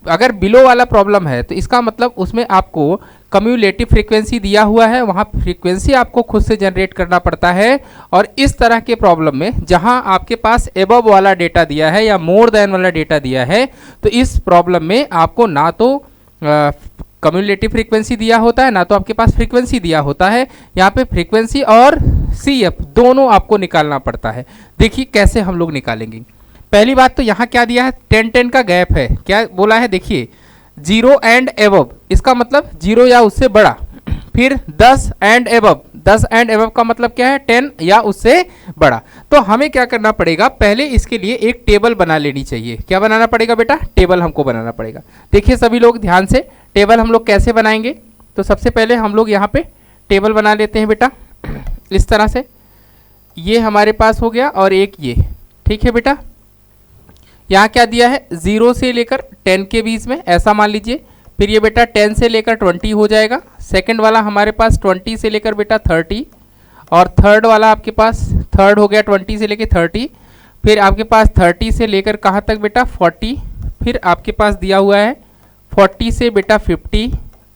अगर बिलो वाला प्रॉब्लम है तो इसका मतलब उसमें आपको कम्युलेटिव फ्रीक्वेंसी दिया हुआ है, वहाँ फ्रीक्वेंसी आपको खुद से जनरेट करना पड़ता है। और इस तरह के प्रॉब्लम में जहाँ आपके पास एबव वाला डेटा दिया है या मोर देन वाला डेटा दिया है, तो इस प्रॉब्लम में आपको ना तो कम्युलेटिव फ्रीक्वेंसी दिया होता है ना तो आपके पास फ्रीक्वेंसी दिया होता है। यहाँ पे फ्रीक्वेंसी और CF दोनों आपको निकालना पड़ता है। देखिए कैसे हम लोग निकालेंगे। पहली बात तो यहाँ क्या दिया है, 10-10 का गैप है। क्या बोला है देखिए 0 एंड एबव, इसका मतलब 0 या उससे बड़ा। फिर 10 एंड एबव, 10 एंड एबव का मतलब क्या है 10 या उससे बड़ा। तो हमें क्या करना पड़ेगा, पहले इसके लिए एक टेबल बना लेनी चाहिए। क्या बनाना पड़ेगा बेटा, टेबल हमको बनाना पड़ेगा। देखिए सभी लोग ध्यान से, टेबल हम लोग कैसे बनाएंगे। तो सबसे पहले हम लोग यहाँ पे टेबल बना लेते हैं बेटा, इस तरह से। ये हमारे पास हो गया और एक ये, ठीक है बेटा। यहाँ क्या दिया है, 0 से लेकर 10 के बीच में, ऐसा मान लीजिए। फिर ये बेटा 10 से लेकर 20 हो जाएगा। सेकंड वाला हमारे पास 20 से लेकर बेटा 30, और थर्ड वाला आपके पास, थर्ड हो गया 20 से लेकर 30। फिर आपके पास 30 से लेकर कहाँ तक बेटा 40। फिर आपके पास दिया हुआ है 40 से बेटा 50।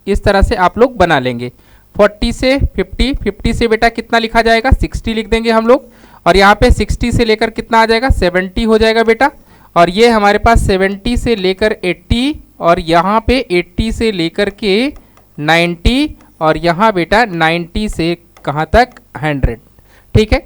इस तरह से आप लोग बना लेंगे। 40 से 50, 50 से बेटा कितना लिखा जाएगा 60 लिख देंगे हम लोग। और यहाँ पे 60 से लेकर कितना आ जाएगा 70 हो जाएगा बेटा। और ये हमारे पास 70 से लेकर 80, और यहाँ पे 80 से लेकर के 90, और यहाँ बेटा 90 से कहाँ तक 100, ठीक है।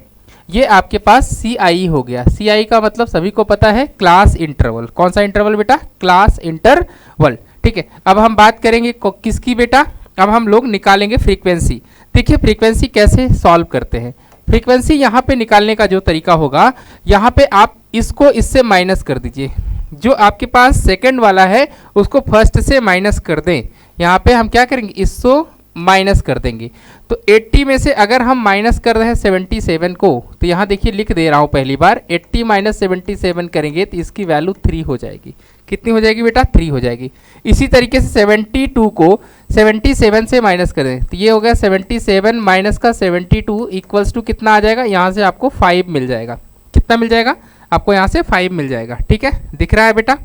ये आपके पास CI हो गया। CI का मतलब सभी को पता है, क्लास इंटरवल। कौन सा इंटरवल बेटा, क्लास इंटरवल, ठीक है। अब हम बात करेंगे किसकी बेटा, अब हम लोग निकालेंगे फ्रीक्वेंसी। देखिए फ्रीक्वेंसी कैसे सॉल्व करते हैं। फ्रीक्वेंसी यहाँ पे निकालने का जो तरीका होगा, यहाँ पे आप इसको इससे माइनस कर दीजिए। जो आपके पास सेकंड वाला है उसको फर्स्ट से माइनस कर दें। यहाँ पे हम क्या करेंगे, इसको माइनस कर देंगे। तो 80 में से अगर हम माइनस कर रहे हैं 77 को, तो यहाँ देखिए लिख दे रहा हूँ पहली बार, 80 माइनस 77 करेंगे तो इसकी वैल्यू 3 हो जाएगी। कितनी हो जाएगी बेटा, 3 हो जाएगी। इसी तरीके से 72 को 77 से माइनस करें तो ये हो गया 77 माइनस का 72 इक्वल्स टू कितना आ जाएगा, यहाँ से आपको 5 मिल जाएगा। कितना मिल जाएगा आपको, यहाँ से 5 मिल जाएगा, ठीक है। दिख रहा है बेटा,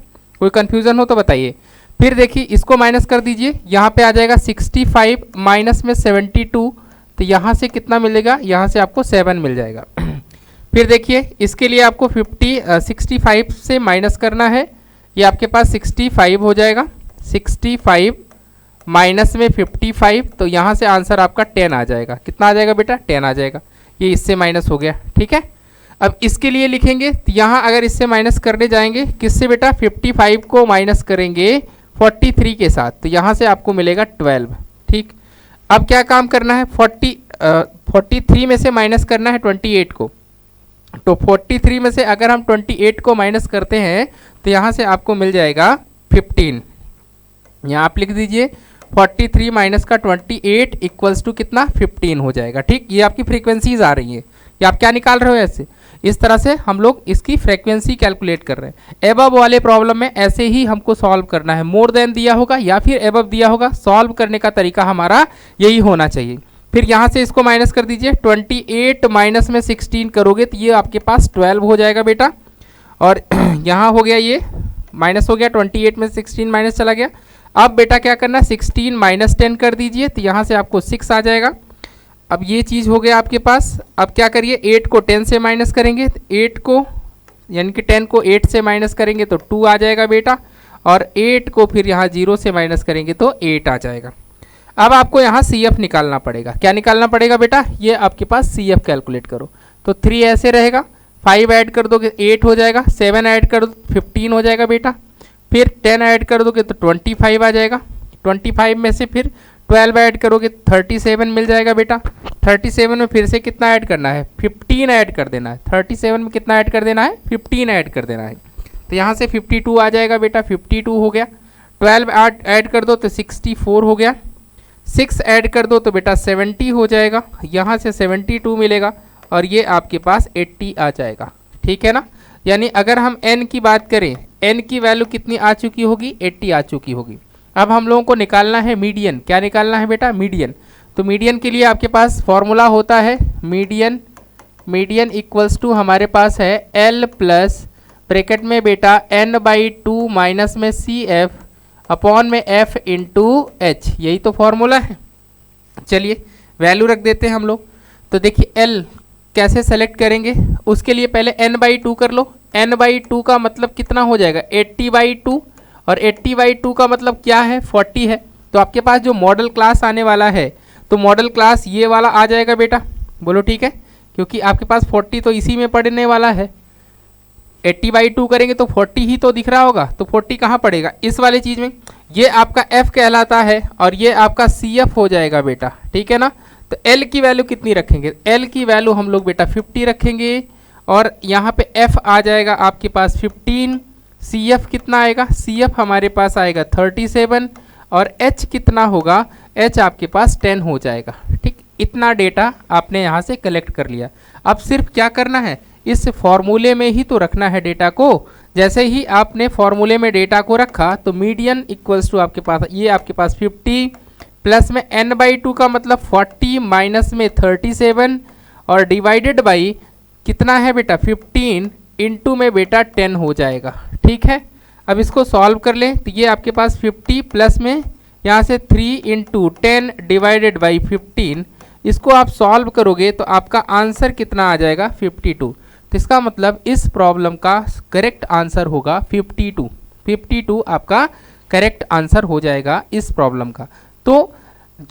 कोई कन्फ्यूजन हो तो बताइए। फिर देखिए इसको माइनस कर दीजिए, यहाँ पे आ जाएगा 65 माइनस में 72, तो यहाँ से कितना मिलेगा, यहाँ से आपको 7 मिल जाएगा। फिर देखिए इसके लिए आपको 65 से माइनस करना है, ये आपके पास 65 हो जाएगा। 65 माइनस में 55, तो यहाँ से आंसर आपका 10 आ जाएगा। कितना आ जाएगा बेटा, 10 आ जाएगा। ये इससे माइनस हो गया, ठीक है। अब इसके लिए लिखेंगे, तो यहाँ अगर इससे माइनस करने जाएंगे किससे बेटा, 55 को माइनस करेंगे 43 के साथ, तो यहाँ से आपको मिलेगा 12, ठीक। अब क्या काम करना है, 43 में से माइनस करना है 28 को। तो 43 में से अगर हम 28 को माइनस करते हैं तो यहाँ से आपको मिल जाएगा 15। यहाँ आप लिख दीजिए 43 माइनस का 28 इक्वल्स टू कितना, 15 हो जाएगा, ठीक। ये आपकी फ्रीक्वेंसीज आ रही हैं, ये आप क्या निकाल रहे हो ऐसे, इस तरह से हम लोग इसकी फ्रीक्वेंसी कैलकुलेट कर रहे हैं। एबव वाले प्रॉब्लम में ऐसे ही हमको सॉल्व करना है। मोर देन दिया होगा या फिर एबव दिया होगा, सॉल्व करने का तरीका हमारा यही होना चाहिए। फिर यहाँ से इसको माइनस कर दीजिए, 28 माइनस में 16 करोगे तो ये आपके पास 12 हो जाएगा बेटा। और यहाँ हो गया, ये माइनस हो गया, 28 में 16 माइनस चला गया। अब बेटा क्या करना, 16 माइनस 10 कर दीजिए, तो यहाँ से आपको 6 आ जाएगा। अब ये चीज़ हो गया आपके पास। अब क्या करिए, 8 को 10 से माइनस करेंगे, 8 को यानी कि 10 को 8 से माइनस करेंगे तो 2 आ जाएगा बेटा। और 8 को फिर यहाँ 0 से माइनस करेंगे तो 8 आ जाएगा। अब आपको यहाँ CF निकालना पड़ेगा। क्या निकालना पड़ेगा बेटा, ये आपके पास CF कैलकुलेट करो। तो 3 ऐसे रहेगा, 5 ऐड कर दोगे 8 हो जाएगा, 7 ऐड कर दो 15 हो जाएगा बेटा। फिर 10 ऐड कर दोगे तो 25 आ जाएगा। 25 में से फिर 12 ऐड करोगे 37 मिल जाएगा बेटा। 37 में फिर से कितना ऐड करना है, 15 ऐड कर देना है। 37 में कितना ऐड कर देना है, 15 ऐड कर देना है। तो यहाँ से 52 आ जाएगा बेटा, 52 हो गया। 12 ऐड कर दो तो 64 हो गया। 6 ऐड कर दो तो बेटा 70 हो जाएगा। यहाँ से 72 मिलेगा और ये आपके पास 80 आ जाएगा, ठीक है ना। यानी अगर हम n की बात करें, n की वैल्यू कितनी आ चुकी होगी, 80 आ चुकी होगी। अब हम लोगों को निकालना है मीडियन। क्या निकालना है बेटा, मीडियन। तो मीडियन के लिए आपके पास फॉर्मूला होता है मीडियन। मीडियन इक्वल्स टू हमारे पास है L प्लस ब्रैकेट में बेटा n/2 माइनस में CF अपॉन में F इंटू H। यही तो फॉर्मूला है। चलिए वैल्यू रख देते हैं हम लोग। तो देखिए L कैसे सेलेक्ट करेंगे, उसके लिए पहले n/2 कर लो। n/2 का मतलब कितना हो जाएगा, 80/2। और 80/2 का मतलब क्या है, 40 है। तो आपके पास जो मॉडल क्लास आने वाला है, तो मॉडल क्लास ये वाला आ जाएगा बेटा। बोलो ठीक है, क्योंकि आपके पास 40 तो इसी में पढ़ने वाला है। 80/2 करेंगे तो 40 ही तो दिख रहा होगा, तो 40 कहाँ पड़ेगा, इस वाले चीज़ में। ये आपका f कहलाता है और ये आपका CF हो जाएगा बेटा, ठीक है ना। तो L की वैल्यू कितनी रखेंगे, L की वैल्यू हम लोग बेटा 50 रखेंगे और यहाँ पे F आ जाएगा आपके पास 15, CF कितना आएगा, CF हमारे पास आएगा 37 और H कितना होगा, H आपके पास 10 हो जाएगा। ठीक, इतना डेटा आपने यहाँ से कलेक्ट कर लिया। अब सिर्फ क्या करना है, इस फॉर्मूले में ही तो रखना है डेटा को। जैसे ही आपने फॉर्मूले में डेटा को रखा तो मीडियन इक्वल्स टू आपके पास ये आपके पास 50 प्लस में n/2 का मतलब 40 माइनस में 37 और डिवाइडेड बाई कितना है बेटा 15 इंटू में बेटा 10 हो जाएगा। ठीक है, अब इसको सॉल्व कर लें तो ये आपके पास 50 प्लस में यहाँ से 3 इंटू 10 डिवाइडेड बाई 15, इसको आप सॉल्व करोगे तो आपका आंसर कितना आ जाएगा 52। तो इसका मतलब इस प्रॉब्लम का करेक्ट आंसर होगा 52। 52 आपका करेक्ट आंसर हो जाएगा इस प्रॉब्लम का। तो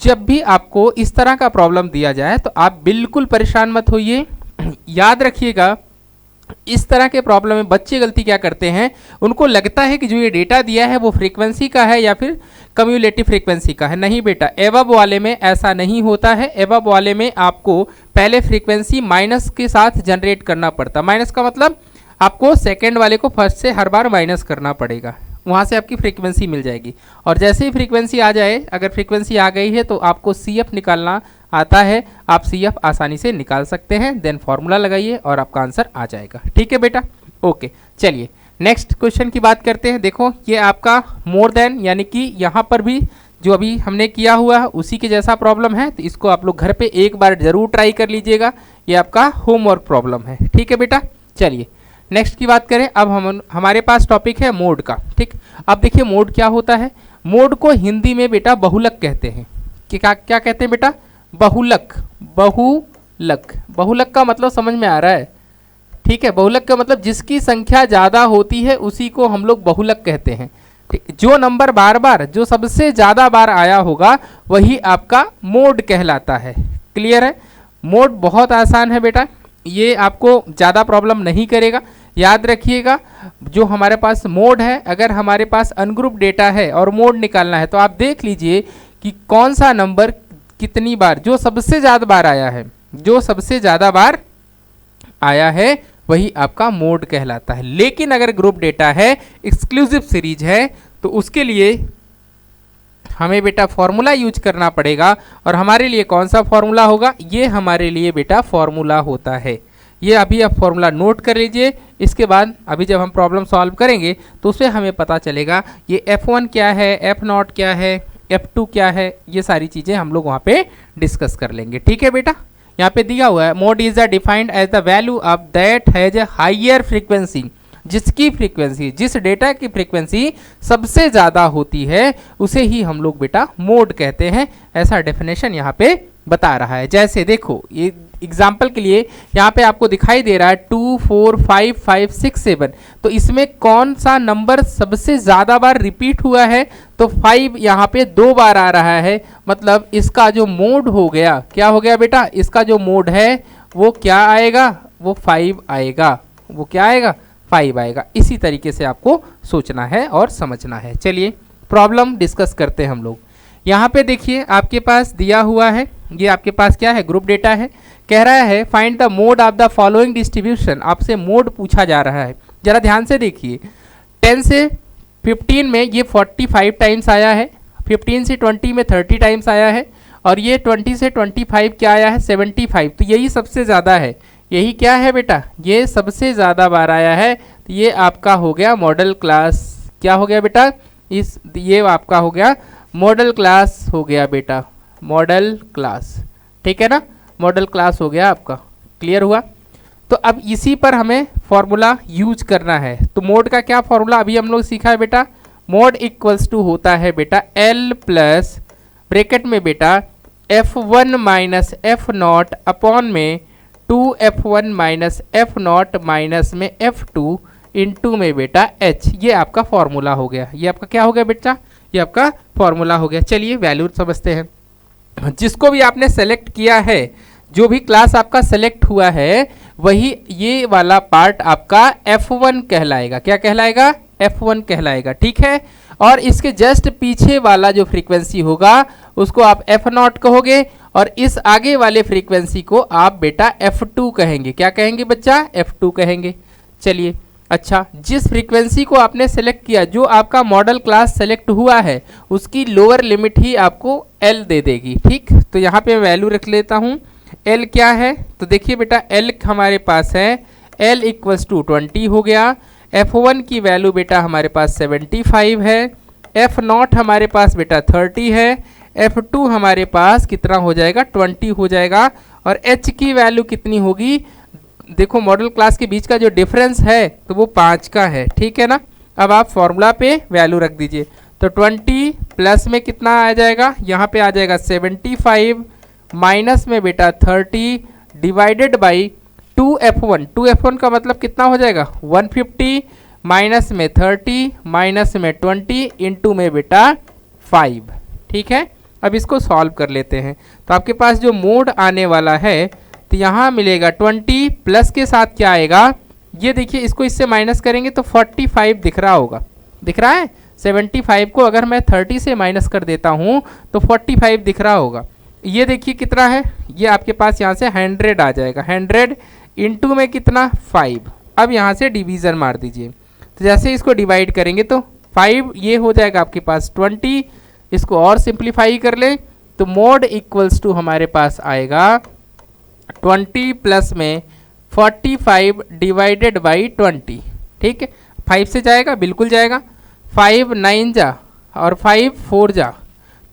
जब भी आपको इस तरह का प्रॉब्लम दिया जाए तो आप बिल्कुल परेशान मत होइए। याद रखिएगा, इस तरह के प्रॉब्लम में बच्चे गलती क्या करते हैं, उनको लगता है कि जो ये डेटा दिया है वो फ्रीक्वेंसी का है या फिर कम्युलेटिव फ्रीक्वेंसी का है। नहीं बेटा, एवब वाले में ऐसा नहीं होता है। एवब वाले में आपको पहले फ्रीक्वेंसी माइनस के साथ जनरेट करना पड़ता। माइनस का मतलब आपको सेकेंड वाले को फर्स्ट से हर बार माइनस करना पड़ेगा, वहाँ से आपकी फ्रीक्वेंसी मिल जाएगी। और जैसे ही फ्रीक्वेंसी आ जाए, अगर फ्रीक्वेंसी आ गई है तो आपको CF निकालना आता है, आप CF आसानी से निकाल सकते हैं। देन फॉर्मूला लगाइए और आपका आंसर आ जाएगा। ठीक है बेटा, ओके। चलिए नेक्स्ट क्वेश्चन की बात करते हैं। देखो ये आपका मोर देन, यानी कि यहाँ पर भी जो अभी हमने किया हुआ है उसी के जैसा प्रॉब्लम है, तो इसको आप लोग घर पे एक बार जरूर ट्राई कर लीजिएगा। ये आपका होमवर्क प्रॉब्लम है। ठीक है बेटा, चलिए नेक्स्ट की बात करें। अब हमारे पास टॉपिक है मोड का। ठीक, अब देखिए मोड क्या होता है। मोड को हिंदी में बेटा बहुलक कहते हैं। कि क्या कहते हैं बेटा, बहुलक। बहुलक, बहुलक का मतलब समझ में आ रहा है। ठीक है, बहुलक का मतलब जिसकी संख्या ज़्यादा होती है उसी को हम लोग बहुलक कहते हैं। ठीक, जो नंबर बार बार जो सबसे ज़्यादा बार आया होगा वही आपका मोड कहलाता है। क्लियर है, मोड बहुत आसान है बेटा, ये आपको ज़्यादा प्रॉब्लम नहीं करेगा। याद रखिएगा, जो हमारे पास मोड है, अगर हमारे पास अनग्रुप डेटा है और मोड निकालना है तो आप देख लीजिए कि कौन सा नंबर कितनी बार, जो सबसे ज़्यादा बार आया है, जो सबसे ज़्यादा बार आया है वही आपका मोड कहलाता है। लेकिन अगर ग्रुप डेटा है, एक्सक्लूसिव सीरीज है, तो उसके लिए हमें बेटा फॉर्मूला यूज करना पड़ेगा। और हमारे लिए कौन सा फॉर्मूला होगा, ये हमारे लिए बेटा फॉर्मूला होता है। ये अभी आप फॉर्मूला नोट कर लीजिए। इसके बाद अभी जब हम प्रॉब्लम सॉल्व करेंगे तो उससे हमें पता चलेगा ये F1 क्या है, F0 क्या है, F2 क्या है, ये सारी चीज़ें हम लोग वहाँ पे डिस्कस कर लेंगे। ठीक है बेटा, यहाँ पे दिया हुआ है mode is the defined as the value of that has a higher frequency. जिसकी फ्रीक्वेंसी, जिस डेटा की फ्रीक्वेंसी सबसे ज़्यादा होती है उसे ही हम लोग बेटा मोड कहते हैं। ऐसा डेफिनेशन यहाँ पे बता रहा है। जैसे देखो, ये एग्जाम्पल के लिए यहाँ पे आपको दिखाई दे रहा है 2 4 5 5 6 7, तो इसमें कौन सा नंबर सबसे ज़्यादा बार रिपीट हुआ है, तो 5 यहाँ पे 2 बार आ रहा है। मतलब इसका जो मोड हो गया, क्या हो गया बेटा, इसका जो मोड है वो क्या आएगा, वो 5 आएगा। वो क्या आएगा, 5 आएगा। इसी तरीके से आपको सोचना है और समझना है। चलिए प्रॉब्लम डिस्कस करते हैं हम लोग। यहाँ पे देखिए आपके पास दिया हुआ है, ये आपके पास क्या है, ग्रुप डेटा है। कह रहा है find the mode of the following distribution. आपसे मोड पूछा जा रहा है, जरा ध्यान से देखिए। 10 से 15 में ये 45 टाइम्स आया है, 15 से 20 में 30 टाइम्स आया है, और ये 20 से 25 क्या आया है, 75। तो यही सबसे ज़्यादा है। यही क्या है बेटा, ये सबसे ज़्यादा बार आया है। तो ये आपका हो गया मॉडल क्लास। क्या हो गया बेटा, ये आपका हो गया मॉडल क्लास हो गया बेटा, मॉडल क्लास। ठीक है ना, मॉडल क्लास हो गया आपका। क्लियर हुआ। तो अब इसी पर हमें फॉर्मूला यूज करना है। तो मोड का क्या फॉर्मूला अभी हम लोग सीखा है बेटा, मोड इक्वल्स टू होता है बेटा L प्लस ब्रैकेट में बेटा F1 माइनस F0 अपॉन में 2F1 माइनस F0 माइनस में F2 इंटू में बेटा H। ये आपका फॉर्मूला हो गया। ये आपका क्या हो गया बेटा, ये आपका फॉर्मूला हो गया। चलिए वैल्यू समझते हैं। जिसको भी आपने सेलेक्ट किया है, जो भी क्लास आपका सेलेक्ट हुआ है, वही ये वाला पार्ट आपका F1 कहलाएगा। क्या कहलाएगा, F1 कहलाएगा। ठीक है, और इसके जस्ट पीछे वाला जो फ्रीक्वेंसी होगा उसको आप F0 कहोगे और इस आगे वाले फ्रीक्वेंसी को आप बेटा F2 कहेंगे। क्या कहेंगे बच्चा? F2 कहेंगे। चलिए, अच्छा, जिस फ्रीक्वेंसी को आपने सेलेक्ट किया, जो आपका मॉडल क्लास सेलेक्ट हुआ है, उसकी लोअर लिमिट ही आपको L दे देगी। ठीक, तो यहाँ पे वैल्यू रख लेता हूँ। L क्या है? तो देखिए बेटा, L हमारे पास है L इक्वल्स टू 20 हो गया। F1 की वैल्यू बेटा हमारे पास 75 है। F0 हमारे पास बेटा 30 है। F2 हमारे पास कितना हो जाएगा? 20 हो जाएगा। और H की वैल्यू कितनी होगी? देखो, मॉडल क्लास के बीच का जो डिफरेंस है तो वो 5 का है। ठीक है ना? अब आप फॉर्मूला पे वैल्यू रख दीजिए। तो 20 प्लस में कितना आ जाएगा? यहाँ पे आ जाएगा 75 माइनस में बेटा 30 डिवाइडेड बाई 2F1। 2F1 का मतलब कितना हो जाएगा? 150 माइनस में 30 माइनस में 20 इंटू में बेटा 5। ठीक है, अब इसको सॉल्व कर लेते हैं। तो आपके पास जो मोड आने वाला है, तो यहाँ मिलेगा 20 प्लस के साथ क्या आएगा? ये देखिए, इसको इससे माइनस करेंगे तो 45 दिख रहा होगा। दिख रहा है? 75 को अगर मैं 30 से माइनस कर देता हूँ तो 45 दिख रहा होगा। ये देखिए कितना है, ये आपके पास यहाँ से 100 आ जाएगा। 100 इंटू में कितना? 5। अब यहाँ से डिवीज़न मार दीजिए। तो जैसे इसको डिवाइड करेंगे तो 5 ये हो जाएगा आपके पास 20। इसको और सिंप्लीफाई कर लें तो मोड इक्वल्स टू हमारे पास आएगा 20 प्लस में 45 डिवाइडेड बाई 20। ठीक है, 5 से जाएगा? बिल्कुल जाएगा। 5 9 जा और 5 4 जा,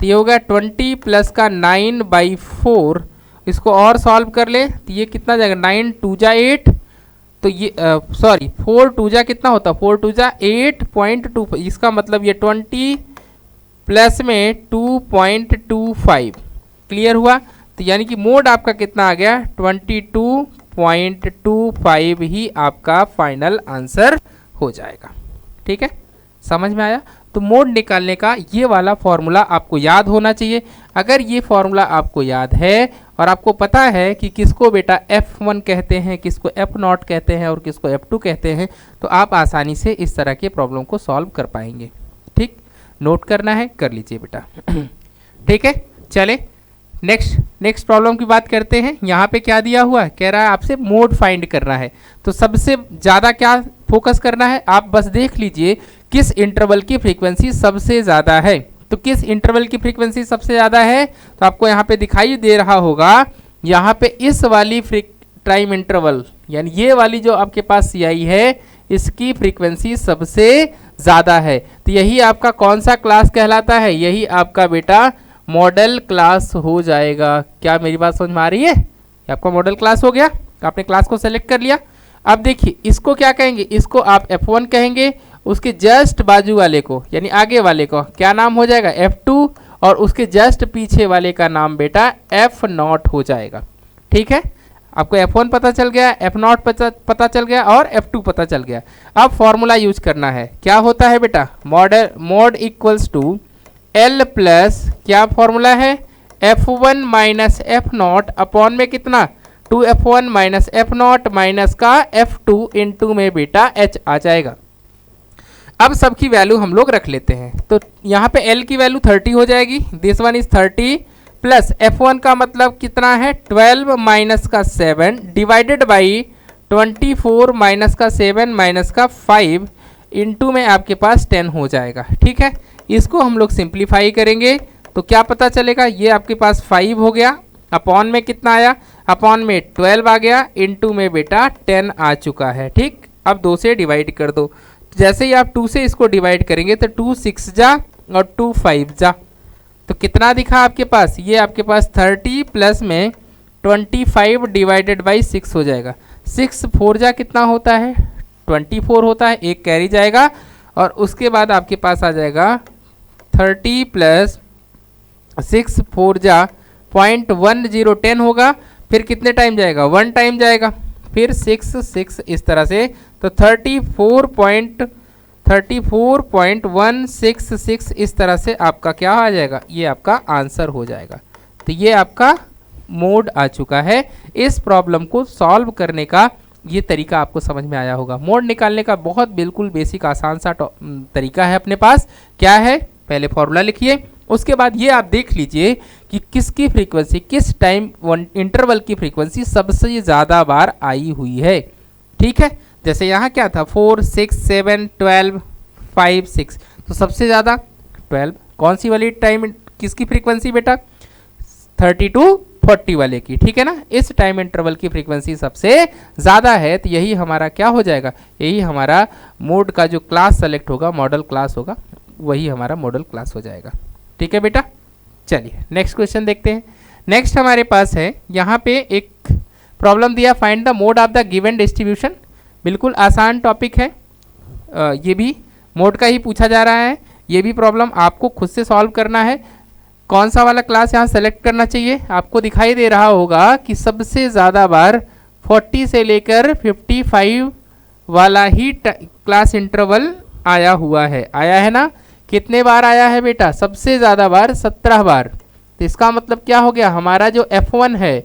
तो ये होगा 20 प्लस का 9/4। इसको और सॉल्व कर ले तो ये कितना जाएगा? 9 2 जा 8, तो ये सॉरी 4 2 जा कितना होता? 4 2 जा 8.2। इसका मतलब ये 20 प्लस में 2.25। क्लियर हुआ? तो यानी कि मोड आपका कितना आ गया? 22.25 ही आपका फाइनल आंसर हो जाएगा। ठीक है, समझ में आया? तो मोड निकालने का ये वाला फॉर्मूला आपको याद होना चाहिए। अगर ये फॉर्मूला आपको याद है और आपको पता है कि किसको बेटा F1 कहते हैं, किसको F0 कहते हैं और किसको F2 कहते हैं, तो आप आसानी से इस तरह के प्रॉब्लम को सॉल्व कर पाएंगे। ठीक, नोट करना है, कर लीजिए बेटा। ठीक है, चले नेक्स्ट प्रॉब्लम की बात करते हैं। यहाँ पे क्या दिया हुआ है? कह रहा है आपसे मोड फाइंड करना है। तो सबसे ज़्यादा क्या फोकस करना है? आप बस देख लीजिए किस इंटरवल की फ्रीक्वेंसी सबसे ज़्यादा है। तो किस इंटरवल की फ्रीक्वेंसी सबसे ज़्यादा है? तो आपको यहाँ पे दिखाई दे रहा होगा, यहाँ पे इस वाली टाइम इंटरवल, यानी ये वाली जो आपके पास CI है, इसकी फ्रीक्वेंसी सबसे ज़्यादा है। तो यही आपका कौन सा क्लास कहलाता है? यही आपका बेटा मॉडल क्लास हो जाएगा। क्या मेरी बात समझ में आ रही है? आपका मॉडल क्लास हो गया, आपने क्लास को सेलेक्ट कर लिया। अब देखिए, इसको क्या कहेंगे? इसको आप F1 कहेंगे। उसके जस्ट बाजू वाले को, यानी आगे वाले को, क्या नाम हो जाएगा? F2। और उसके जस्ट पीछे वाले का नाम बेटा F0 हो जाएगा। ठीक है, आपको F1 पता चल गया, F0 पता चल गया और F2 पता चल गया। अब फॉर्मूला यूज करना है। क्या होता है बेटा? Mode equals to L plus, क्या फॉर्मूला है? F1 माइनस F0 अपॉन में कितना? 2F1 माइनस F0 माइनस का F2 इंटू में बेटा H आ जाएगा। अब सबकी वैल्यू हम लोग रख लेते हैं। तो यहाँ पे L की वैल्यू 30 हो जाएगी। This one is 30 plus F1 का मतलब कितना है? 12 माइनस का 7 डिवाइडेड बाई 24 माइनस का 7 माइनस का 5 इंटू में आपके पास 10 हो जाएगा। ठीक है, इसको हम लोग सिंप्लीफाई करेंगे तो क्या पता चलेगा? ये आपके पास 5 हो गया, अपॉन में कितना आया? अपॉन में 12 आ गया, इंटू में बेटा 10 आ चुका है। ठीक, अब 2 से डिवाइड कर दो। जैसे ही आप 2 से इसको डिवाइड करेंगे तो 2 6 जा और 2 5 जा, तो कितना दिखा आपके पास? ये आपके पास 30 प्लस में 25 डिवाइडेड बाई 6 हो जाएगा। 6 4 जा कितना होता है? 24 होता है, एक कैरी जाएगा। और उसके बाद आपके पास आ जाएगा 30 प्लस 6 4 जा 0.10 होगा। फिर कितने टाइम जाएगा? 1 टाइम जाएगा, फिर 6 6 इस तरह से। तो 34.166 इस तरह से आपका क्या आ जाएगा? ये आपका आंसर हो जाएगा। तो ये आपका मोड आ चुका है। इस प्रॉब्लम को सॉल्व करने का ये तरीका आपको समझ में आया होगा। मोड निकालने का बहुत बिल्कुल बेसिक आसान सा तरीका है अपने पास। क्या है, पहले फॉर्मूला लिखिए, उसके बाद ये आप देख लीजिए कि किसकी फ्रीक्वेंसी, किस टाइम इंटरवल की फ्रीक्वेंसी सबसे ज़्यादा बार आई हुई है। ठीक है, जैसे यहाँ क्या था 4, 6, 7, 12, 5, 6, तो सबसे ज़्यादा 12। कौन सी वाली टाइम किसकी फ्रीक्वेंसी बेटा, 30 to 40 वाले की। ठीक है ना, इस टाइम इंटरवल की फ्रीक्वेंसी सबसे ज़्यादा है, तो यही हमारा क्या हो जाएगा, यही हमारा मोड का जो क्लास सेलेक्ट होगा, मॉडल क्लास होगा, वही हमारा मॉडल क्लास हो जाएगा। ठीक है बेटा, चलिए नेक्स्ट क्वेश्चन देखते हैं। नेक्स्ट हमारे पास है यहाँ पे एक प्रॉब्लम दिया, find the mode of the given distribution. बिल्कुल आसान टॉपिक है, ये भी मोड का ही पूछा जा रहा है। ये भी प्रॉब्लम आपको खुद से सॉल्व करना है। कौन सा वाला क्लास यहाँ सेलेक्ट करना चाहिए, आपको दिखाई दे रहा होगा कि सबसे ज़्यादा बार 40 से लेकर 55 वाला ही क्लास इंटरवल आया हुआ है। आया है ना, कितने बार आया है बेटा, सबसे ज़्यादा बार 17 बार। तो इसका मतलब क्या हो गया, हमारा जो F1 है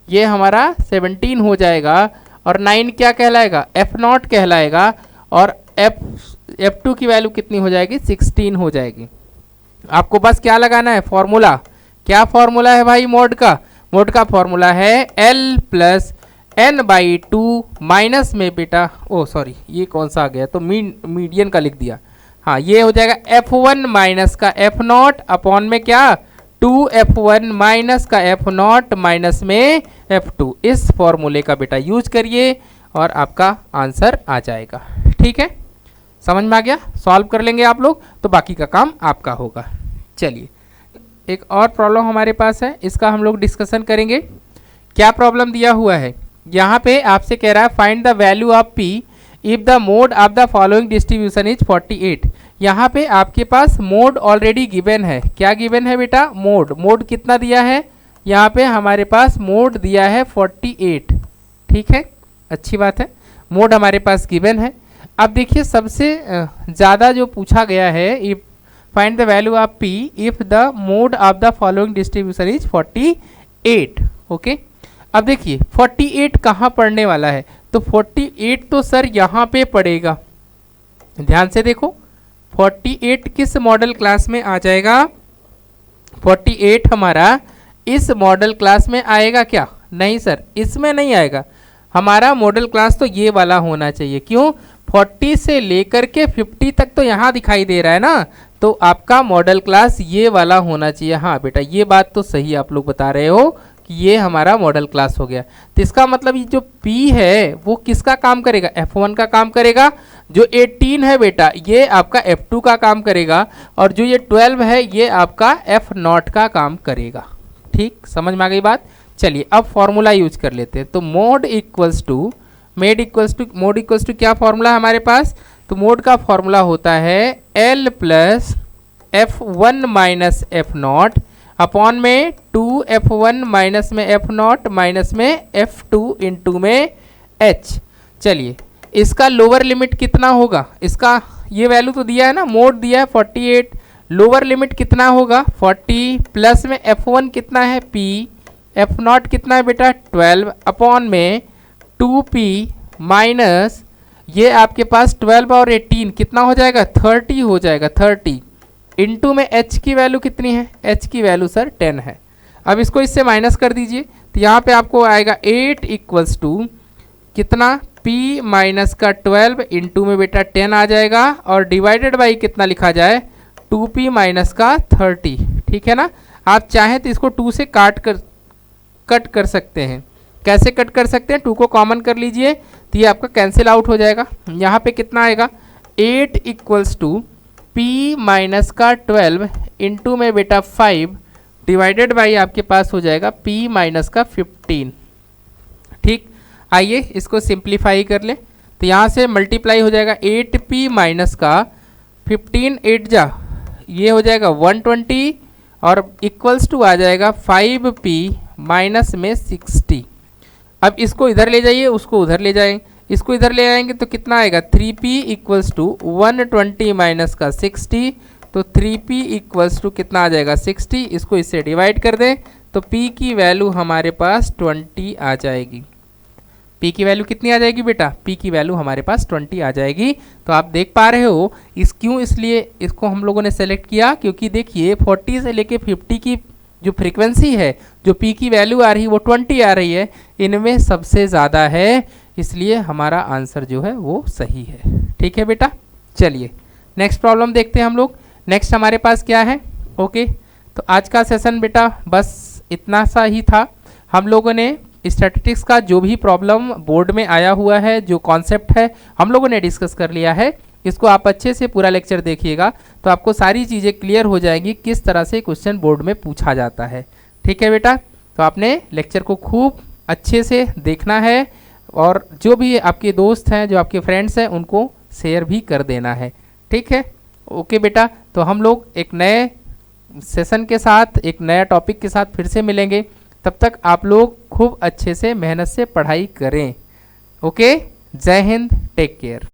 ये हमारा 17 हो जाएगा, और 9 क्या कहलाएगा, F0 कहलाएगा, और F2 की वैल्यू कितनी हो जाएगी, 16 हो जाएगी। आपको बस क्या लगाना है, फॉर्मूला। क्या फॉर्मूला है भाई मोड का, मोड का फॉर्मूला है L प्लस n/2 माइनस में बेटा, ओ सॉरी ये कौन सा आ गया, तो मीडियन का लिख दिया। हाँ, ये हो जाएगा F1 माइनस का F0 अपॉन में क्या, 2F1 माइनस का F0 माइनस में F2। इस फॉर्मूले का बेटा यूज करिए और आपका आंसर आ जाएगा। ठीक है, समझ में आ गया, सॉल्व कर लेंगे आप लोग तो बाकी का काम आपका होगा। चलिए एक और प्रॉब्लम हमारे पास है, इसका हम लोग डिस्कशन करेंगे। क्या प्रॉब्लम दिया हुआ है, यहाँ पे आपसे कह रहा है find the value of P if the mode of the following distribution is 48। यहाँ पे आपके पास मोड ऑलरेडी गिवन है। क्या गिवन है बेटा, मोड। मोड कितना दिया है, यहाँ पे हमारे पास मोड दिया है 48। ठीक है, अच्छी बात है, मोड हमारे पास गिवन है। अब देखिए सबसे ज़्यादा जो पूछा गया है, if find the value of P if the mode of the following distribution is 48। Okay, अब देखिए 48 कहाँ पढ़ने वाला है, तो 48 तो सर यहाँ पे पड़ेगा। ध्यान से देखो 48 किस मॉडल क्लास में आ जाएगा, 48 हमारा इस मॉडल क्लास में आएगा क्या, नहीं सर इसमें नहीं आएगा। हमारा मॉडल क्लास तो ये वाला होना चाहिए। क्यों, 40 से लेकर के 50 तक तो यहाँ दिखाई दे रहा है ना, तो आपका मॉडल क्लास ये वाला होना चाहिए। हाँ बेटा ये बात तो सही आप लोग बता रहे हो कि ये हमारा मॉडल क्लास हो गया। तो इसका मतलब ये जो P है वो किसका काम करेगा, F1 का काम करेगा। जो 18 है बेटा ये आपका F2 का काम करेगा, और जो ये 12 है ये आपका F0 का काम करेगा। ठीक, समझ में आ गई बात। चलिए अब फॉर्मूला यूज कर लेते हैं। तो mode equals to mode equals to क्या फॉर्मूला है हमारे पास, तो मोड का फॉर्मूला होता है L plus F1 minus F0 upon में 2F1 माइनस में F0 माइनस में F2 इंटू में H। चलिए इसका लोअर लिमिट कितना होगा, इसका ये वैल्यू तो दिया है ना, मोड दिया है 48, लोअर लिमिट कितना होगा 40, प्लस में F1 कितना है P, F0 कितना है बेटा 12 अपॉन में 2P माइनस ये आपके पास 12 और 18 कितना हो जाएगा 30 हो जाएगा, 30 इंटू में H की वैल्यू कितनी है, H की वैल्यू सर 10 है। अब इसको इससे माइनस कर दीजिए, तो यहाँ पे आपको आएगा 8 इक्वल्स टू कितना P माइनस का 12 इंटू में बेटा 10 आ जाएगा, और डिवाइडेड बाई कितना लिखा जाए 2P माइनस का 30। ठीक है ना, आप चाहें तो इसको 2 से कट कर सकते हैं। कैसे कट कर सकते हैं, 2 को कॉमन कर लीजिए तो ये आपका कैंसिल आउट हो जाएगा। यहाँ पे कितना आएगा 8 इक्वल्स टू P माइनस का 12 इंटू में बेटा 5 डिवाइडेड बाई आपके पास हो जाएगा P माइनस का 15। ठीक, आइए इसको सिंप्लीफाई कर ले, तो यहाँ से मल्टीप्लाई हो जाएगा 8P माइनस का 15 8 जा ये हो जाएगा 120, और इक्वल्स टू आ जाएगा 5P माइनस में 60। अब इसको इधर ले जाइए, उसको उधर ले जाएंगे, इसको इधर ले आएंगे तो कितना आएगा 3P इक्वल्स टू 120 माइनस का 60, तो 3P इक्वल्स टू कितना आ जाएगा 60। इसको इससे डिवाइड कर दें तो P की वैल्यू हमारे पास 20 आ जाएगी। पी की वैल्यू कितनी आ जाएगी बेटा, पी की वैल्यू हमारे पास 20 आ जाएगी। तो आप देख पा रहे हो इसलिए इसको हम लोगों ने सेलेक्ट किया, क्योंकि देखिए 40 से लेके 50 की जो फ्रीक्वेंसी है, जो पी की वैल्यू आ रही है वो 20 आ रही है, इनमें सबसे ज़्यादा है, इसलिए हमारा आंसर जो है वो सही है। ठीक है बेटा, चलिए नेक्स्ट प्रॉब्लम देखते हैं हम लोग। नेक्स्ट हमारे पास क्या है, ओके। तो आज का सेशन बेटा बस इतना सा ही था। हम लोगों ने स्टैटिस्टिक्स का जो भी प्रॉब्लम बोर्ड में आया हुआ है, जो कॉन्सेप्ट है, हम लोगों ने डिस्कस कर लिया है। इसको आप अच्छे से पूरा लेक्चर देखिएगा तो आपको सारी चीज़ें क्लियर हो जाएंगी किस तरह से क्वेश्चन बोर्ड में पूछा जाता है। ठीक है बेटा, तो आपने लेक्चर को खूब अच्छे से देखना है और जो भी आपके दोस्त हैं, जो आपके फ्रेंड्स हैं, उनको शेयर भी कर देना है। ठीक है, ओके बेटा। तो हम लोग एक नए सेशन के साथ, एक नया टॉपिक के साथ फिर से मिलेंगे। तब तक आप लोग खूब अच्छे से मेहनत से पढ़ाई करें। ओके, जय हिंद, टेक केयर।